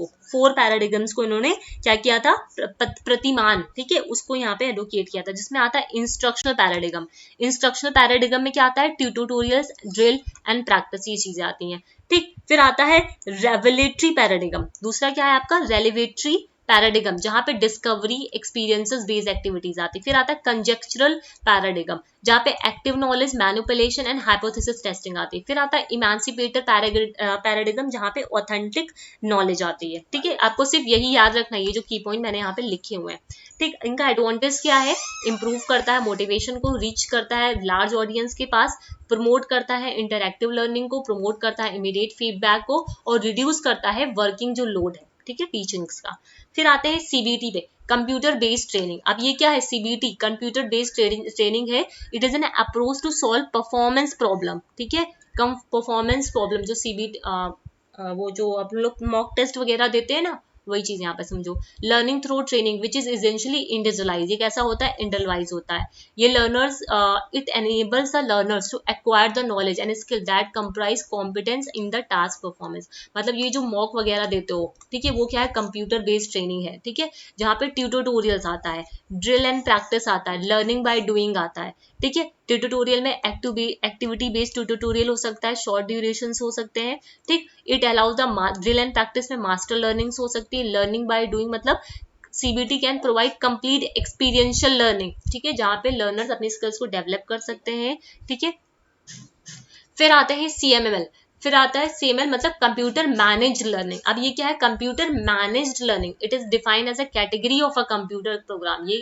को इन्होंने क्या किया था? प्रतिमान, ठीक है, उसको यहाँ पे एडवोकेट किया था, जिसमें आता है इंस्ट्रक्शनल पैराडिगम। इंस्ट्रक्शनल पैराडिगम में क्या आता है? ट्यूटोरियल्स, ड्रिल एंड प्रैक्टिस, ये चीजें आती हैं, ठीक। फिर आता है रेवलेटरी पैराडिगम। दूसरा क्या है आपका? रेलिवेटरी पैराडिगम, जहां पे डिस्कवरी एक्सपीरियंसेस बेस्ड एक्टिविटीज आती है। फिर आता है कंजेक्चरल पैराडिगम, जहां पे active knowledge, manipulation and hypothesis testing आती है। फिर आता है इमांसिपेटर पैराडिगम, जहां पे ऑथेंटिक नॉलेज आती है, ठीक है। आपको सिर्फ यही याद रखना है, ये जो की पॉइंट मैंने यहाँ पे लिखे हुए हैं, ठीक। इनका एडवांटेज क्या है? इंप्रूव करता है मोटिवेशन को, रीच करता है लार्ज ऑडियंस के पास, प्रमोट करता है इंटरैक्टिव लर्निंग को, प्रमोट करता है इमीडिएट फीडबैक को, और रिड्यूस करता है वर्किंग जो लोड है, ठीक है, टीचिंग्स का। फिर आते हैं सीबीटी पे, कंप्यूटर बेस्ड ट्रेनिंग। अब ये क्या है? सीबीटी कंप्यूटर बेस्ड ट्रेनिंग है। It is an approach to solve performance problem, ठीक है, कम परफॉर्मेंस प्रॉब्लम। जो सीबीटी वो जो आप लोग मॉक टेस्ट वगैरह देते हैं ना, वही चीज यहाँ पे समझो। Learning through training which is essentially individualise, ये कैसा होता है? इंडिविजुअलाइज होता है। ये learners, it enables the learners to acquire the knowledge and skill that comprise competence in the task performance. मतलब ये जो मॉक वगैरह देते हो, ठीक है, वो क्या है? कंप्यूटर बेस्ड ट्रेनिंग है, ठीक है, जहाँ पे ट्यूटोरियल्स आता है, ड्रिल एंड प्रैक्टिस आता है, लर्निंग बाय डूइंग आता है, ठीक है। ट्यूटोरियल में एक्टिविटी बेस्ड ट्यूटोरियल हो सकता है, शॉर्ट ड्यूरेशन हो सकते हैं, ठीक। It allows the drill and practice में मास्टर लर्निंग्स हो सकती है। लर्निंग बाय डूइंग मतलब CBT can provide complete experiential learning, ठीक है, जहां पे लर्नर्स अपनी स्किल्स को डेवलप कर सकते हैं, ठीक है। फिर आते हैं सीएमएल। फिर आता है सीएमएल मतलब कंप्यूटर मैनेज्ड लर्निंग। अब ये क्या है? Computer managed learning. It is defined as a category of a computer program. ये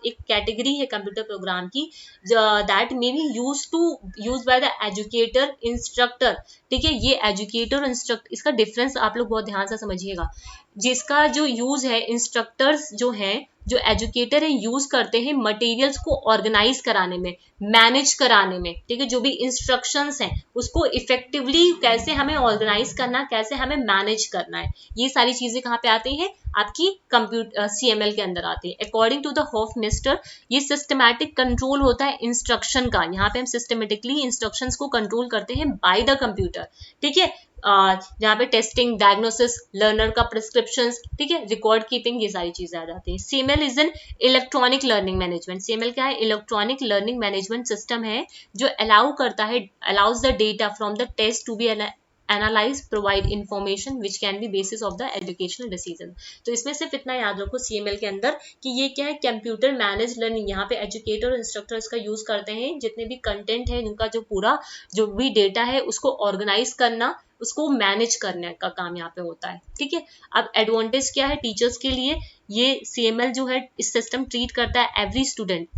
एक कैटेगरी है कंप्यूटर प्रोग्राम की, that may be use by the educator instructor, ठीक है। ये एजुकेटर इंस्ट्रक्टर, इसका डिफरेंस आप लोग बहुत ध्यान से समझिएगा। जिसका जो यूज है, इंस्ट्रक्टर्स जो हैं, जो एजुकेटर है, यूज करते हैं मटेरियल्स को ऑर्गेनाइज कराने में, मैनेज कराने में, ठीक है। जो भी इंस्ट्रक्शंस हैं उसको इफेक्टिवली कैसे हमें ऑर्गेनाइज करना, कैसे हमें मैनेज करना है, ये सारी चीजें कहाँ पे आती हैं? आपकी कंप्यूटर सीएमएल के अंदर आती है। अकॉर्डिंग टू द हॉफमिस्टर, ये सिस्टमैटिक कंट्रोल होता है इंस्ट्रक्शन का। यहाँ पे हम सिस्टमेटिकली इंस्ट्रक्शंस को कंट्रोल करते हैं बाय द कंप्यूटर, ठीक है। जहाँ पे टेस्टिंग, डायग्नोसिस, लर्नर का प्रिस्क्रिप्शंस, ठीक है, रिकॉर्ड कीपिंग, ये सारी चीजें आ जाती हैं। CML is an electronic learning management. CML क्या है? इलेक्ट्रॉनिक लर्निंग मैनेजमेंट सिस्टम है, जो allows the data from the test to be analyse, provide information which can be basis of the educational decision. तो इसमें सिर्फ इतना याद रखो सीएमएल के अंदर कि ये क्या है? Computer manage learning. यहाँ पे एजुकेटर और इंस्ट्रक्टर इसका यूज करते हैं, जितने भी कंटेंट है, जिनका जो पूरा जो भी डेटा है उसको ऑर्गेनाइज करना, उसको मैनेज करने का काम यहाँ पे होता है, ठीक है। अब एडवांटेज क्या है टीचर्स के लिए? ये सीएमएल जो है, इस सिस्टम ट्रीट करता है every student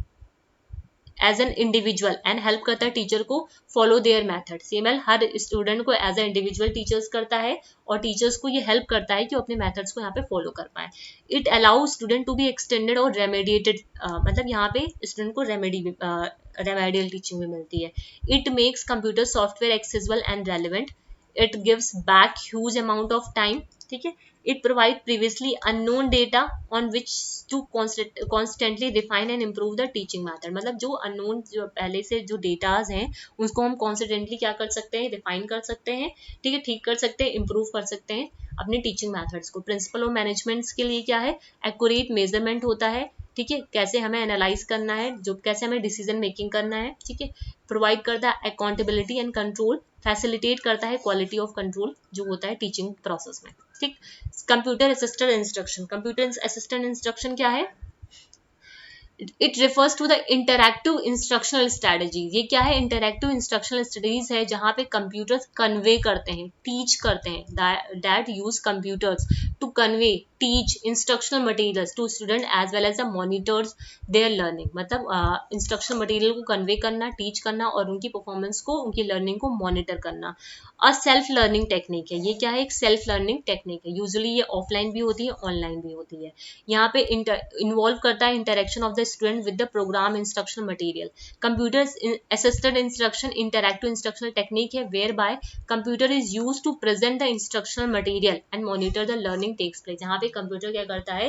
as an individual and help करता है टीचर को फॉलो देयर मेथड। सीएमएल हर स्टूडेंट को एज ए इंडिविजुअल टीचर्स करता है, और टीचर्स को ये हेल्प करता है कि वो अपने मेथड्स को यहाँ पे फॉलो कर पाए। It allows student to be extended और रेमेडिएटेड, मतलब यहाँ पे स्टूडेंट को रेमेडियल टीचिंग भी मिलती है। It makes computer software accessible and relevant. It gives back huge amount of time, ठीक है। It provide previously unknown data on which to constantly refine and improve the teaching method। मतलब जो unknown, जो पहले से जो डेटाज हैं, उसको हम कॉन्स्टेंटली क्या कर सकते हैं? रिफाइन कर सकते हैं, ठीक है, ठीक कर सकते हैं, इम्प्रूव कर सकते हैं अपने टीचिंग मेथड्स को। प्रिंसिपल ऑफ मैनेजमेंट्स के लिए क्या है? एक्यूरेट मेजरमेंट होता है, ठीक है, कैसे हमें एनालाइज करना है, जो कैसे हमें डिसीजन मेकिंग करना है, ठीक है। प्रोवाइड करता है अकाउंटेबिलिटी एंड कंट्रोल, फैसिलिटेट करता है क्वालिटी ऑफ कंट्रोल जो होता है टीचिंग प्रोसेस में। ठीक, computer assisted instruction, computer assistant instruction क्या है? It refers to the interactive instructional strategies. ये क्या है? इंटरैक्टिव इंस्ट्रक्शनल स्ट्रेटजीज है जहां पे कंप्यूटर्स कन्वे करते हैं, टीच करते हैं, that use computers to convey teach instructional materials to student as well as the monitors their learning. मतलब इंस्ट्रक्शनल मटेरियल को कन्वे करना, टीच करना और उनकी परफॉर्मेंस को, उनकी लर्निंग को मॉनिटर करना। और सेल्फ लर्निंग टेक्निक है। ये क्या है? एक सेल्फ लर्निंग टेक्निक है। यूजुअली ये ऑफलाइन भी होती है, ऑनलाइन भी होती है। यहाँ पे इन्वॉल्व करता है interaction of the student with the program instructional material. Computer assisted instruction interactive instructional technique है whereby computer is use to present the instructional material and monitor the learning takes place. यहाँ पे computer क्या करता है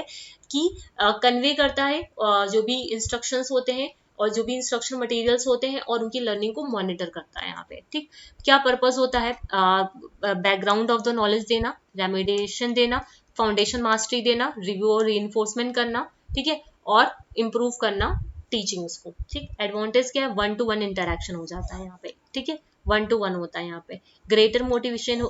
कि convey करता है जो भी इंस्ट्रक्शंस होते हैं और जो भी इंस्ट्रक्शन मटेरियल्स होते हैं और उनकी लर्निंग को मॉनिटर करता है यहाँ पे। ठीक, क्या पर्पस होता है? बैकग्राउंड ऑफ द नॉलेज देना, रेमेडिएशन देना, फाउंडेशन मास्टरी देना, रिव्यू और रीइंफोर्समेंट करना, ठीक है, और इम्प्रूव करना टीचिंग्स को। ठीक, एडवांटेज क्या है? 1 to 1 इंटरेक्शन हो जाता है यहाँ पे। ठीक है, 1 to 1 होता है यहाँ पे। ग्रेटर मोटिवेशन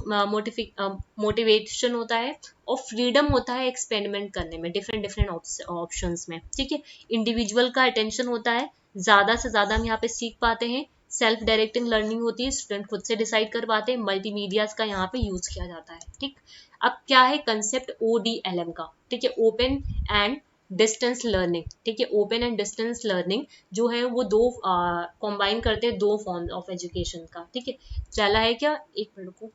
होता है और फ्रीडम होता है एक्सपेरिमेंट करने में डिफरेंट ऑप्शंस में। ठीक है, इंडिविजुअल का अटेंशन होता है, ज्यादा से ज्यादा हम यहाँ पे सीख पाते हैं। सेल्फ डायरेक्टिंग लर्निंग होती है, स्टूडेंट खुद से डिसाइड कर पाते हैं। मल्टीमीडियाज का यहाँ पे यूज किया जाता है। ठीक, अब क्या है कंसेप्ट ODLM का? ठीक है, ओपन एंड डिस्टेंस लर्निंग। ठीक है, ओपन एंड डिस्टेंस लर्निंग जो है वो दो कंबाइन करते हैं, दो फॉर्म ऑफ एजुकेशन का। ठीक है, चला है क्या? एक मिनट को,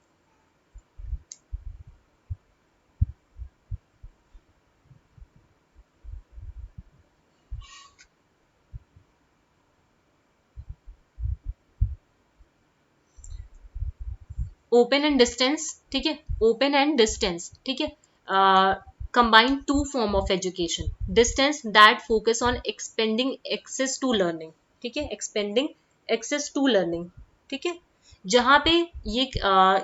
ओपन एंड डिस्टेंस। ठीक है, ओपन एंड डिस्टेंस। ठीक है, combine to form of education. Distance that focus on expanding access to learning. ठीक है, एक्सपेंडिंग एक्सेस टू लर्निंग। ठीक है, जहां पे ये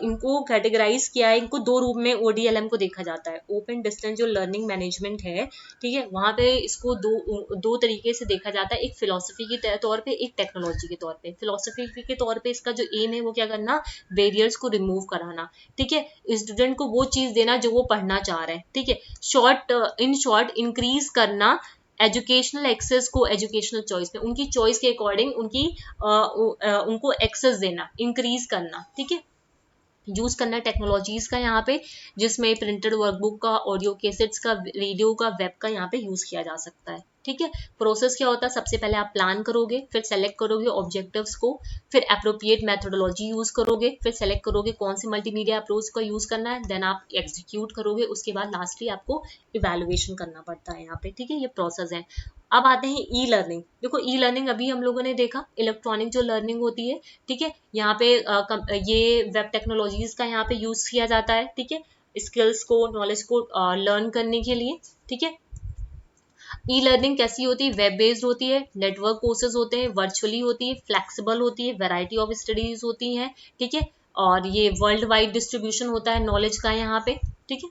इनको कैटेगराइज किया है, इनको दो रूप में ODLM को देखा जाता है। ओपन डिस्टेंस जो लर्निंग मैनेजमेंट है, ठीक है, वहां पे इसको दो तरीके से देखा जाता है, एक फिलोसफी के तौर पे, एक टेक्नोलॉजी के तौर पे। फिलोसफी के तौर पे इसका जो एम है वो क्या करना? बैरियर्स को रिमूव कराना। ठीक है, स्टूडेंट को वो चीज देना जो वो पढ़ना चाह रहा है। ठीक है, इन शॉर्ट इंक्रीज करना एजुकेशनल एक्सेस को, एजुकेशनल चॉइस में उनकी चॉइस के अकॉर्डिंग उनको एक्सेस देना, इंक्रीज करना। ठीक है, यूज करना टेक्नोलॉजीज का यहाँ पे, जिसमें प्रिंटेड वर्कबुक का, ऑडियो कैसेट्स का, रेडियो का, वेब का यहाँ पे यूज किया जा सकता है। ठीक है, प्रोसेस क्या होता है? सबसे पहले आप प्लान करोगे, फिर सेलेक्ट करोगे ऑब्जेक्टिव्स को, फिर अप्रोप्रिएट मेथोडोलॉजी यूज करोगे, फिर सेलेक्ट करोगे कौन सी मल्टीमीडिया अप्रोच का यूज करना है, देन आप एग्जीक्यूट करोगे, उसके बाद लास्टली आपको इवेलुएशन करना पड़ता है यहाँ पे। ठीक है, ये प्रोसेस है। अब आते हैं ई लर्निंग। देखो, ई लर्निंग अभी हम लोगों ने देखा, इलेक्ट्रॉनिक जो लर्निंग होती है। ठीक है, यहाँ पे ये वेब टेक्नोलॉजीज का यहाँ पे यूज किया जाता है। ठीक है, स्किल्स को, नॉलेज को लर्न करने के लिए। ठीक है, ई लर्निंग कैसी होती है? वेब बेस्ड होती है, नेटवर्क कोर्सेज होते हैं, वर्चुअली होती है, फ्लेक्सिबल होती है, वैरायटी ऑफ स्टडीज होती हैं। ठीक है, और ये वर्ल्ड वाइड डिस्ट्रीब्यूशन होता है नॉलेज का यहाँ पे। ठीक है,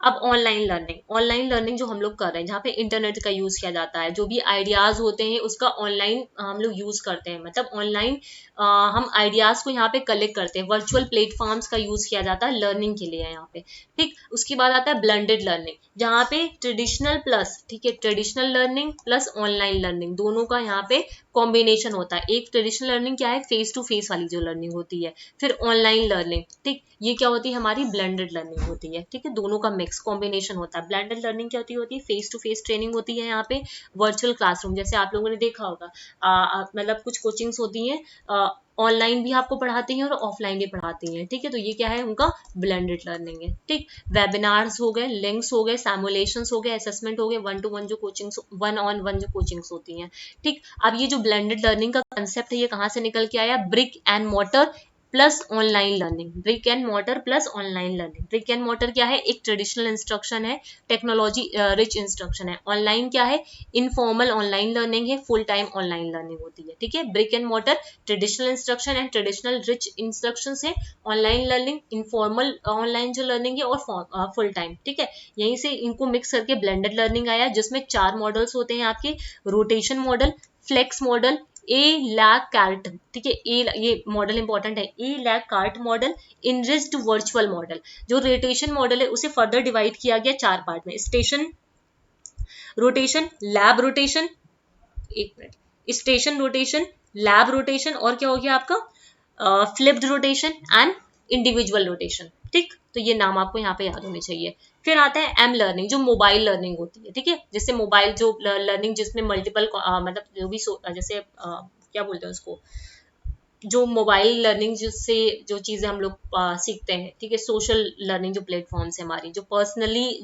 अब ऑनलाइन लर्निंग, ऑनलाइन लर्निंग जो हम लोग कर रहे हैं, जहाँ पे इंटरनेट का यूज किया जाता है, जो भी आइडियाज होते हैं उसका ऑनलाइन हम लोग यूज करते हैं। मतलब ऑनलाइन हम आइडियाज को यहाँ पे कलेक्ट करते हैं, वर्चुअल प्लेटफॉर्म्स का यूज किया जाता है लर्निंग के लिए यहाँ पे। ठीक, उसके बाद आता है ब्लेंडेड लर्निंग, जहाँ पे ट्रेडिशनल प्लस, ठीक है, traditional learning plus online learning दोनों का यहाँ पे कॉम्बिनेशन होता है। एक ट्रेडिशनल लर्निंग क्या है? फेस टू फेस वाली जो लर्निंग होती है, फिर ऑनलाइन लर्निंग। ठीक, ये क्या होती है? हमारी ब्लेंडेड लर्निंग होती है। ठीक है, दोनों का मिक्स कॉम्बिनेशन होता है। ब्लेंडेड लर्निंग क्या होती है? फेस टू फेस ट्रेनिंग होती है यहाँ पे, वर्चुअल क्लासरूम जैसे आप लोगों ने देखा होगा। मतलब कुछ कोचिंग्स होती हैं ऑनलाइन भी आपको पढ़ाती हैं और ऑफलाइन भी पढ़ाती हैं। ठीक है, तो ये क्या है? उनका ब्लेंडेड लर्निंग है। ठीक, वेबिनार्स हो गए, लिंक्स हो गए, सैमुलेशंस हो गए, असेसमेंट हो गए, 1 to 1 जो कोचिंग्स, 1 on 1 जो कोचिंग्स होती हैं। ठीक, अब ये जो ब्लेंडेड लर्निंग का कंसेप्ट है ये कहाँ से निकल के आया? Brick and mortar plus online learning. Brick and mortar plus online learning. Brick and mortar क्या है? एक ट्रेडिशनल इंस्ट्रक्शन है, टेक्नोलॉजी रिच इंस्ट्रक्शन है। ऑनलाइन क्या है? इनफॉर्मल ऑनलाइन लर्निंग है, फुल टाइम ऑनलाइन लर्निंग होती है। ठीक है, brick and mortar traditional instruction and traditional rich instruction है। ऑनलाइन लर्निंग इनफॉर्मल ऑनलाइन जो लर्निंग है और फुल टाइम। ठीक है, यहीं से इनको मिक्स करके ब्लेंडेड लर्निंग आया, जिसमें 4 मॉडल्स होते हैं आपके: rotation model, flex model, a la carte, ठीक है, ये मॉडल इंपॉर्टेंट है, a la carte model, enriched virtual model. जो रोटेशन मॉडल है उसे फर्दर डिवाइड किया गया 4 पार्ट में, स्टेशन रोटेशन, लैब रोटेशन, एक minute, station rotation, lab rotation, और क्या हो गया आपका flipped rotation and individual rotation. ठीक, तो ये नाम आपको यहाँ पे याद होने चाहिए। फिर आता है एम लर्निंग, जो मोबाइल लर्निंग होती है, ठीक है, जैसे मोबाइल जो लर्निंग जिसमें मल्टीपल मतलब जो भी जैसे क्या बोलते हैं उसको, जो मोबाइल लर्निंग जिससे जो चीजें हम लोग सीखते हैं, ठीक है, सोशल लर्निंग जो प्लेटफॉर्म्स है हमारी, जो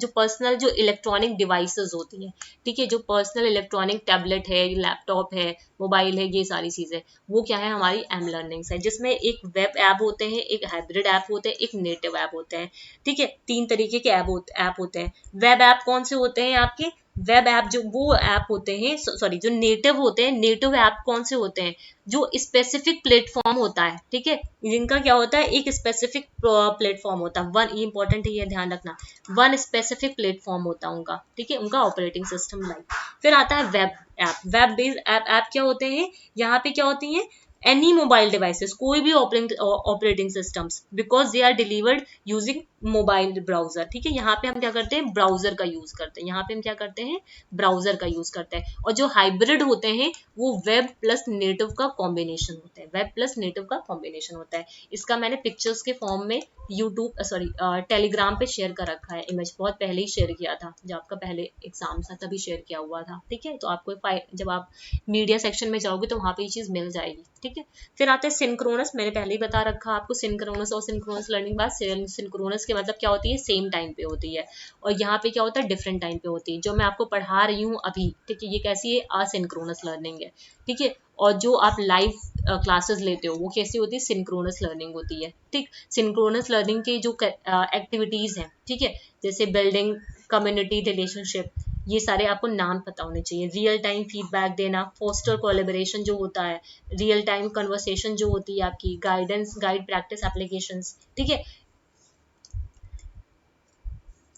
पर्सनल जो इलेक्ट्रॉनिक डिवाइसेस होती हैं, ठीक है, जो पर्सनल इलेक्ट्रॉनिक टैबलेट है, लैपटॉप है, मोबाइल है, ये सारी चीजें, वो क्या है हमारी एम लर्निंग्स है, जिसमें एक वेब ऐप होते हैं, एक हाइब्रिड ऐप होते हैं, एक नेटिव ऐप होते हैं, ठीक है, 3 तरीके के ऐप होते हैं। वेब ऐप कौन से होते हैं आपके, वेब ऐप जो वो ऐप होते हैं, सॉरी, जो नेटिव होते हैं, नेटिव ऐप कौन से होते हैं, जो स्पेसिफिक प्लेटफॉर्म होता है, ठीक है, जिनका क्या होता है, एक स्पेसिफिक प्लेटफॉर्म होता है, वन, ये इंपॉर्टेंट है, ये ध्यान रखना, वन स्पेसिफिक प्लेटफॉर्म होता है उनका, ठीक है, उनका ऑपरेटिंग सिस्टम लाइक। फिर आता है web app, web based app क्या होते हैं, यहाँ पे क्या होती है, एनी मोबाइल डिवाइसेस, कोई भी operating systems, because they are delivered using mobile browser, ठीक है, यहाँ पे हम क्या करते हैं, ब्राउजर का यूज करते हैं, यहाँ पे हम क्या करते हैं, ब्राउजर का यूज करते हैं। और जो हाइब्रिड होते हैं वो वेब प्लस नेटिव का कॉम्बिनेशन होता है, वेब प्लस नेटिव का कॉम्बिनेशन होता है। इसका मैंने पिक्चर्स के फॉर्म में यूट्यूब सॉरी टेलीग्राम पे शेयर कर रखा है, इमेज बहुत पहले ही शेयर किया था, जब आपका पहले एग्जाम था तभी शेयर किया हुआ था, ठीक है, तो आपको जब आप मीडिया सेक्शन में जाओगे तो वहां पे ये चीज मिल जाएगी, ठीक है। फिर आता है सिंक्रोनस, मैंने पहले ही बता रखा आपको, सिंक्रोनस और सिंक्रोनस लर्निंग बाद, सिंक्रोनस के मतलब क्या होती है, सेम टाइम पे होती है, और यहाँ पे क्या होता है, डिफरेंट टाइम पे होती है। जो मैं आपको पढ़ा रही हूँ अभी, ठीक है, ये कैसी है, असिंक्रोनस लर्निंग है, ठीक है, और जो आप लाइव क्लासेस लेते हो वो कैसी होती है, सिंक्रोनस लर्निंग होती है, ठीक। सिंक्रोनस लर्निंग के जो एक्टिविटीज हैं, ठीक है, जैसे बिल्डिंग कम्युनिटी रिलेशनशिप, ये सारे आपको नाम पता होने चाहिए। रियल टाइम फीडबैक देना, फोस्टर कोलैबोरेशन जो होता है, रियल टाइम कन्वर्सेशन जो होती है आपकी, गाइड प्रैक्टिस एप्लीकेशंस, ठीक है,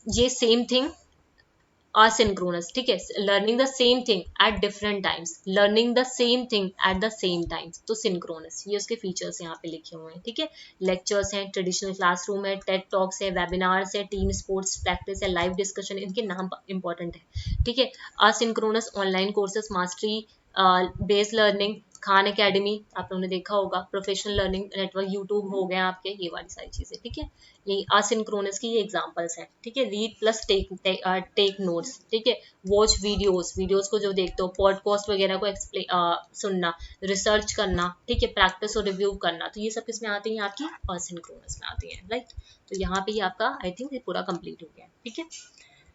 ये सेम थिंग asynchronous, ठीक है, learning the same thing at different times, learning the same thing at the same times, तो सिंक्रोनस, ये उसके फीचर्स यहाँ पे लिखे हुए हैं, ठीक है। लेक्चर्स हैं, ट्रेडिशनल क्लासरूम है, टेड टॉक्स है, वेबिनार्स है, टीम स्पोर्ट्स प्रैक्टिस है, लाइव डिस्कशन, इनके नाम इंपॉर्टेंट है, ठीक है। Asynchronous online courses, mastery based learning, Khan academy आप लोगों ने देखा होगा, प्रोफेशनल लर्निंग नेटवर्क, यूट्यूब हो गए आपके, ये वाली सारी चीजें, ठीक है। ये असिंक्रोनस की ये एग्जांपल्स हैं, ठीक है। रीड प्लस टेक नोट्स, ठीक है, वॉच वीडियोस को जो देखते हो, पॉडकास्ट वगैरह को सुनना, रिसर्च करना, ठीक है, प्रैक्टिस और रिव्यू करना, तो ये सब किसमें आती है, आपकी असिंक्रोनस में आती है, राइट। तो यहाँ पे ये आपका आई थिंक ये पूरा कंप्लीट हो गया, ठीक है।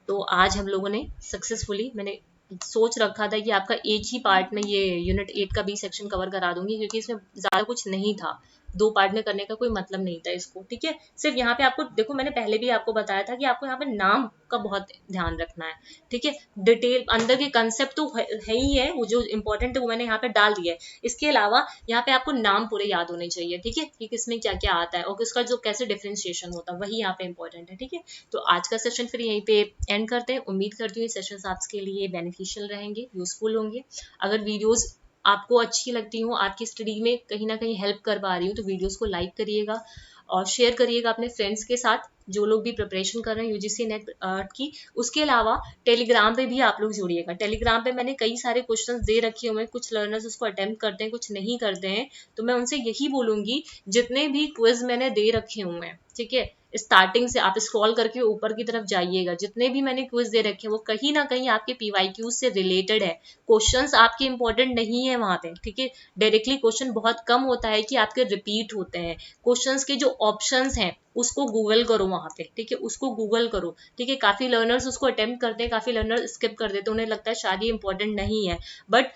तो आज हम लोगों ने सक्सेसफुली, मैंने सोच रखा था कि आपका एक ही पार्ट में ये यूनिट 8 का बी सेक्शन कवर करा दूंगी, क्योंकि इसमें ज्यादा कुछ नहीं था, 2 पार्ट में करने का कोई मतलब नहीं था इसको, ठीक है। सिर्फ यहाँ पे आपको देखो, मैंने पहले भी आपको बताया था कि आपको यहाँ पे नाम का बहुत ध्यान रखना है, ठीक है। डिटेल अंदर के कंसेप्ट तो है ही है, वो जो इंपॉर्टेंट है वो मैंने यहाँ पे डाल दिया है, इसके अलावा यहाँ पे आपको नाम पूरे याद होने चाहिए, ठीक है, कि किसमें क्या क्या आता है और किसका जो कैसे डिफ्रेंशिएशन होता है, वही यहाँ पे इंपॉर्टेंट है, ठीक है। तो आज का सेशन फिर यहीं पे एंड करते हैं। उम्मीद करती हूँ ये सेशंस आपके लिए बेनिफिशियल रहेंगे, यूजफुल होंगे। अगर वीडियोस आपको अच्छी लगती हूँ, आपकी स्टडी में कहीं ना कहीं हेल्प कर पा रही हूँ, तो वीडियोस को लाइक करिएगा और शेयर करिएगा अपने फ्रेंड्स के साथ, जो लोग भी प्रिपरेशन कर रहे हैं यूजीसी नेट की। उसके अलावा टेलीग्राम पे भी आप लोग जुड़िएगा, टेलीग्राम पे मैंने कई सारे क्वेश्चंस दे रखे हुए हैं, कुछ लर्नर्स उसको अटेम्प्ट करते हैं, कुछ नहीं करते हैं, तो मैं उनसे यही बोलूंगी, जितने भी क्विज मैंने दे रखे हुए हैं, ठीक है, स्टार्टिंग से आप स्क्रॉल करके ऊपर की तरफ जाइएगा, जितने भी मैंने क्विज दे रखे हैं वो कहीं ना कहीं आपके पीवाईक्यू से रिलेटेड है, क्वेश्चंस आपके इंपॉर्टेंट नहीं है वहां पे, ठीक है। डायरेक्टली क्वेश्चन बहुत कम होता है कि आपके रिपीट होते हैं, क्वेश्चंस के जो ऑप्शंस हैं उसको गूगल करो वहां पे, ठीक है, उसको गूगल करो, ठीक है। काफी लर्नर्स उसको अटेम्प्ट करते हैं, काफी लर्नर्स स्किप कर देते हैं, उन्हें लगता है शायद ये इंपॉर्टेंट नहीं है, बट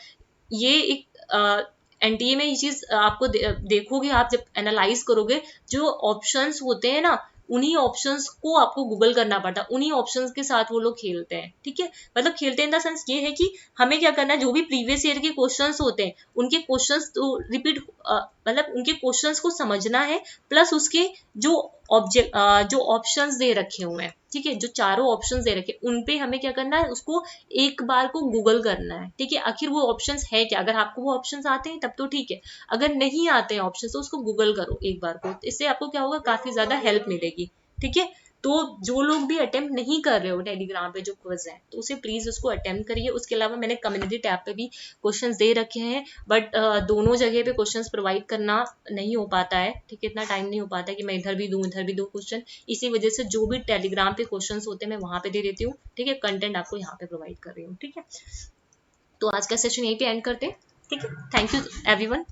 ये एक एनटीए में ये चीज आपको देखोगे, आप जब एनालाइज करोगे, जो ऑप्शंस होते हैं ना, उन्हीं ऑप्शंस को आपको गूगल करना पड़ता है, उन्हीं ऑप्शंस के साथ वो लोग खेलते हैं, ठीक है। मतलब खेलते हैं इन द सेंस ये है कि हमें क्या करना है, जो भी प्रीवियस ईयर के क्वेश्चंस होते हैं उनके क्वेश्चंस तो रिपीट मतलब उनके क्वेश्चंस को समझना है, प्लस उसके जो ऑब्जेक्ट जो ऑप्शंस दे रखे हुए हैं, ठीक है, जो चारों ऑप्शंस दे रखे उन पे हमें क्या करना है, उसको एक बार को गूगल करना है, ठीक है, आखिर वो ऑप्शंस है क्या। अगर आपको वो ऑप्शंस आते हैं तब तो ठीक है, अगर नहीं आते हैं ऑप्शंस तो उसको गूगल करो एक बार को, इससे आपको क्या होगा, काफी ज्यादा हेल्प मिलेगी, ठीक है। तो जो लोग भी अटेम्प्ट नहीं कर रहे हो टेलीग्राम पे जो क्विज है, तो उसे प्लीज उसको अटेम्प्ट करिए। उसके अलावा मैंने कम्युनिटी टैब पे भी क्वेश्चंस दे रखे हैं, बट दोनों जगह पे क्वेश्चंस प्रोवाइड करना नहीं हो पाता है, ठीक है, इतना टाइम नहीं हो पाता है कि मैं इधर भी दूं इधर भी दूं क्वेश्चन। इसी वजह से जो भी टेलीग्राम पे क्वेश्चंस होते हैं मैं वहां पे दे देती हूँ, ठीक है, कंटेंट आपको यहाँ पे प्रोवाइड कर रही हूँ, ठीक है। तो आज का सेशन यहीं पे एंड करते हैं, ठीक है। Thank you everyone.